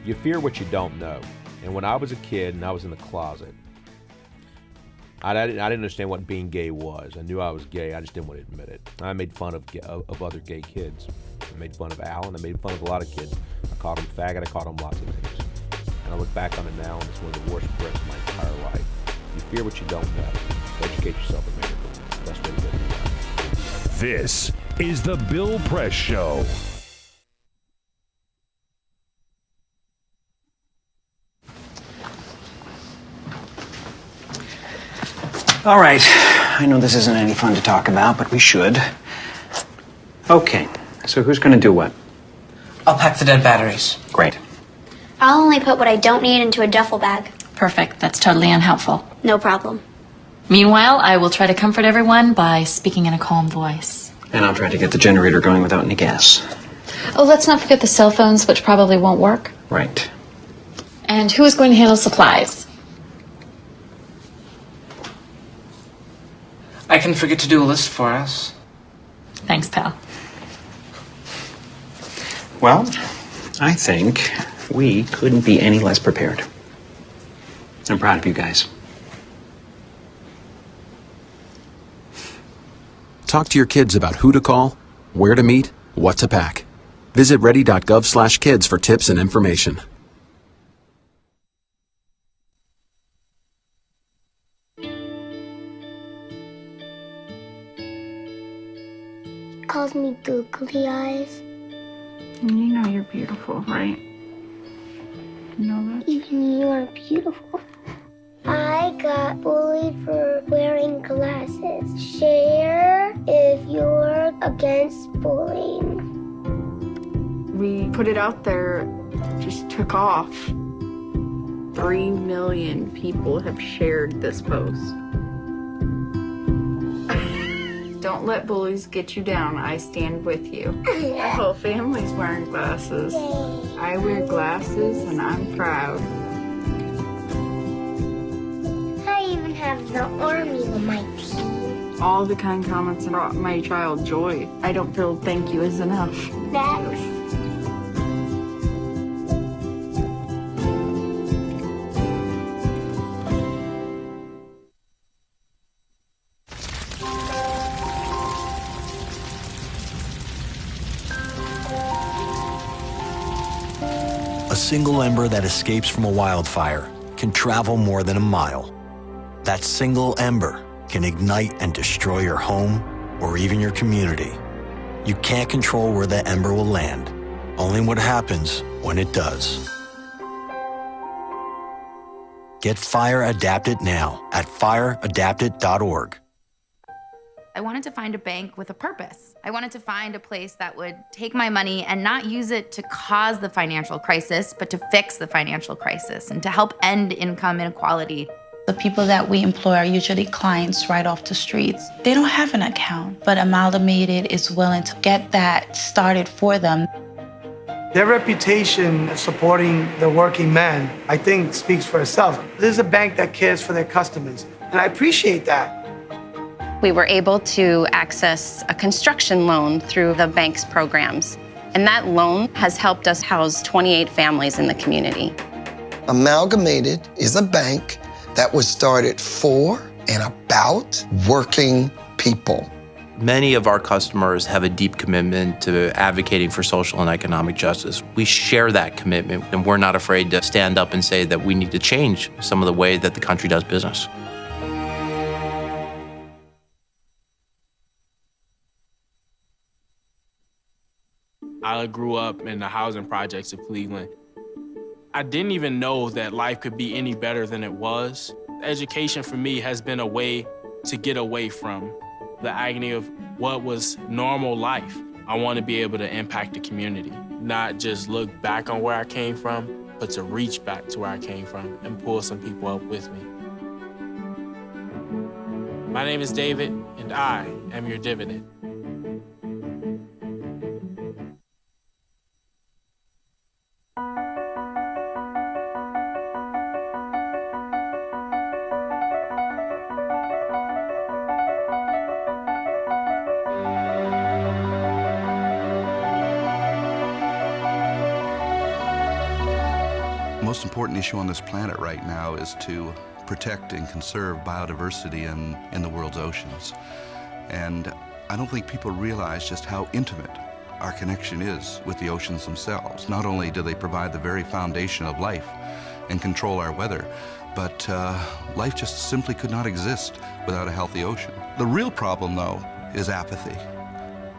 You fear what you don't know. And when I was a kid and I was in the closet, I didn't understand what being gay was. I knew I was gay. I just didn't want to admit it. I made fun of other gay kids. I made fun of Alan. I made fun of a lot of kids. I called him faggot. I called him lots of names. And I look back on it now, and it's one of the worst regrets of my entire life. You fear what you don't know. Educate yourself, America. Best way to get it. This is the Bill Press Show. All right. I know this isn't any fun to talk about, but we should. Okay. So who's going to do what? I'll pack the dead batteries. Great. I'll only put what I don't need into a duffel bag. Perfect. That's totally unhelpful. No problem. Meanwhile, I will try to comfort everyone by speaking in a calm voice. And I'll try to get the generator going without any gas. Oh, let's not forget the cell phones, which probably won't work. Right. And who is going to handle supplies? I can forget to do a list for us. Thanks, pal. Well, I think we couldn't be any less prepared. I'm proud of you guys. Talk to your kids about who to call, where to meet, what to pack. Visit ready.gov/kids for tips and information. Calls me googly eyes. You know you're beautiful, right? You know that? Even you are beautiful. I got bullied for wearing glasses. Share if you're against bullying. We put it out there, just took off. 3 million people have shared this post. Don't let bullies get you down. I stand with you. Our whole family's wearing glasses. I wear glasses and I'm proud. I even have the army on my team. All the kind comments brought my child joy. I don't feel thank you is enough. Thanks. A single ember that escapes from a wildfire can travel more than a mile. That single ember can ignite and destroy your home or even your community. You can't control where the ember will land, only what happens when it does. Get Fire Adapted now at fireadapted.org. I wanted to find a bank with a purpose. I wanted to find a place that would take my money and not use it to cause the financial crisis, but to fix the financial crisis and to help end income inequality. The people that we employ are usually clients right off the streets. They don't have an account, but Amalgamated is willing to get that started for them. Their reputation supporting the working man, I think, speaks for itself. This is a bank that cares for their customers, and I appreciate that. We were able to access a construction loan through the bank's programs, and that loan has helped us house 28 families in the community. Amalgamated is a bank that was started for and about working people. Many of our customers have a deep commitment to advocating for social and economic justice. We share that commitment, and we're not afraid to stand up and say that we need to change some of the way that the country does business. I grew up in the housing projects of Cleveland. I didn't even know that life could be any better than it was. Education for me has been a way to get away from the agony of what was normal life. I want to be able to impact the community, not just look back on where I came from, but to reach back to where I came from and pull some people up with me. My name is David, and I am your dividend. The most important issue on this planet right now is to protect and conserve biodiversity in the world's oceans. And I don't think people realize just how intimate our connection is with the oceans themselves. Not only do they provide the very foundation of life and control our weather, but life just simply could not exist without a healthy ocean. The real problem, though, is apathy.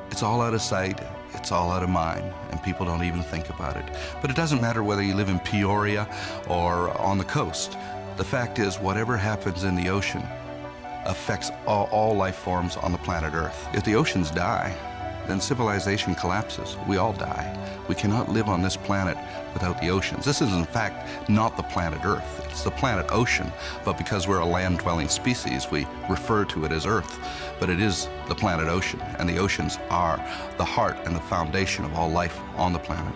It's all out of sight. It's all out of mind, and people don't even think about it. But it doesn't matter whether you live in Peoria or on the coast. The fact is, whatever happens in the ocean affects all life forms on the planet Earth. If the oceans die, then civilization collapses. We all die. We cannot live on this planet without the oceans. This is, in fact, not the planet Earth. It's the planet ocean, but because we're a land-dwelling species, we refer to it as Earth. But it is the planet ocean, and the oceans are the heart and the foundation of all life on the planet.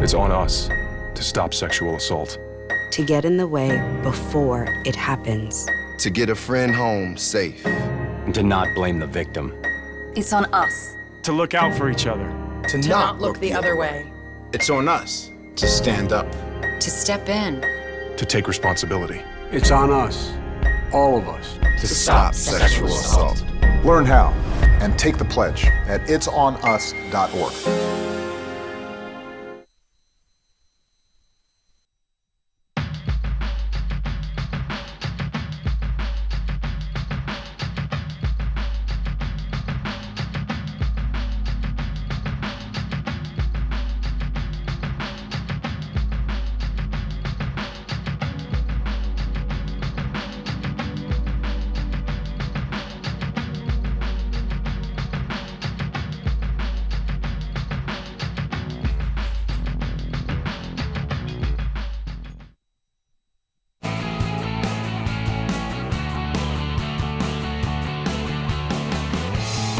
It's on us to stop sexual assault. To get in the way before it happens. To get a friend home safe. and to not blame the victim. It's on us. To look out for each other. To not look the other way. It's on us to stand up. To step in. To take responsibility. It's on us, all of us, to stop sexual assault. Learn how and take the pledge at itsonus.org.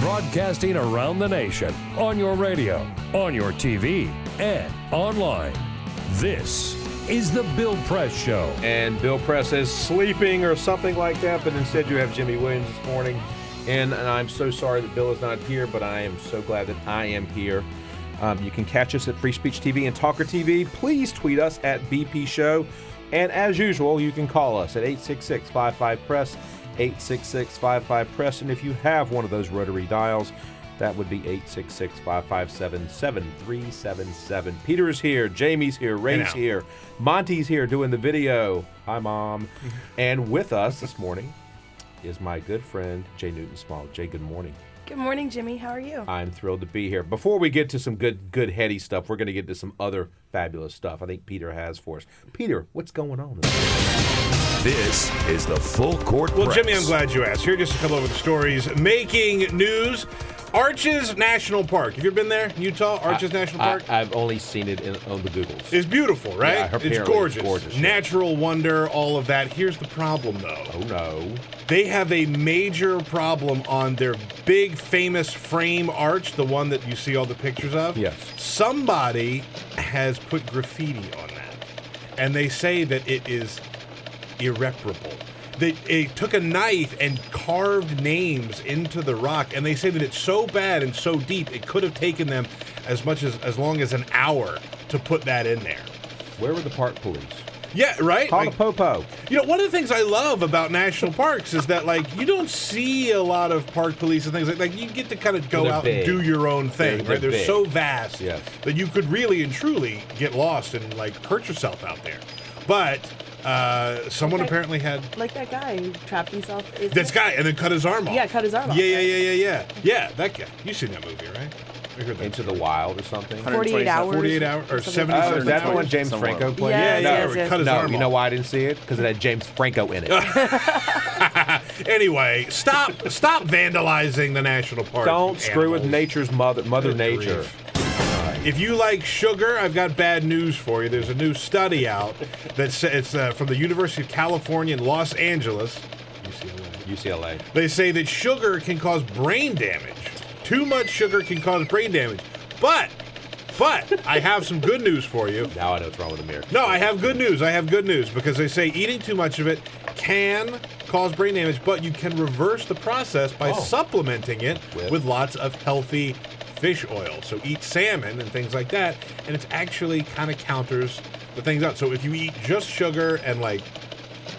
Broadcasting around the nation, on your radio, on your TV, and online. This is the Bill Press Show. And Bill Press is sleeping or something like that, but instead you have Jimmy Williams this morning. And I'm so sorry that Bill is not here, but I am so glad that I am here. You can catch us at Free Speech TV and TawkrTV. Please tweet us at BP Show. And as usual, you can call us at 866-55-PRESS, 866-55-PRESS. And if you have one of those rotary dials, that would be 866-557-7377. Peter is here, Jamie's here, Ray's here, Monty's here doing the video. Hi, Mom. And with us this morning is my good friend, Jay Newton Small. Jay, good morning. Good morning, Jimmy. How are you? I'm thrilled to be here. Before we get to some good heady stuff, we're going to get to some other fabulous stuff I think Peter has for us. Peter, what's going on? This is the Full Court Well, Press. Jimmy, I'm glad you asked. Here are just a couple of the stories making news. Arches National Park. Have you ever been there, Utah? Arches National Park? I've only seen it on the Googles. It's beautiful, right? Yeah, it's gorgeous. Yeah. Natural wonder, all of that. Here's the problem, though. Oh, no. They have a major problem on their big, famous frame arch, the one that you see all the pictures of. Yes. Somebody has put graffiti on that, and they say that it is irreparable. They took a knife and carved names into the rock, and they say that it's so bad and so deep, it could have taken them as long as an hour to put that in there. Where were the park police? Yeah, right? Call the popo. You know, one of the things I love about national parks is that, like, you don't see a lot of park police and things like you get to kind of go out and do your own thing, right? They're so vast that you could really and truly get lost and, like, hurt yourself out there. But someone apparently had... Like that guy who trapped himself. This guy, and then cut his arm off. Yeah, cut his arm off. Yeah, that guy. You've seen that movie, right? Into the Wild or something? 48 hours. 48 hours, or 70 hours. Is that the one James Franco played? Yeah. Cut his arm off. You know why I didn't see it? Because it had James Franco in it. Anyway, stop vandalizing the national park. Don't screw with nature's mother nature. If you like sugar, I've got bad news for you. There's a new study out that's from the University of California in Los Angeles, UCLA. They say that sugar can cause brain damage. Too much sugar can cause brain damage. But I have some good news for you. Now I know what's wrong with America. No, I have good news. Because they say eating too much of it can cause brain damage, but you can reverse the process by supplementing it with lots of healthy fish oil. So eat salmon and things like that, and it's actually kind of counters the things out. So if you eat just sugar and like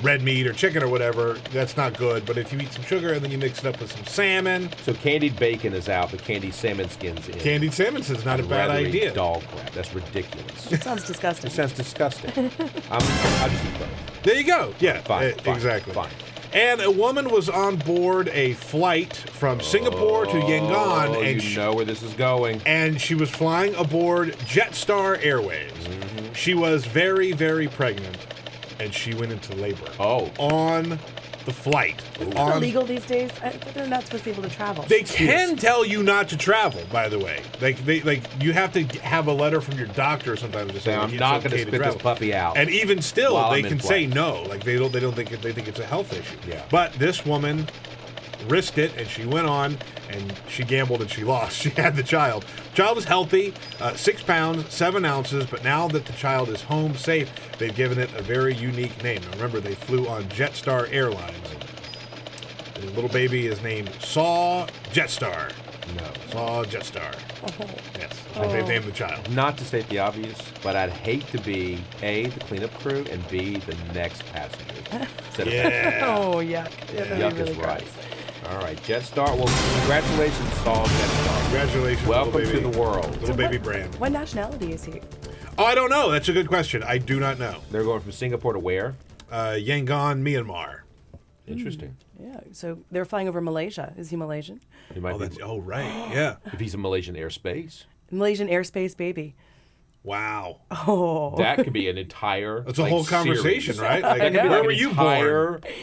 red meat or chicken or whatever, that's not good. But if you eat some sugar and then you mix it up with some salmon. So candied bacon is out, but candied salmon skin's in. Candied salmon is not a bad idea. Eat dog crap. That's ridiculous. It sounds disgusting. It sounds disgusting. I'll just eat both. There you go. Yeah, fine. Exactly. Fine. And a woman was on board a flight from Singapore to Yangon. And you know where this is going. And she was flying aboard Jetstar Airways. Mm-hmm. She was very, very pregnant, and she went into labor. On the flight. Isn't that illegal these days? They're not supposed to be able to travel. They can tell you not to travel, by the way. You have to have a letter from your doctor sometimes to say I'm not going to spit this puppy out. And even still, they can say no. Like they don't think they think it's a health issue. Yeah. But this woman risked it, and she went on, and she gambled, and she lost. She had the child. The child is healthy, 6 pounds, 7 ounces, but now that the child is home safe, they've given it a very unique name. Now, remember, they flew on Jetstar Airlines. The little baby is named Saw Jetstar. No. Saw Jetstar. Oh. Yes. They named the child. Not to state the obvious, but I'd hate to be A, the cleanup crew, and B, the next passenger. Oh, yuck. Yeah, that'd Yuck be really is right. gross. All right, Jetstar. Well, congratulations, Saul Jetstar. Congratulations, Welcome little baby. to the world. Little baby brand. What nationality is he? Oh, I don't know. That's a good question. I do not know. They're going from Singapore to where? Yangon, Myanmar. Interesting. Yeah, so they're flying over Malaysia. Is he Malaysian? He might be. Oh, right. Yeah. If he's in Malaysian airspace. Malaysian airspace baby. Wow. Oh. That could be an entire. That's a whole conversation, series. right? Like, That could be where like were an you entire- born?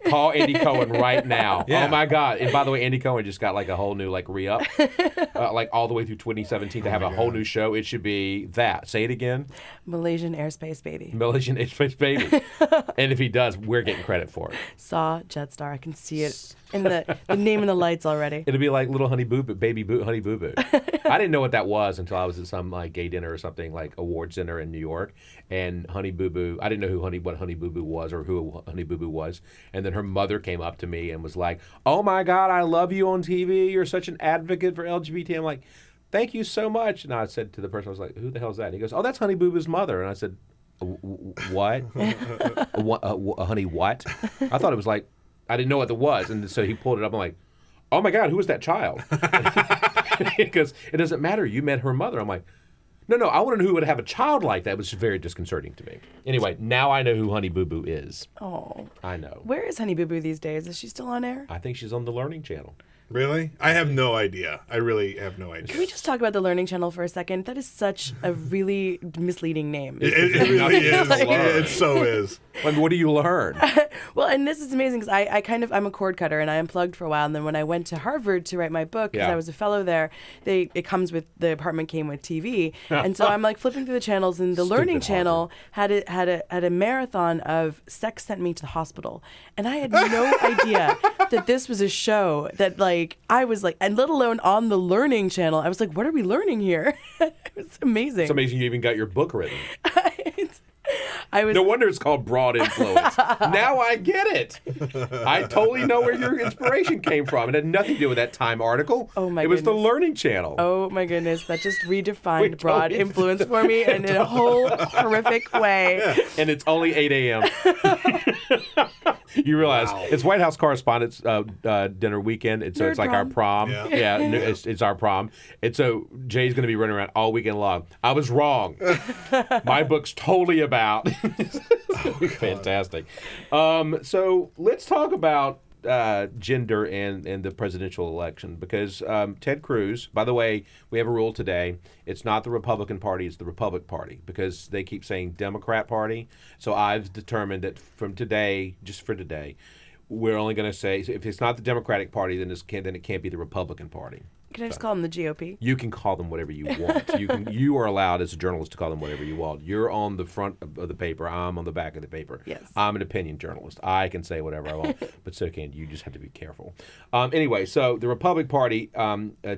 Call Andy Cohen right now. Yeah. Oh my God! And by the way, Andy Cohen just got like a whole new like re-up, like all the way through 2017 to have a whole new show. It should be that. Say it again. Malaysian airspace baby. Malaysian airspace baby. And if he does, we're getting credit for it. Saw Jetstar. I can see it in the name and the lights already. It'll be like little Honey Boo Boo, Baby Boo, Honey Boo Boo. I didn't know what that was until I was at some like gay dinner or something, like awards dinner in New York. And Honey Boo Boo, I didn't know what Honey Boo Boo was or who Honey Boo Boo was. And then her mother came up to me and was like, "Oh my God, I love you on TV. You're such an advocate for LGBT." I'm like, "Thank you so much." And I said to the person, I was like, "Who the hell is that?" And he goes, "Oh, that's Honey Boo Boo's mother." And I said, "What? Honey what?" I thought it was like, I didn't know what it was. And so he pulled it up. I'm like, "Oh my God, who is that child?" He goes, "It doesn't matter. You met her mother." I'm like, No, I want to know who would have a child like that. It was very disconcerting to me. Anyway, now I know who Honey Boo Boo is. Oh. I know. Where is Honey Boo Boo these days? Is she still on air? I think she's on the Learning Channel. Really? I have no idea. I really have no idea. Can we just talk about the Learning Channel for a second? That is such a really misleading name. It really is. It so is. I mean, what do you learn? Well, and this is amazing because I'm a cord cutter and I unplugged for a while. And then when I went to Harvard to write my book, because I was a fellow there, it comes with, the apartment came with TV. And so I'm like flipping through the channels, and the Learning Channel had a marathon of Sex Sent Me to the Hospital. And I had no idea that this was a show that I was like, and let alone on the Learning Channel, I was like, what are we learning here? It was amazing. It's amazing you even got your book written. No wonder it's called Broad Influence. Now I get it. I totally know where your inspiration came from. It had nothing to do with that Time article. Oh my It was the goodness. Learning Channel. Oh my goodness, that just redefined Wait, broad totally. influence for me and in a whole horrific way. And it's only 8 a.m. You realize it's White House Correspondents' dinner weekend, and so Nerd it's like our prom. Yeah. It's our prom. And so Jay's going to be running around all weekend long. I was wrong. My book's totally about. Fantastic. So let's talk about gender and the presidential election, because Ted Cruz, by the way, we have a rule today. It's not the Republican Party, it's the Republic Party, because they keep saying Democrat Party. So I've determined that from today, just for today, we're only going to say, if it's not the Democratic Party, then it can't be the Republican Party. Can I just call them the GOP? You can call them whatever you want. You are allowed as a journalist to call them whatever you want. You're on the front of the paper. I'm on the back of the paper. Yes. I'm an opinion journalist. I can say whatever I want, but so can you. You just have to be careful. Anyway, so the Republic Party,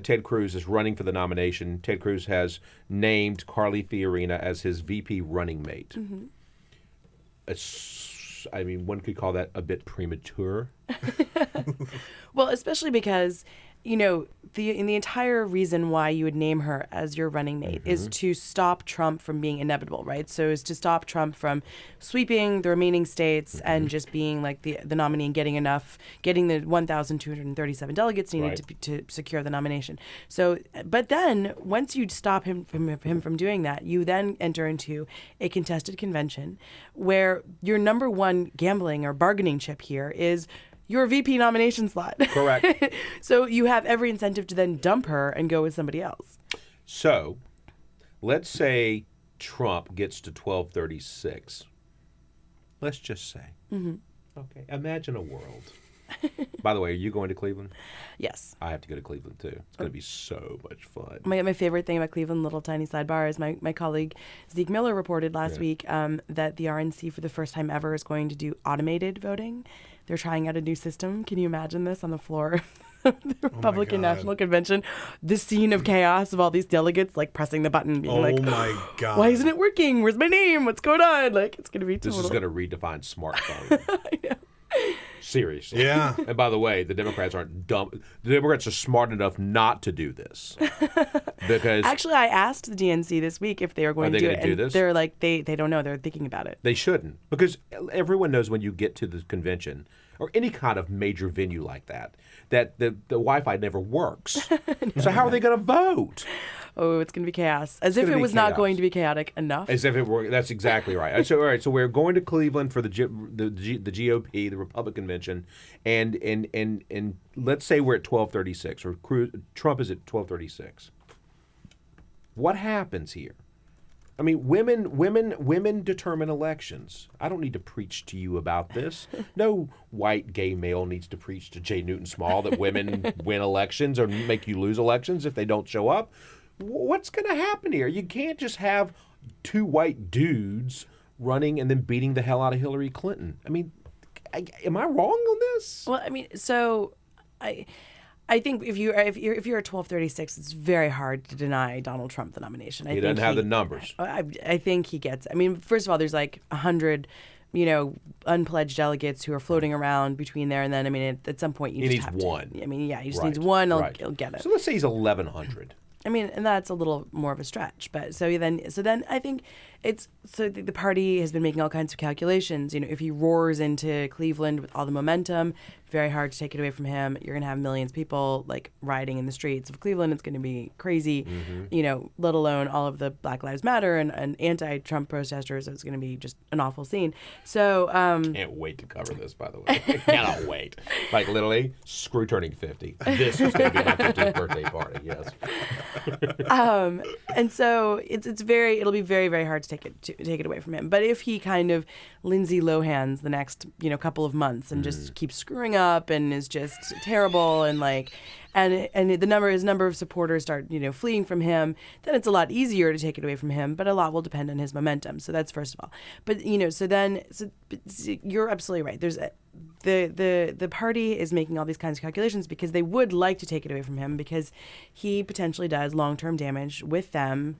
Ted Cruz is running for the nomination. Ted Cruz has named Carly Fiorina as his VP running mate. Mm-hmm. One could call that a bit premature. Well, especially because, the entire reason why you would name her as your running mate is to stop Trump from being inevitable, right? So is to stop Trump from sweeping the remaining states and just being like the nominee and getting the 1,237 delegates needed to secure the nomination. So, but then once you stop him from doing that, you then enter into a contested convention where your number one gambling or bargaining chip here is your VP nomination slot. Correct. So you have every incentive to then dump her and go with somebody else. So, let's say Trump gets to 1236. Let's just say. Mm-hmm. Okay. Imagine a world. By the way, are you going to Cleveland? Yes. I have to go to Cleveland too. It's going to be so much fun. My favorite thing about Cleveland, little tiny sidebar, is my colleague Zeke Miller reported last week that the RNC for the first time ever is going to do automated voting. They're trying out a new system. Can you imagine this on the floor of the Republican National Convention? The scene of chaos of all these delegates pressing the button, being Oh my God. why isn't it working? Where's my name? What's going on? It's going to be total. This is going to redefine smartphone. I know. Seriously. Yeah. And by the way, the Democrats aren't dumb. The Democrats are smart enough not to do this. Because Actually, I asked the DNC this week if they were going to do it. do And this? they're like, they don't know. They're thinking about it. they shouldn't. Because everyone knows when you get to the convention or any kind of major venue like that the Wi-Fi never works. So how are they going to vote? Oh, it's going to be chaos. As if it was not going to be chaotic enough. As if it were. That's exactly right. So all right. So we're going to Cleveland for the GOP, the Republican convention, and let's say we're at 12:36, or Trump is at 12:36. What happens here? I mean, women determine elections. I don't need to preach to you about this. No white gay male needs to preach to Jay Newton Small that women win elections or make you lose elections if they don't show up. What's going to happen here? You can't just have two white dudes running and then beating the hell out of Hillary Clinton. I mean, am I wrong on this? Well, I mean, so I think if you're at 1236, it's very hard to deny Donald Trump the nomination. He doesn't have the numbers. I think he gets. I mean, first of all, there's like 100, unpledged delegates who are floating around between there, and then I mean, at some point you just have one. To. I mean, yeah, he just needs one. He'll get it. So let's say he's 1,100. I mean, and that's a little more of a stretch, but so then I think the party has been making all kinds of calculations. If he roars into Cleveland with all the momentum, very hard to take it away from him. You're gonna have millions of people like rioting in the streets of Cleveland. It's gonna be crazy. Let alone all of the Black Lives Matter and anti-Trump protesters. It's gonna be just an awful scene. So can't wait to cover this. By the way, I cannot wait. Like literally, screw turning 50. This is gonna be my 50th birthday party. Yes. And so it'll be very, very hard to take it away from him. But if he kind of Lindsay Lohans the next couple of months and just keeps screwing up and is just terrible and his number of supporters start fleeing from him, then it's a lot easier to take it away from him. But a lot will depend on his momentum. So that's first of all. But so you're absolutely right. There's the party is making all these kinds of calculations because they would like to take it away from him because he potentially does long-term damage with them,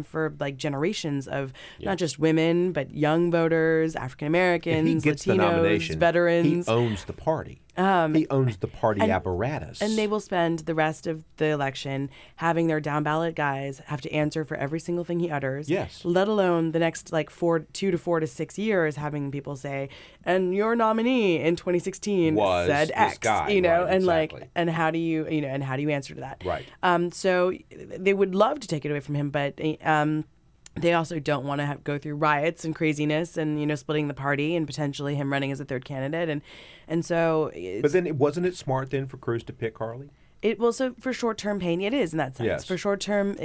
for like generations of not just women but young voters, African Americans, Latinos, veterans. He owns the party. He owns the party apparatus. And they will spend the rest of the election having their down ballot guys have to answer for every single thing he utters. Yes. Let alone the next 2 to 4 to 6 years having people say, and your nominee in 2016 said X, guy, and exactly. and how do you answer to that? Right. So they would love to take it away from him, but they also don't want to go through riots and craziness and splitting the party and potentially him running as a third candidate and so. But then wasn't it smart then for Cruz to pick Carly? So for short-term pain, it is in that sense. Yes. For short-term,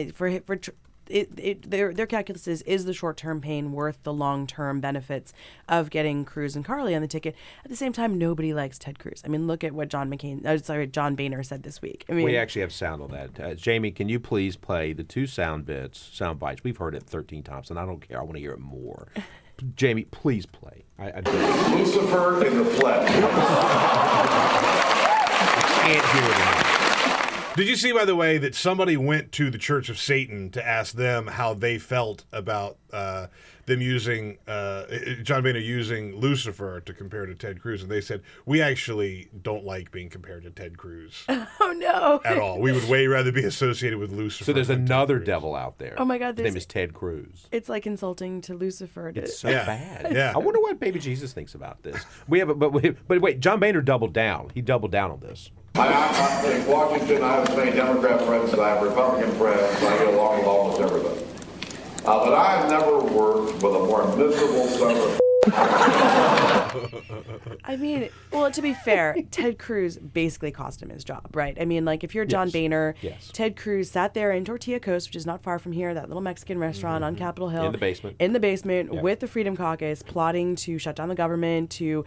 their calculus is the short-term pain worth the long-term benefits of getting Cruz and Carly on the ticket? At the same time, nobody likes Ted Cruz. I mean, look at what John Boehner said this week. I mean, we actually have sound on that. Jamie, can you please play the two sound bites? We've heard it 13 times, and I don't care. I want to hear it more. Jamie, please play. Lucifer in the flesh. I can't hear it enough. Did you see, by the way, that somebody went to the Church of Satan to ask them how they felt about them using John Boehner using Lucifer to compare to Ted Cruz, and they said, we actually don't like being compared to Ted Cruz. Oh no! At all. We would way rather be associated with Lucifer. So there's another devil out there. Oh my God! His name is Ted Cruz. It's like insulting to Lucifer. It's so bad. Yeah. I wonder what Baby Jesus thinks about this. But wait, John Boehner doubled down. He doubled down on this. I'm in Washington. I have as many Democrat friends as I have Republican friends. I get along with almost everybody. But I have never worked with a more miserable son of I mean, well, to be fair, Ted Cruz basically cost him his job, right? I mean, like, if you're John Boehner, Ted Cruz sat there in Tortilla Coast, which is not far from here, that little Mexican restaurant on Capitol Hill. In the basement. With the Freedom Caucus, plotting to shut down the government, to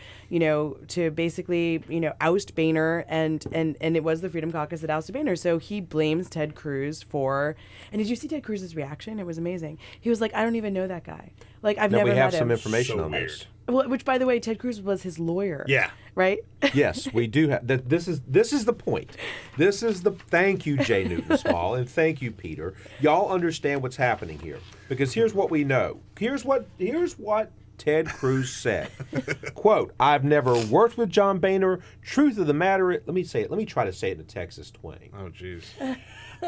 basically, oust Boehner, and it was the Freedom Caucus that ousted Boehner. So he blames Ted Cruz for, and did you see Ted Cruz's reaction? It was amazing. He was like, I don't even know that guy. Like, I've never met him. We have some information on this. Well, which, by the way, Ted Cruz was his lawyer. Yeah. Right? Yes, we do have that. This is the point. Thank you, Jay Newton Small, and thank you, Peter. Y'all understand what's happening here, because here's what we know. Here's what Ted Cruz said, quote, "I've never worked with John Boehner. Truth of the matter is," let me say it. Let me try to say it in a Texas twang. Oh, jeez.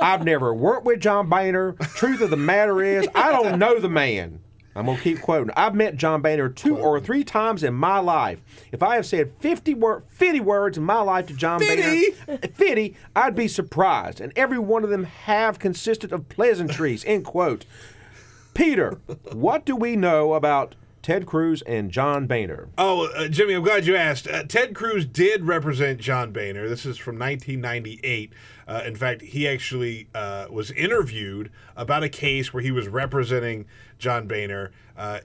"I've never worked with John Boehner. Truth of the matter is, I don't know the man." I'm going to keep quoting. "I've met John Boehner 2 or 3 times in my life. If I have said 50 words in my life to John Boehner, 50, I'd be surprised. And every one of them have consisted of pleasantries," end quote. Peter, what do we know about Ted Cruz and John Boehner? Oh, Jimmy, I'm glad you asked. Ted Cruz did represent John Boehner. This is from 1998. In fact, he actually was interviewed about a case where he was representing John Boehner.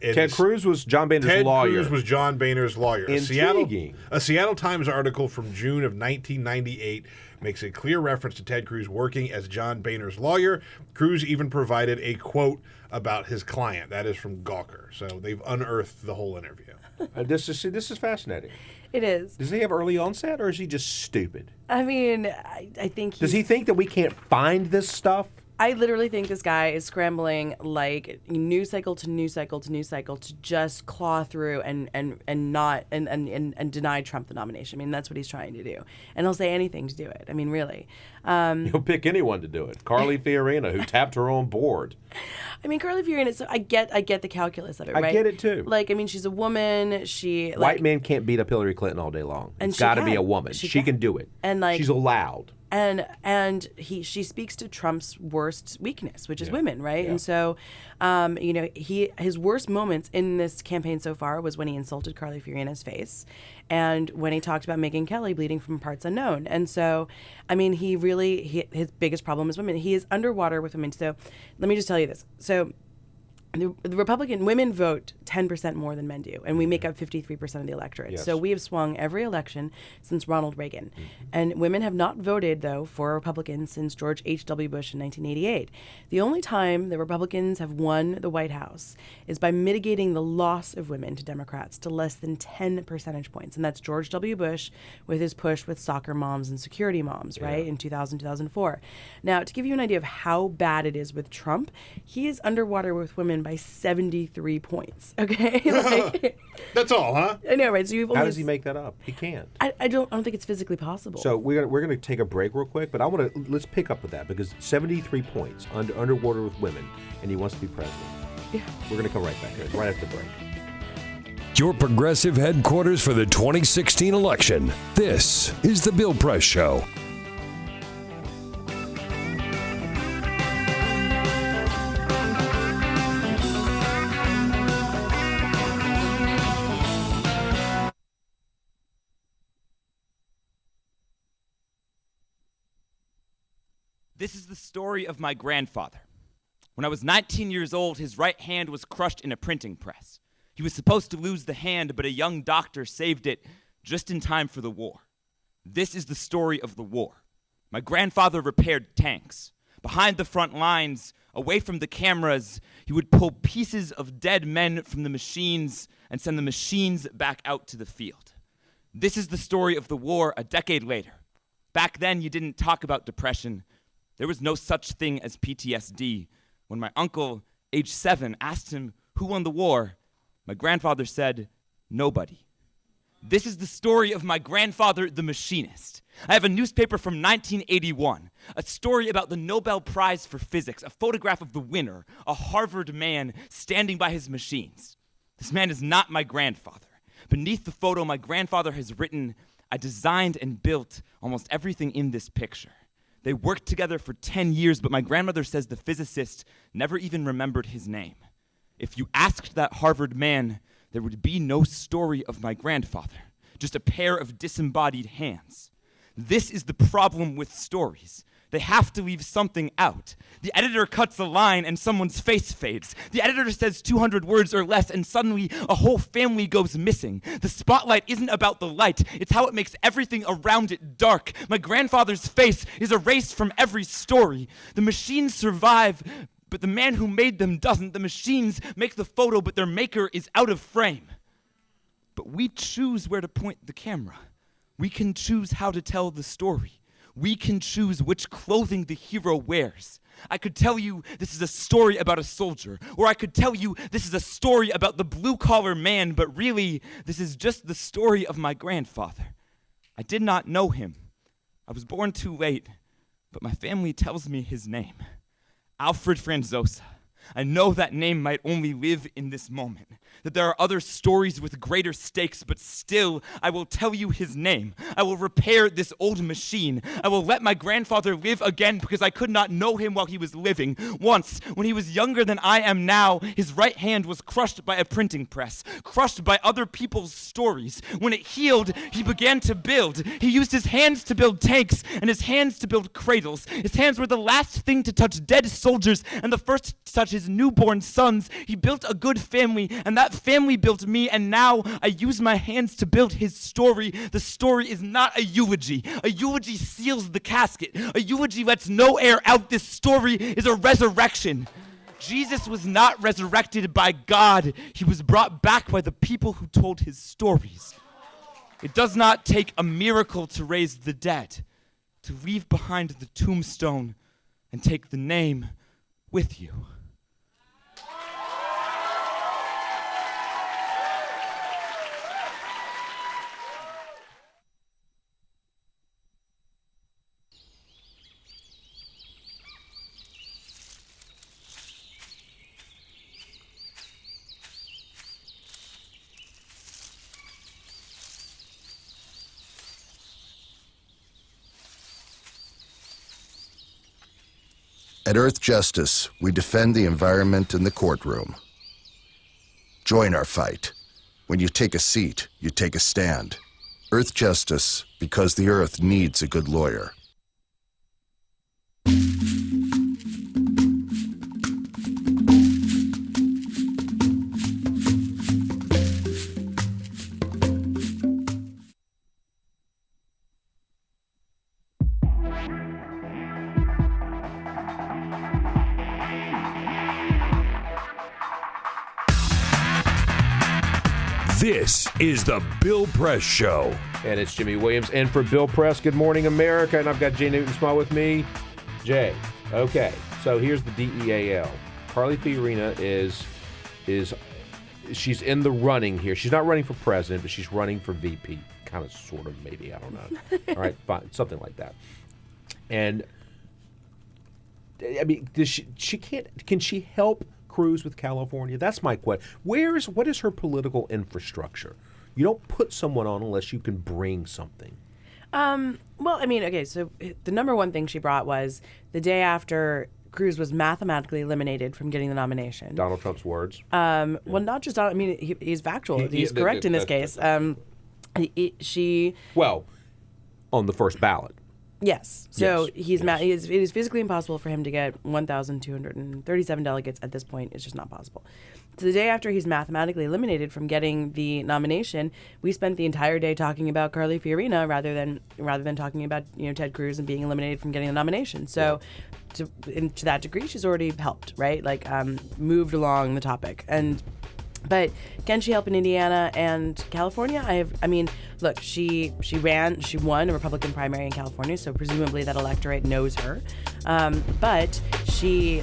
Ted Cruz was John Boehner's lawyer. Ted Cruz was John Boehner's lawyer. Intriguing. A Seattle Times article from June of 1998 makes a clear reference to Ted Cruz working as John Boehner's lawyer. Cruz even provided a quote about his client. That is from Gawker. So they've unearthed the whole interview. This is fascinating. It is. Does he have early onset, or is he just stupid? I mean, I think Does he think that we can't find this stuff? I literally think this guy is scrambling like news cycle to news cycle to news cycle to just claw through and deny Trump the nomination. I mean, that's what he's trying to do, and he'll say anything to do it. I mean, really. He'll pick anyone to do it. Carly Fiorina, who tapped her own board. I mean, Carly Fiorina. So I get the calculus of it, right? I get it too. Like, I mean, she's a woman. White men can't beat up Hillary Clinton all day long. It's got to be a woman. She can do it. And like, she's allowed. And she speaks to Trump's worst weakness, which is women, right? Yeah. And so, his worst moments in this campaign so far was when he insulted Carly Fiorina's face, and when he talked about Megyn Kelly bleeding from parts unknown. And so, I mean, his biggest problem is women. He is underwater with women. So, let me just tell you this. So, the Republican women vote 10% more than men do, and we make up 53% of the electorate. Yes. So we have swung every election since Ronald Reagan. And women have not voted, though, for Republicans since George H.W. Bush in 1988. The only time the Republicans have won the White House is by mitigating the loss of women to Democrats to less than 10 percentage points. And that's George W. Bush with his push with soccer moms and security moms, right, in 2000, 2004. Now, to give you an idea of how bad it is with Trump, he is underwater with women by 73 points. Okay, like, that's all, huh? I know, right? So you've How does he make that up? He can't. I don't think it's physically possible. So we're gonna take a break real quick, but let's pick up with that because 73 points underwater with women, and he wants to be president. Yeah. We're gonna come right back here, right after the break. Your progressive headquarters for the 2016 election. This is the Bill Press Show. This is the story of my grandfather. When I was 19 years old, his right hand was crushed in a printing press. He was supposed to lose the hand, but a young doctor saved it just in time for the war. This is the story of the war. My grandfather repaired tanks. Behind the front lines, away from the cameras, he would pull pieces of dead men from the machines and send the machines back out to the field. This is the story of the war a decade later. Back then, you didn't talk about depression. There was no such thing as PTSD. When my uncle, age 7, asked him who won the war, my grandfather said, nobody. This is the story of my grandfather, the machinist. I have a newspaper from 1981, a story about the Nobel Prize for Physics, a photograph of the winner, a Harvard man standing by his machines. This man is not my grandfather. Beneath the photo, my grandfather has written, I designed and built almost everything in this picture. They worked together for 10 years, but my grandmother says the physicist never even remembered his name. If you asked that Harvard man, there would be no story of my grandfather, just a pair of disembodied hands. This is the problem with stories. They have to leave something out. The editor cuts a line and someone's face fades. The editor says 200 words or less and suddenly a whole family goes missing. The spotlight isn't about the light. It's how it makes everything around it dark. My grandfather's face is erased from every story. The machines survive, but the man who made them doesn't. The machines make the photo, but their maker is out of frame. But we choose where to point the camera. We can choose how to tell the story. We can choose which clothing the hero wears. I could tell you this is a story about a soldier, or I could tell you this is a story about the blue-collar man, but really, this is just the story of my grandfather. I did not know him. I was born too late, but my family tells me his name. Alfred Franzosa. I know that name might only live in this moment, that there are other stories with greater stakes, but still, I will tell you his name. I will repair this old machine. I will let my grandfather live again because I could not know him while he was living. Once, when he was younger than I am now, his right hand was crushed by a printing press, crushed by other people's stories. When it healed, he began to build. He used his hands to build tanks and his hands to build cradles. His hands were the last thing to touch dead soldiers and the first to touch his newborn sons. He built a good family, and that family built me, and now I use my hands to build his story. The story is not a eulogy. A eulogy seals the casket. A eulogy lets no air out. This story is a resurrection. Jesus was not resurrected by God. He was brought back by the people who told his stories. It does not take a miracle to raise the dead, to leave behind the tombstone and take the name with you. At Earth Justice, we defend the environment in the courtroom. Join our fight. When you take a seat, you take a stand. Earth Justice, because the Earth needs a good lawyer. This is the Bill Press Show. And it's Jimmy Williams. And for Bill Press, Good Morning America. And I've got Jay Newton-Small with me. Jay, okay, so here's the DEAL. Carly Fiorina she's in the running here. She's not running for president, but she's running for VP. Kind of, sort of, maybe, I don't know. All right, fine, something like that. And, I mean, can she help Cruz with California? That's my question. What is her political infrastructure? You don't put someone on unless you can bring something. Well, I mean, okay, so the number one thing she brought was the day after Cruz was mathematically eliminated from getting the nomination. Donald Trump's words. Well, not just Donald. I mean, he's factual. He's correct in this case. Well, on the first ballot. Yes. So yes. It is physically impossible for him to get 1,237 delegates at this point. It's just not possible. So the day after he's mathematically eliminated from getting the nomination, we spent the entire day talking about Carly Fiorina rather than talking about Ted Cruz and being eliminated from getting the nomination. So to that degree, she's already helped, right? Like moved along the topic. But can she help in Indiana and California? Look, she won a Republican primary in California, so presumably that electorate knows her. But she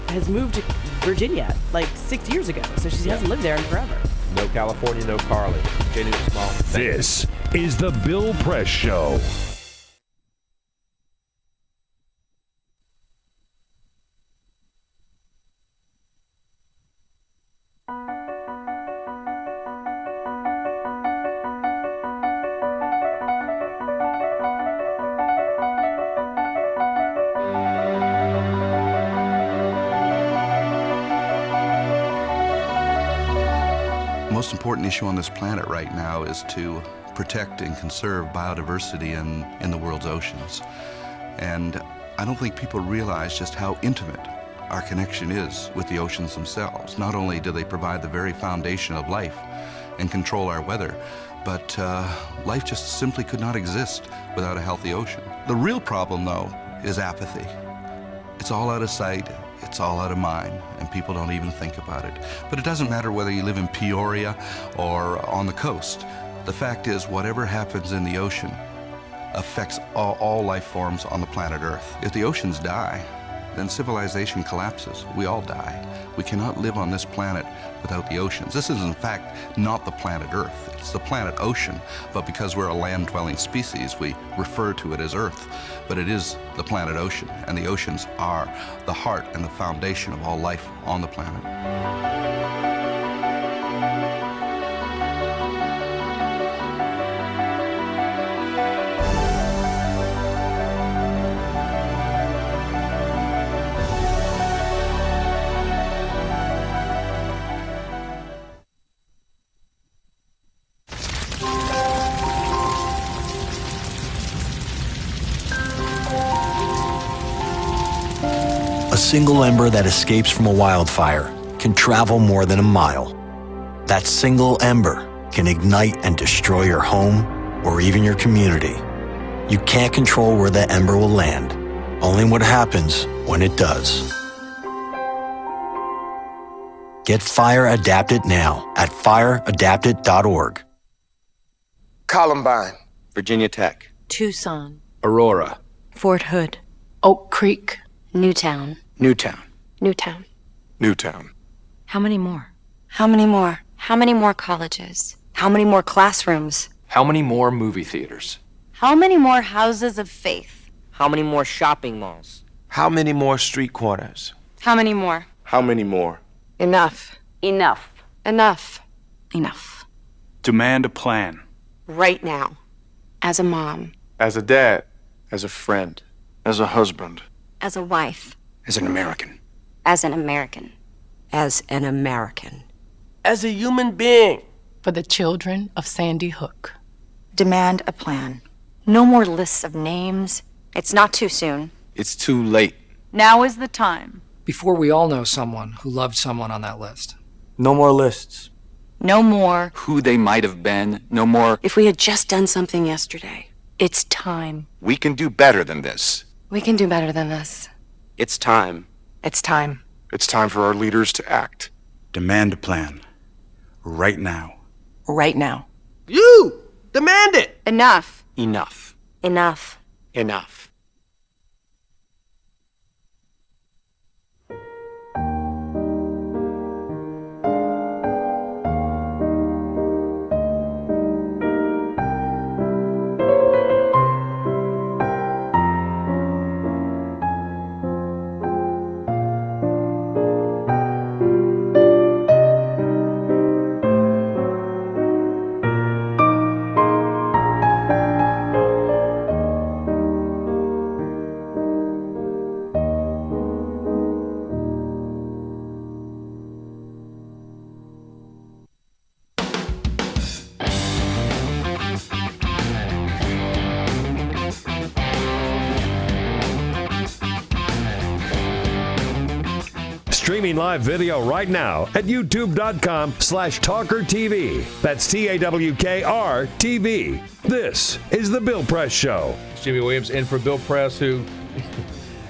has moved to Virginia 6 years ago, so she hasn't lived there in forever. No California, no Carly. Jay Newton-Small. This is the Bill Press Show. The most important issue on this planet right now is to protect and conserve biodiversity in the world's oceans. And I don't think people realize just how intimate our connection is with the oceans themselves. Not only do they provide the very foundation of life and control our weather, but life just simply could not exist without a healthy ocean. The real problem, though, is apathy. It's all out of sight. It's all out of mind, and people don't even think about it. But it doesn't matter whether you live in Peoria or on the coast. The fact is, whatever happens in the ocean affects all life forms on the planet Earth. If the oceans die, then civilization collapses. We all die. We cannot live on this planet without the oceans. This is, in fact, not the planet Earth. It's the planet ocean, but because we're a land-dwelling species, we refer to it as Earth. But it is the planet ocean, and the oceans are the heart and the foundation of all life on the planet. A single ember that escapes from a wildfire can travel more than a mile. That single ember can ignite and destroy your home or even your community. You can't control where that ember will land, only what happens when it does. Get Fire Adapted now at fireadapted.org. Columbine. Virginia Tech. Tucson. Aurora. Fort Hood. Oak Creek. Newtown. Newtown. Newtown. Newtown. How many more? How many more? How many more colleges? How many more classrooms? How many more movie theaters? How many more houses of faith? How many more shopping malls? How many more street corners? How many more? How many more? Enough. Enough. Enough. Enough. Demand a plan. Right now. As a mom. As a dad. As a friend. As a husband. As a wife. As an American. As an American. As an American. As a human being. For the children of Sandy Hook. Demand a plan. No more lists of names. It's not too soon. It's too late. Now is the time. Before we all know someone who loved someone on that list. No more lists. No more. Who they might have been. No more. If we had just done something yesterday. It's time. We can do better than this. We can do better than this. It's time. It's time. It's time for our leaders to act. Demand a plan. Right now. Right now. You! Demand it! Enough. Enough. Enough. Enough. Streaming live video right now at youtube.com/TawkrTV. That's TAWKR-TV. This is The Bill Press Show. It's Jimmy Williams in for Bill Press, who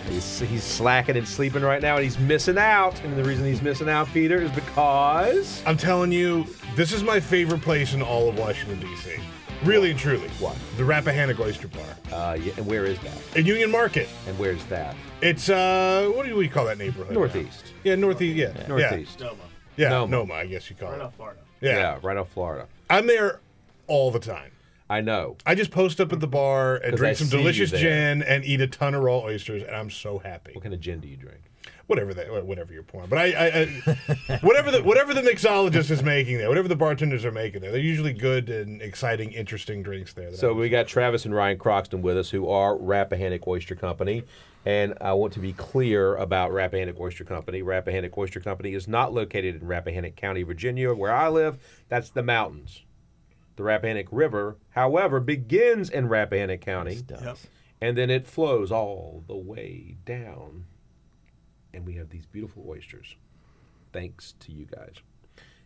he's slacking and sleeping right now, and he's missing out. And the reason he's missing out, Peter, is because... I'm telling you, this is my favorite place in all of Washington, D.C. Really and truly. What? The Rappahannock Oyster Bar. Yeah, and where is that? In Union Market. And where's that? It's, what do we call that neighborhood? Northeast. Now? Yeah, northeast, yeah. Northeast. Noma. Yeah, Noma, I guess you call it. Right off Florida. Yeah, right off Florida. I'm there all the time. I know. I just post up at the bar and drink some delicious you gin and eat a ton of raw oysters, and I'm so happy. What kind of gin do you drink? Whatever you're pouring, but I whatever the mixologist is making there, whatever the bartenders are making there, they're usually good and exciting, interesting drinks there. So we got Travis and Ryan Croxton with us, who are Rappahannock Oyster Company, and I want to be clear about Rappahannock Oyster Company. Rappahannock Oyster Company is not located in Rappahannock County, Virginia, where I live. That's the mountains. The Rappahannock River, however, begins in Rappahannock County, and then it flows all the way down. And we have these beautiful oysters, thanks to you guys.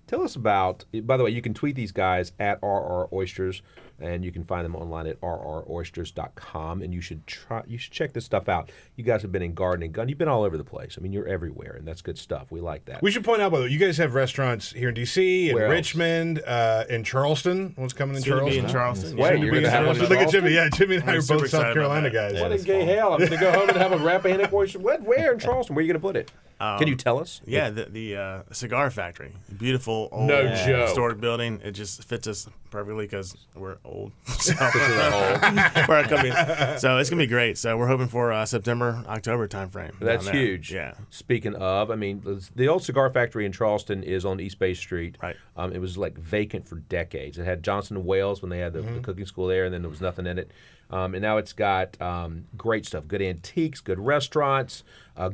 Tell us about, by the way, you can tweet these guys at RR Oysters, and you can find them online at rroysters.com, and you should check this stuff out. You guys have been in Garden and Gun. You've been all over the place. I mean, you're everywhere, and that's good stuff. We like that. We should point out, by the way, you guys have restaurants here in D.C., in Where else? Richmond, in Charleston. What's coming in Soon to Charleston? be in Charleston. Wait, you're going to have one in Look at Charleston? Jimmy. Yeah, Jimmy and I We're are super both South excited about Carolina that. guys. What in gay hell? I'm going to go home and have a Rappahannock oyster. Where in Charleston? Where are you going to put it? Can you tell us? Yeah, the cigar factory. Beautiful old No joke. historic building. It just fits us perfectly because we're old. So, We're a company. So it's going to be great. So we're hoping for September, October timeframe. That's down there. huge. Yeah. Speaking of, I mean, the old cigar factory in Charleston is on East Bay Street. Right. It was like vacant for decades. It had Johnson & Wales when they had the cooking school there, and then there was nothing in it. And now it's got great stuff, good antiques, good restaurants.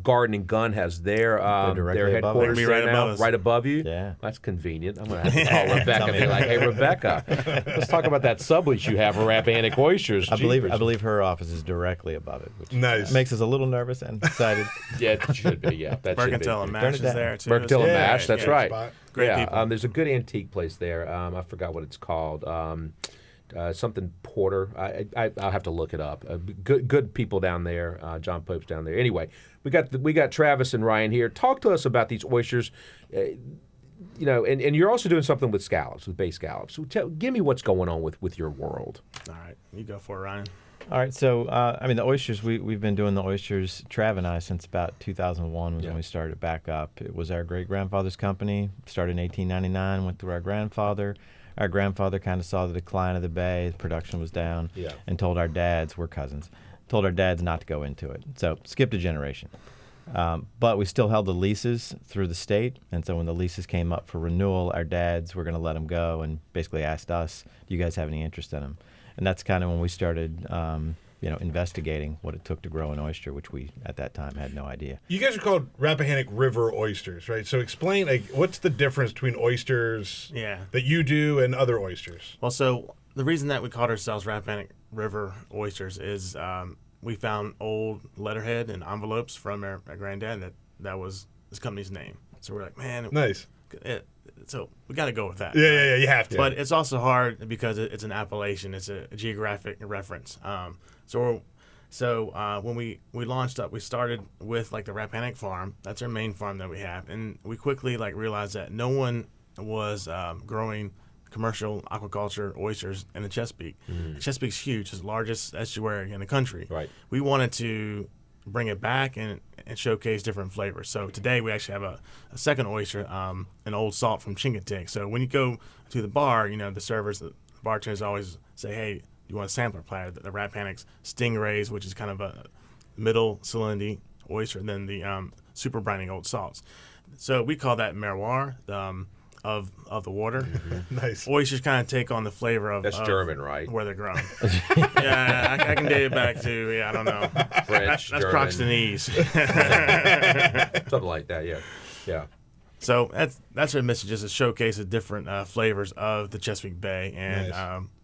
Garden and Gun has their headquarters Be there right now, above us. right above you. Yeah. That's convenient. I'm going to have to call Rebecca and be like, hey, Rebecca, let's talk about that sublease you have for Rappahannock Oysters. I believe her office is directly above it, which Nice. makes us a little nervous and excited. Yeah, it should be, yeah. That should be. Mercantile and Mash is there, too. Mercantile and Yeah, Mash, that's yeah. right. Spot. Great people. There's a good antique place there. I forgot what it's called. Something Porter. I'll have to look it up. Good people down there. John Pope's down there. Anyway, we got Travis and Ryan here. Talk to us about these oysters. And you're also doing something with scallops, with bay scallops. So give me what's going on with your world. All right. You go for it, Ryan. All right, so the oysters, we've been doing the oysters, Trav and I, since about 2001 was when we started it back up. It was our great-grandfather's company, started in 1899, went through our grandfather. Our grandfather kind of saw the decline of the bay, the production was down, and told our dads, we're cousins, told our dads not to go into it. So skipped a generation. But we still held the leases through the state, and so when the leases came up for renewal, our dads were going to let them go and basically asked us, do you guys have any interest in them? And that's kind of when we started, investigating what it took to grow an oyster, which we at that time had no idea. You guys are called Rappahannock River oysters, right? So explain, what's the difference between oysters that you do and other oysters? Well, so the reason that we called ourselves Rappahannock River Oysters is we found old letterhead and envelopes from our granddad that was his company's name. So we're like, man, nice. So we got to go with that. Yeah, you have to. But it's also hard because it's an appellation. It's a geographic reference. So when we launched up, we started with the Rappahannock farm. That's our main farm that we have, and we quickly realized that no one was growing commercial aquaculture oysters in the Chesapeake. The Chesapeake's huge; it's the largest estuary in the country. Right. We wanted to bring it back and showcase different flavors. So today we actually have a second oyster, an old salt from Chincoteague. So when you go to the bar, the servers, the bartenders always say, hey, you want a sampler platter? The Rappahannock's Stingrays, which is kind of a middle salinity oyster, and then the super brining old salts. So we call that miroir of the water. Nice. Oysters kind of take on the flavor of That's German, right? Where they're grown. Yeah, I can date it back to I don't know, French, that's German. Croxtonese. Something like that. Yeah. So that's our mission, just to showcase the different flavors of the Chesapeake Bay. And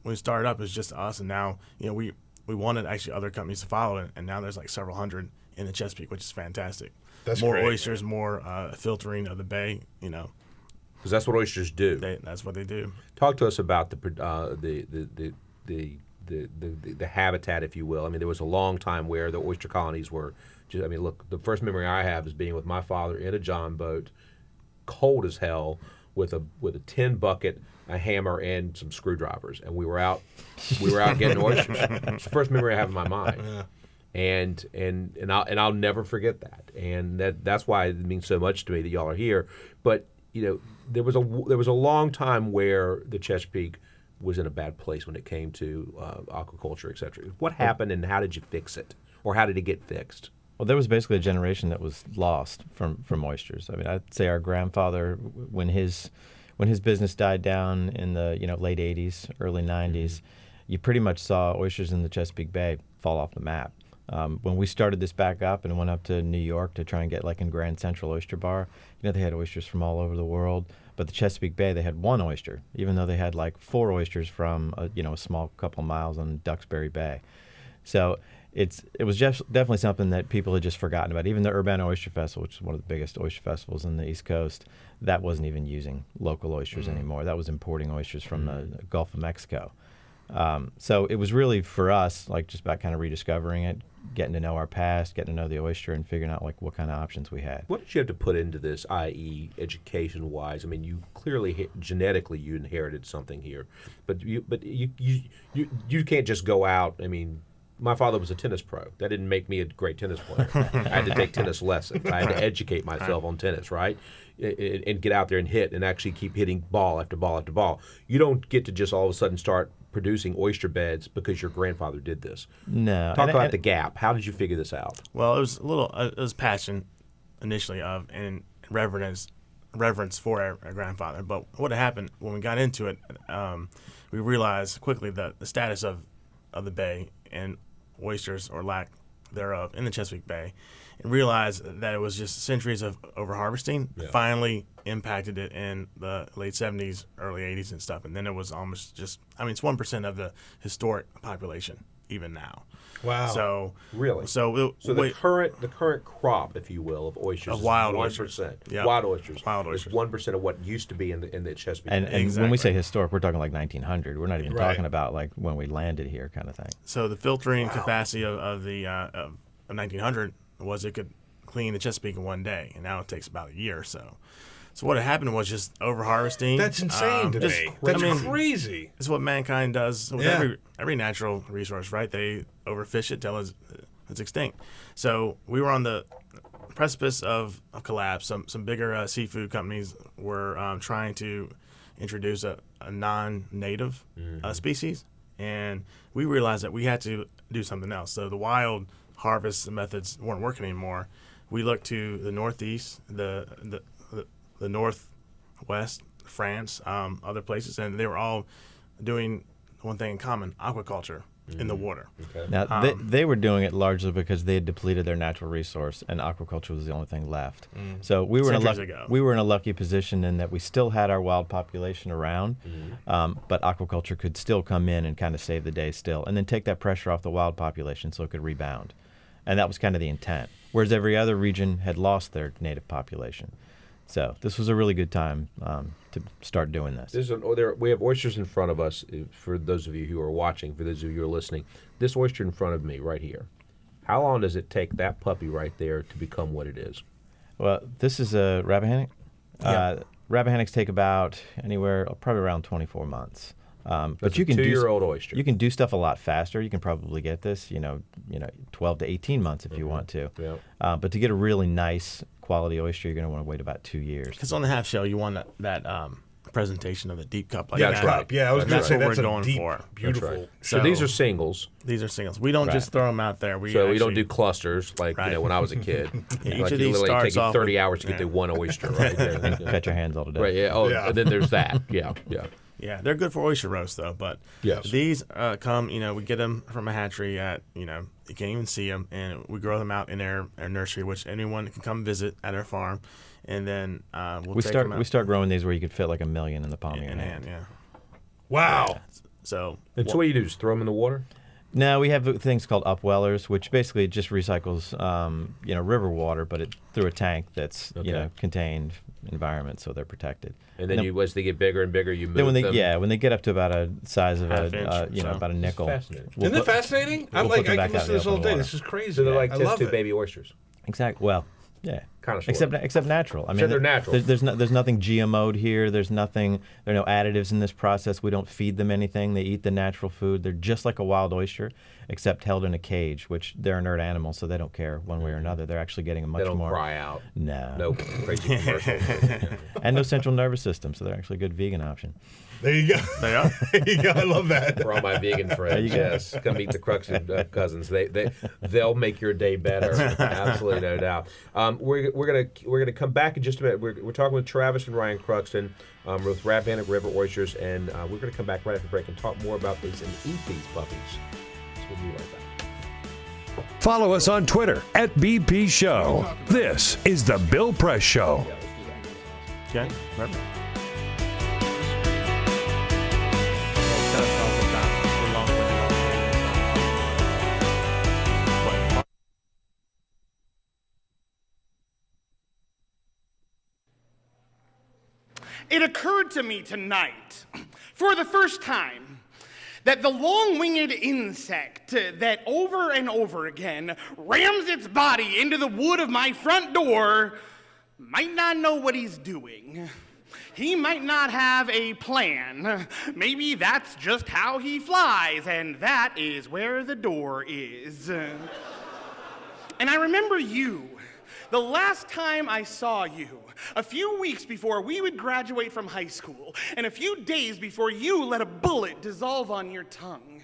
when we started up, it was just us, and now we wanted actually other companies to follow it, and now there's several hundred in the Chesapeake, which is fantastic. That's more great. oysters, more filtering of the bay. Because that's what oysters do. That's what they do. Talk to us about the habitat, if you will. I mean, there was a long time where the oyster colonies were just. I mean, look, the first memory I have is being with my father in a john boat, cold as hell, with a tin bucket, a hammer, and some screwdrivers, and we were out getting oysters. It's the first memory I have in my mind. Yeah. And I'll never forget that, and that's why it means so much to me that y'all are here. But there was a long time where the Chesapeake was in a bad place when it came to aquaculture, et cetera. What happened, and how did you fix it, or how did it get fixed? Well, there was basically a generation that was lost from oysters. I mean, I'd say our grandfather, when his business died down in the late 80s, early 90s, you pretty much saw oysters in the Chesapeake Bay fall off the map. When we started this back up and went up to New York to try and get in Grand Central Oyster Bar, they had oysters from all over the world. But the Chesapeake Bay, they had one oyster, even though they had 4 oysters from a small couple miles on Duxbury Bay. So it was just definitely something that people had just forgotten about. Even the Urbana Oyster Festival, which is one of the biggest oyster festivals in the East Coast, that wasn't even using local oysters anymore. That was importing oysters from the Gulf of Mexico. So it was really for us like just about kind of rediscovering it, getting to know our past, getting to know the oyster, and figuring out like what kind of options we had. What did you have to put into this, i.e., education-wise? I mean, you clearly genetically you inherited something here, but you can't just go out. I mean, my father was a tennis pro. That didn't make me a great tennis player. I had to take tennis lessons. I had to educate myself on tennis, right? And get out there and hit and actually keep hitting ball after ball after ball. You don't get to just all of a sudden start producing oyster beds because your grandfather did this. No. Talk about the gap. How did you figure this out? Well, it was passion initially and reverence for our grandfather. But what happened when we got into it, we realized quickly that the status of the bay and oysters or lack thereof in the Chesapeake Bay, and realized that it was just centuries of overharvesting finally impacted it in the late 70s, early 80s and stuff. And then it was almost just, I mean, it's 1% of the historic population even now. Wow. So really? So the current crop, if you will, of oysters of is wild 1%. Oysters. Yep. Wild oysters. Wild oysters. Is 1% of what used to be in the Chesapeake. And Bay. when we say historic, we're talking like 1900. We're not even talking about like when we landed here kind of thing. So the filtering capacity of 1900 was it could clean the Chesapeake in one day, and now it takes about a year or so. So what had happened was just overharvesting. That's insane to me. That's crazy. It's what mankind does with every natural resource, right? They overfish it till it's extinct. So we were on the precipice of collapse. Some bigger seafood companies were trying to introduce a non-native species, and we realized that we had to do something else. So the wild harvest methods weren't working anymore. We looked to the Northeast, the Northwest, France, other places, and they were all doing one thing in common: aquaculture in the water. Okay. Now they were doing it largely because they had depleted their natural resource, and aquaculture was the only thing left. So we were in a lucky position in that we still had our wild population around, but aquaculture could still come in and kind of save the day still, and then take that pressure off the wild population so it could rebound. And that was kind of the intent. Whereas every other region had lost their native population. So this was a really good time to start doing this. We have oysters in front of us. For those of you who are watching, for those of you who are listening, this oyster in front of me right here. How long does it take that puppy right there to become what it is? Well, this is a Rappahannock. Rappahannocks take about probably around 24 months. But you can 2-year-old oyster. You can do stuff a lot faster. You can probably get this, 12 to 18 months if you want to. Yeah. But to get a really nice quality oyster, you're going to want to wait about 2 years. Because on the half shell, you want that presentation of the deep cup. Like that's right. Yeah, I was going to say that's what we're going deep, for. Beautiful. Right. So these are singles. These are singles. We don't just throw them out there. We don't do clusters like when I was a kid. Each of these starts take off 30 hours to get the one oyster. Right. Cut your hands all to death. Right. Yeah. Oh, and then there's that. Yeah. Yeah, they're good for oyster roast though. But these come, we get them from a hatchery at, you can't even see them, and we grow them out in our nursery, which anyone can come visit at our farm, and then we start growing these where you could fit like 1 million in the palm of your hand. Yeah. Wow. Yeah. So what do you do? Just throw them in the water? No, we have things called upwellers, which basically just recycles, river water, but through a tank that's contained environment, so they're protected. And then as they get bigger and bigger, you move them. When they get up to about a size of about a nickel. Isn't it fascinating? I can listen to this all day. This is crazy. So they're like test tube baby oysters. Exactly. Well, yeah. Kind of. Except natural. I mean, they're natural. There's nothing GMO'd here. There are no additives in this process. We don't feed them anything. They eat the natural food. They're just like a wild oyster, except held in a cage, which they're inert animals, so they don't care one way or another. They're actually getting a much more. They don't cry out. No crazy commercials. And no central nervous system, so they're actually a good vegan option. There you go. They are. There you go. I love that. For all my vegan friends, yes, come meet the Crux cousins. They'll make your day better. Absolutely, no doubt. We're gonna come back in just a minute. We're talking with Travis and Ryan Cruxton with Rappahannock River Oysters, and we're gonna come back right after the break and talk more about these and eat these puppies. So we'll be right back. Follow us on Twitter @BP Show. This is the Bill Press Show. Okay. Remember. It occurred to me tonight, for the first time, that the long-winged insect that over and over again rams its body into the wood of my front door might not know what he's doing. He might not have a plan. Maybe that's just how he flies, and that is where the door is. And I remember you. The last time I saw you, a few weeks before we would graduate from high school, and a few days before you let a bullet dissolve on your tongue,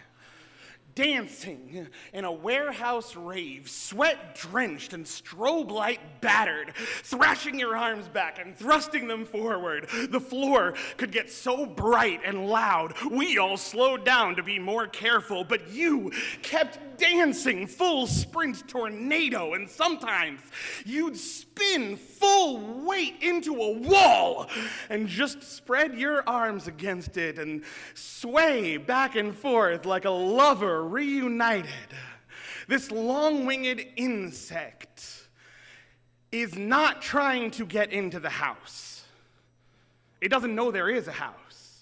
dancing in a warehouse rave, sweat-drenched and strobe light battered, thrashing your arms back and thrusting them forward. The floor could get so bright and loud, we all slowed down to be more careful, but you kept dancing full sprint tornado, and sometimes you'd spin full weight into a wall and just spread your arms against it and sway back and forth like a lover reunited. This long-winged insect is not trying to get into the house. It doesn't know there is a house.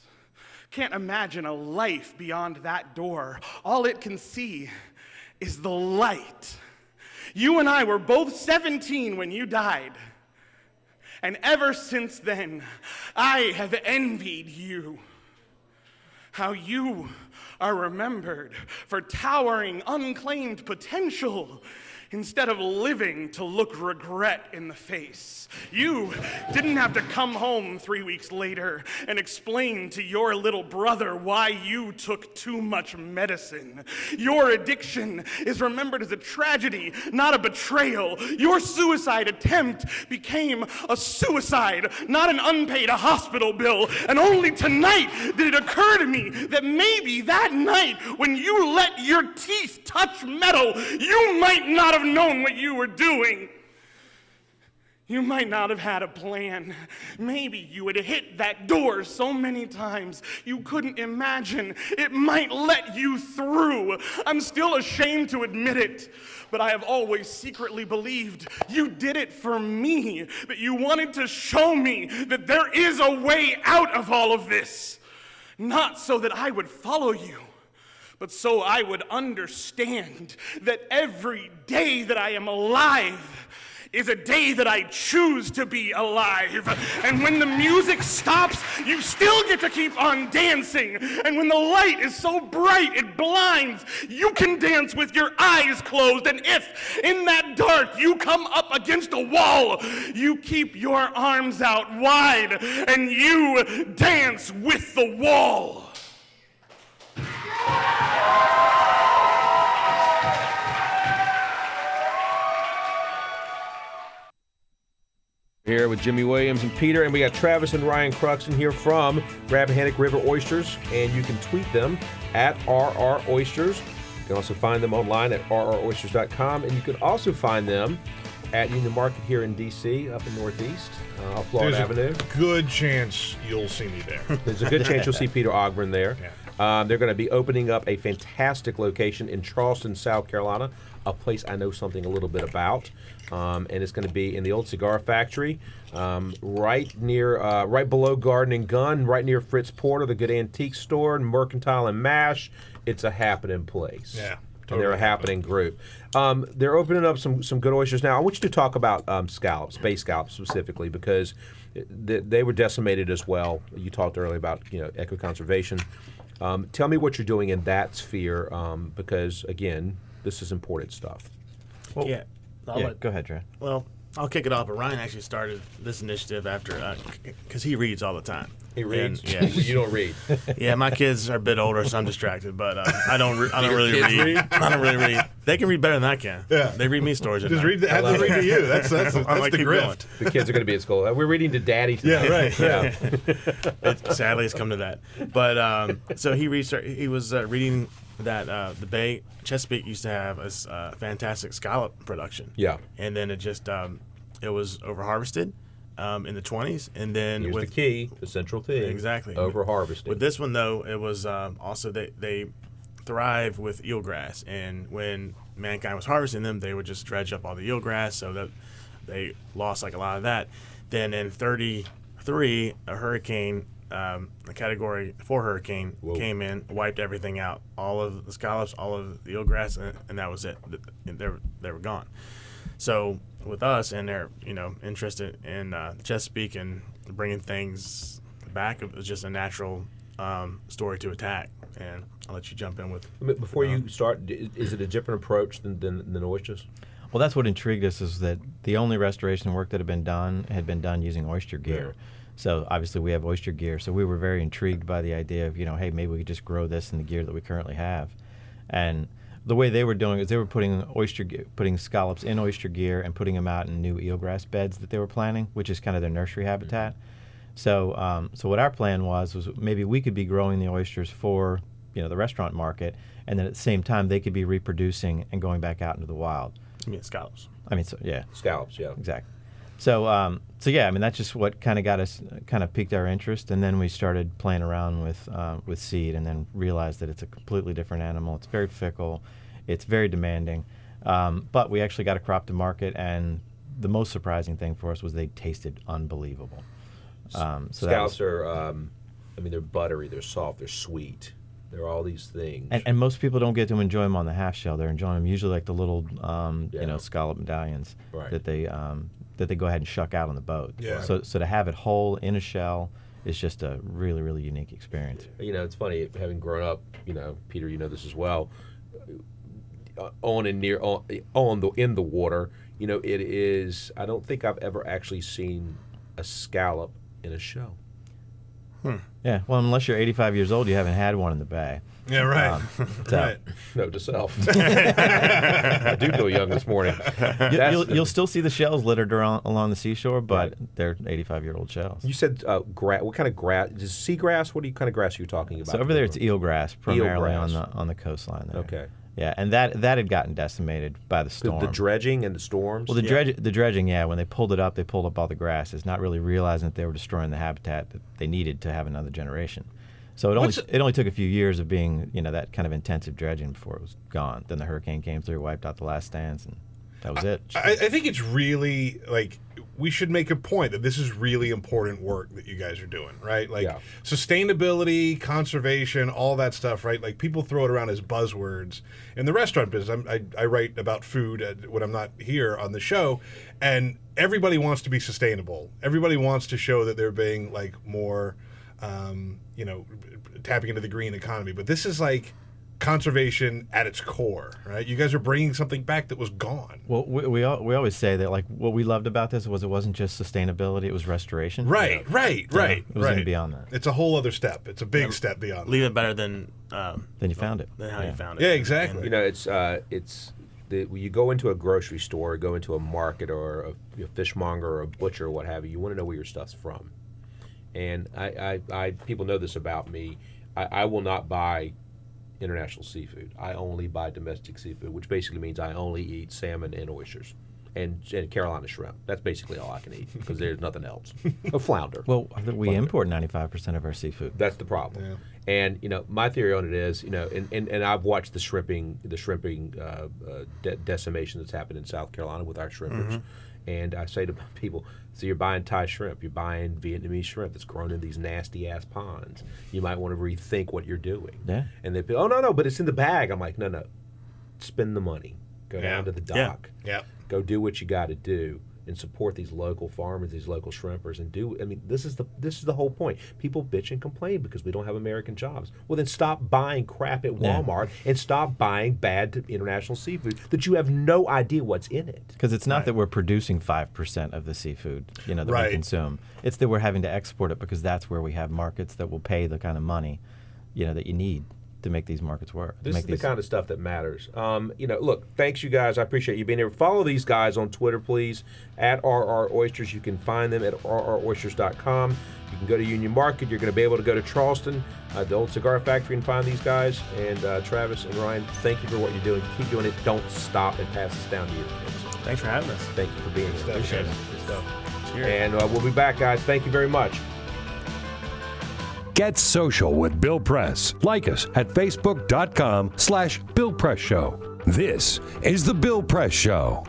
Can't imagine a life beyond that door. All it can see is the light. You and I were both 17 when you died. And ever since then, I have envied you. How you are remembered for towering, unclaimed potential instead of living to look regret in the face. You didn't have to come home 3 weeks later and explain to your little brother why you took too much medicine. Your addiction is remembered as a tragedy, not a betrayal. Your suicide attempt became a suicide, not an unpaid hospital bill. And only tonight did it occur to me that maybe that night when you let your teeth touch metal, you might not have known what you were doing. You might not have had a plan. Maybe you had hit that door so many times you couldn't imagine it might let you through. I'm still ashamed to admit it, but I have always secretly believed you did it for me, that you wanted to show me that there is a way out of all of this. Not so that I would follow you, but so I would understand that every day that I am alive is a day that I choose to be alive. And when the music stops, you still get to keep on dancing. And when the light is so bright it blinds, you can dance with your eyes closed. And if in that dark you come up against a wall, you keep your arms out wide and you dance with the wall. Here with Jimmy Williams and Peter, and we got Travis and Ryan Cruxton here from Rappahannock River Oysters, and you can tweet them at RROysters. You can also find them online at rroysters.com, and you can also find them at Union Market here in D.C., up in Northeast, off Florida Avenue. There's a good chance you'll see me there. There's a good chance you'll see Peter Ogburn there. Yeah. They're going to be opening up a fantastic location in Charleston, South Carolina, a place I know something a little bit about. And it's going to be in the old cigar factory, right below Garden and Gun, right near Fritz Porter, the good antique store, and Mercantile and Mash. It's a happening place. Yeah. And they're a happening group. They're opening up some good oysters now. I want you to talk about scallops, bay scallops specifically, because they were decimated as well. You talked earlier about eco-conservation. Tell me what you're doing in that sphere, because again, this is important stuff. Well, go ahead, Dre. Well, I'll kick it off, but Ryan actually started this initiative after, because he reads all the time. He reads? And, yeah. You don't read? Yeah, my kids are a bit older, so I'm distracted, but I don't really read. I don't really read. They can read better than I can. Yeah. They read me stories at Just night. have them read to you. That's the grift. The kids are going to be at school. We're reading to Daddy tonight. Yeah, right. Yeah. Sadly, it's come to that. But so he was reading that the Bay Chesapeake used to have a fantastic scallop production. Yeah. And then it just it was over-harvested in the 20s, and then Here's with the key, the central thing. Exactly. Over-harvesting. With this one though, it was also they thrive with eelgrass, and when mankind was harvesting them, they would just dredge up all the eelgrass, so that they lost like a lot of that. Then in 30 '03, a hurricane, a Category 4 hurricane, came in, wiped everything out. All of the scallops, all of the eelgrass, and that was it. They were gone. So with us, and they're interested in Chesapeake and bringing things back, it was just a natural story to attack. And I'll let you jump in with. Before you start, is it a different approach than oysters? Well, that's what intrigued us, is that the only restoration work that had been done using oyster gear. Yeah. So obviously we have oyster gear, so we were very intrigued by the idea of, hey, maybe we could just grow this in the gear that we currently have. And the way they were doing it is they were putting scallops in oyster gear and putting them out in new eelgrass beds that they were planting, which is kind of their nursery habitat. So what our plan was maybe we could be growing the oysters for the restaurant market, and then at the same time they could be reproducing and going back out into the wild. You mean scallops? Scallops, yeah. Exactly. So yeah, that's just what kind of piqued our interest, and then we started playing around with seed, and then realized that it's a completely different animal. It's very fickle, it's very demanding, but we actually got a crop to market, and the most surprising thing for us was they tasted unbelievable. Scallops are, they're buttery, they're soft, they're sweet. They're all these things. And most people don't get to enjoy them on the half shell. They're enjoying them usually like the little, scallop medallions that they go ahead and shuck out on the boat. Yeah. So to have it whole in a shell is just a really, really unique experience. It's funny, having grown up, Peter, this as well, in the water, it is, I don't think I've ever actually seen a scallop in a shell. Yeah, well, unless you're 85 years old, you haven't had one in the bay. Yeah, right. Right. Note to self. I do feel young this morning. You'll still see the shells littered along the seashore, but they're 85-year-old shells. You said what kind of grass? Is seagrass? What kind of grass are you talking about? So over there, it's eelgrass, primarily on the coastline there. Okay. Yeah, and that had gotten decimated by the storm. The dredging and the storms? Well, the dredging, yeah. When they pulled it up all the grasses, not really realizing that they were destroying the habitat that they needed to have another generation. So it only took a few years of being, that kind of intensive dredging before it was gone. Then the hurricane came through, wiped out the last stands, and that was it. I think it's really, we should make a point that this is really important work that you guys are doing, right? Sustainability, conservation, all that stuff, right? People throw it around as buzzwords. In the restaurant business, I write about food when I'm not here on the show, and everybody wants to be sustainable. Everybody wants to show that they're being more, tapping into the green economy. But this is conservation at its core, right? You guys are bringing something back that was gone. Well, we always say that what we loved about this was it wasn't just sustainability; it was restoration. Right. It was even beyond that. It's a whole other step. It's a big step beyond. Leave it better than you found it. Than how you found it. Yeah, exactly. When you go into a grocery store, go into a market, or a fishmonger, or a butcher, or what have you. You want to know where your stuff's from. And I people know this about me. I will not buy international seafood. I only buy domestic seafood, which basically means I only eat salmon and oysters and Carolina shrimp. That's basically all I can eat because there's nothing else. A flounder. Well, we import 95% of our seafood. That's the problem. Yeah. And my theory on it is, and I've watched the shrimping decimation that's happened in South Carolina with our shrimpers. Mm-hmm. And I say to people, so you're buying Thai shrimp, you're buying Vietnamese shrimp that's grown in these nasty-ass ponds. You might want to rethink what you're doing. Yeah. And they go, oh, no, but it's in the bag. I'm like, no. Spend the money. Go down to the dock. Yeah. Go do what you got to do and support these local farmers, these local shrimpers, and this is the whole point. People bitch and complain because we don't have American jobs. Well, then stop buying crap at Walmart and stop buying bad international seafood that you have no idea what's in it. Because it's not that we're producing 5% of the seafood, that we consume. It's that we're having to export it because that's where we have markets that will pay the kind of money, that you need to make these markets work. This is the kind of stuff that matters. Look, thanks you guys. I appreciate you being here. Follow these guys on Twitter, please, at RR Oysters. You can find them at rroysters.com. You can go to Union Market. You're going to be able to go to Charleston, the old cigar factory, and find these guys. And Travis and Ryan, thank you for what you're doing. Keep doing it. Don't stop, and pass this down to your kids. Thanks for having us. Thank you for being here. Appreciate it. Good stuff. And we'll be back, guys. Thank you very much. Get social with Bill Press. Like us at facebook.com/Bill Press Show. This is The Bill Press Show.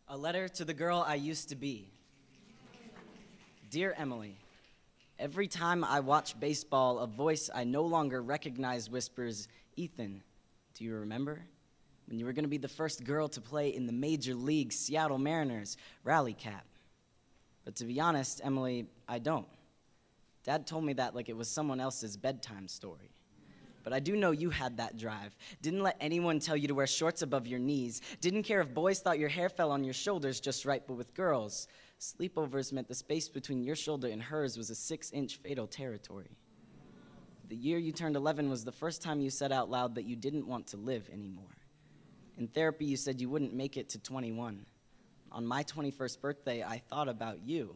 A letter to the girl I used to be. Dear Emily, every time I watch baseball, a voice I no longer recognize whispers, Ethan, do you remember? When you were going to be the first girl to play in the Major League Seattle Mariners rally cap. But to be honest, Emily, I don't. Dad told me that like it was someone else's bedtime story. But I do know you had that drive. Didn't let anyone tell you to wear shorts above your knees. Didn't care if boys thought your hair fell on your shoulders just right, but with girls, sleepovers meant the space between your shoulder and hers was a 6-inch fatal territory. The year you turned 11 was the first time you said out loud that you didn't want to live anymore. In therapy, you said you wouldn't make it to 21. On my 21st birthday, I thought about you.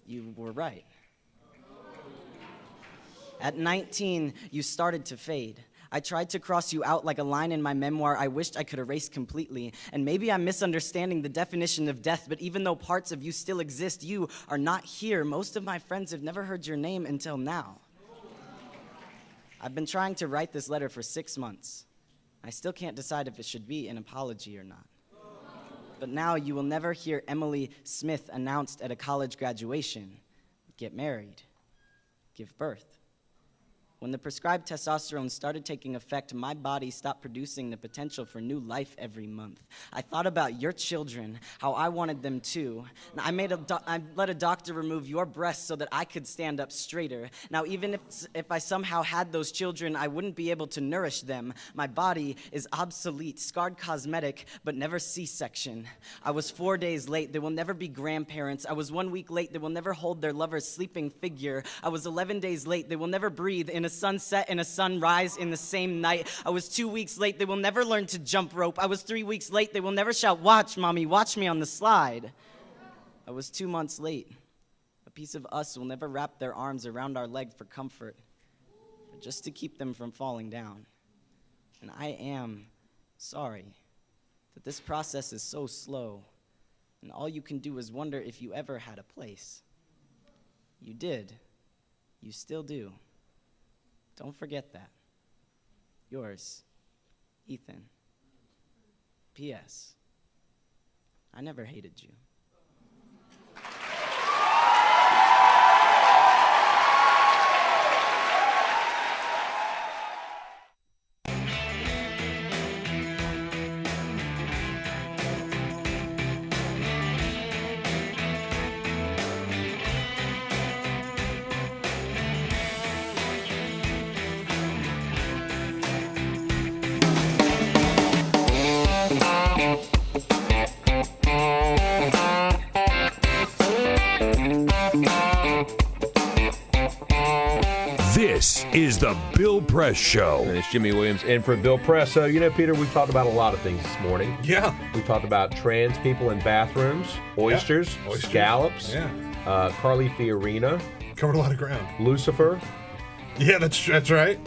You were right. At 19, you started to fade. I tried to cross you out like a line in my memoir I wished I could erase completely. And maybe I'm misunderstanding the definition of death, but even though parts of you still exist, you are not here. Most of my friends have never heard your name until now. I've been trying to write this letter for 6 months. I still can't decide if it should be an apology or not. But now you will never hear Emily Smith announced at a college graduation. Get married. Give birth. When the prescribed testosterone started taking effect, my body stopped producing the potential for new life every month. I thought about your children, how I wanted them too. I let a doctor remove your breasts so that I could stand up straighter. Now, even if I somehow had those children, I wouldn't be able to nourish them. My body is obsolete, scarred cosmetic, but never C-section. I was 4 days late. They will never be grandparents. I was 1 week late. They will never hold their lover's sleeping figure. I was 11 days late. They will never breathe in a sunset and a sunrise in the same night. I was 2 weeks late. They will never learn to jump rope. I was 3 weeks late. They will never shout, "Watch, Mommy, watch me on the slide." I was 2 months late. A piece of us will never wrap their arms around our leg for comfort, but just to keep them from falling down. And I am sorry that this process is so slow, and all you can do is wonder if you ever had a place. You did. You still do. Don't forget that. Yours, Ethan. P.S. I never hated you. This is the Bill Press Show. And it's Jimmy Williams in for Bill Press. So, you know, Peter, we've talked about a lot of things this morning. Yeah. We talked about trans people in bathrooms, oysters, scallops, Carly Fiorina. Covered a lot of ground. Lucifer. Yeah, that's right.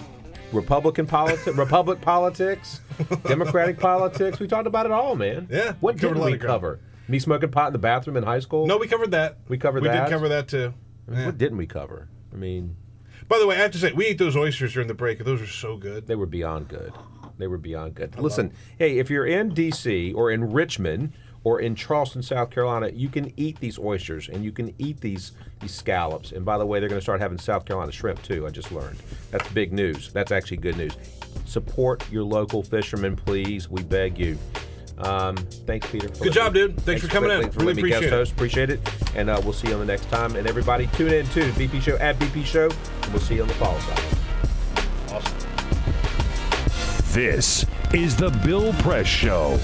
Republic politics, Democratic politics. We talked about it all, man. Yeah. What did we cover? Me smoking pot in the bathroom in high school? No, we covered that. We did cover that, too. Yeah. What didn't we cover? I mean... By the way, I have to say, we ate those oysters during the break. Those are so good. They were beyond good. Listen, hey, if you're in D.C. or in Richmond or in Charleston, South Carolina, you can eat these oysters and you can eat these scallops. And by the way, they're going to start having South Carolina shrimp, too, I just learned. That's big news. That's actually good news. Support your local fishermen, please. We beg you. Thanks, Peter. Good job, dude. Thanks for coming in. Thanks for really letting me guest host. Appreciate it. And we'll see you on the next time. And everybody, tune in to BP Show at BP Show. And we'll see you on the follow side. Awesome. This is the Bill Press Show.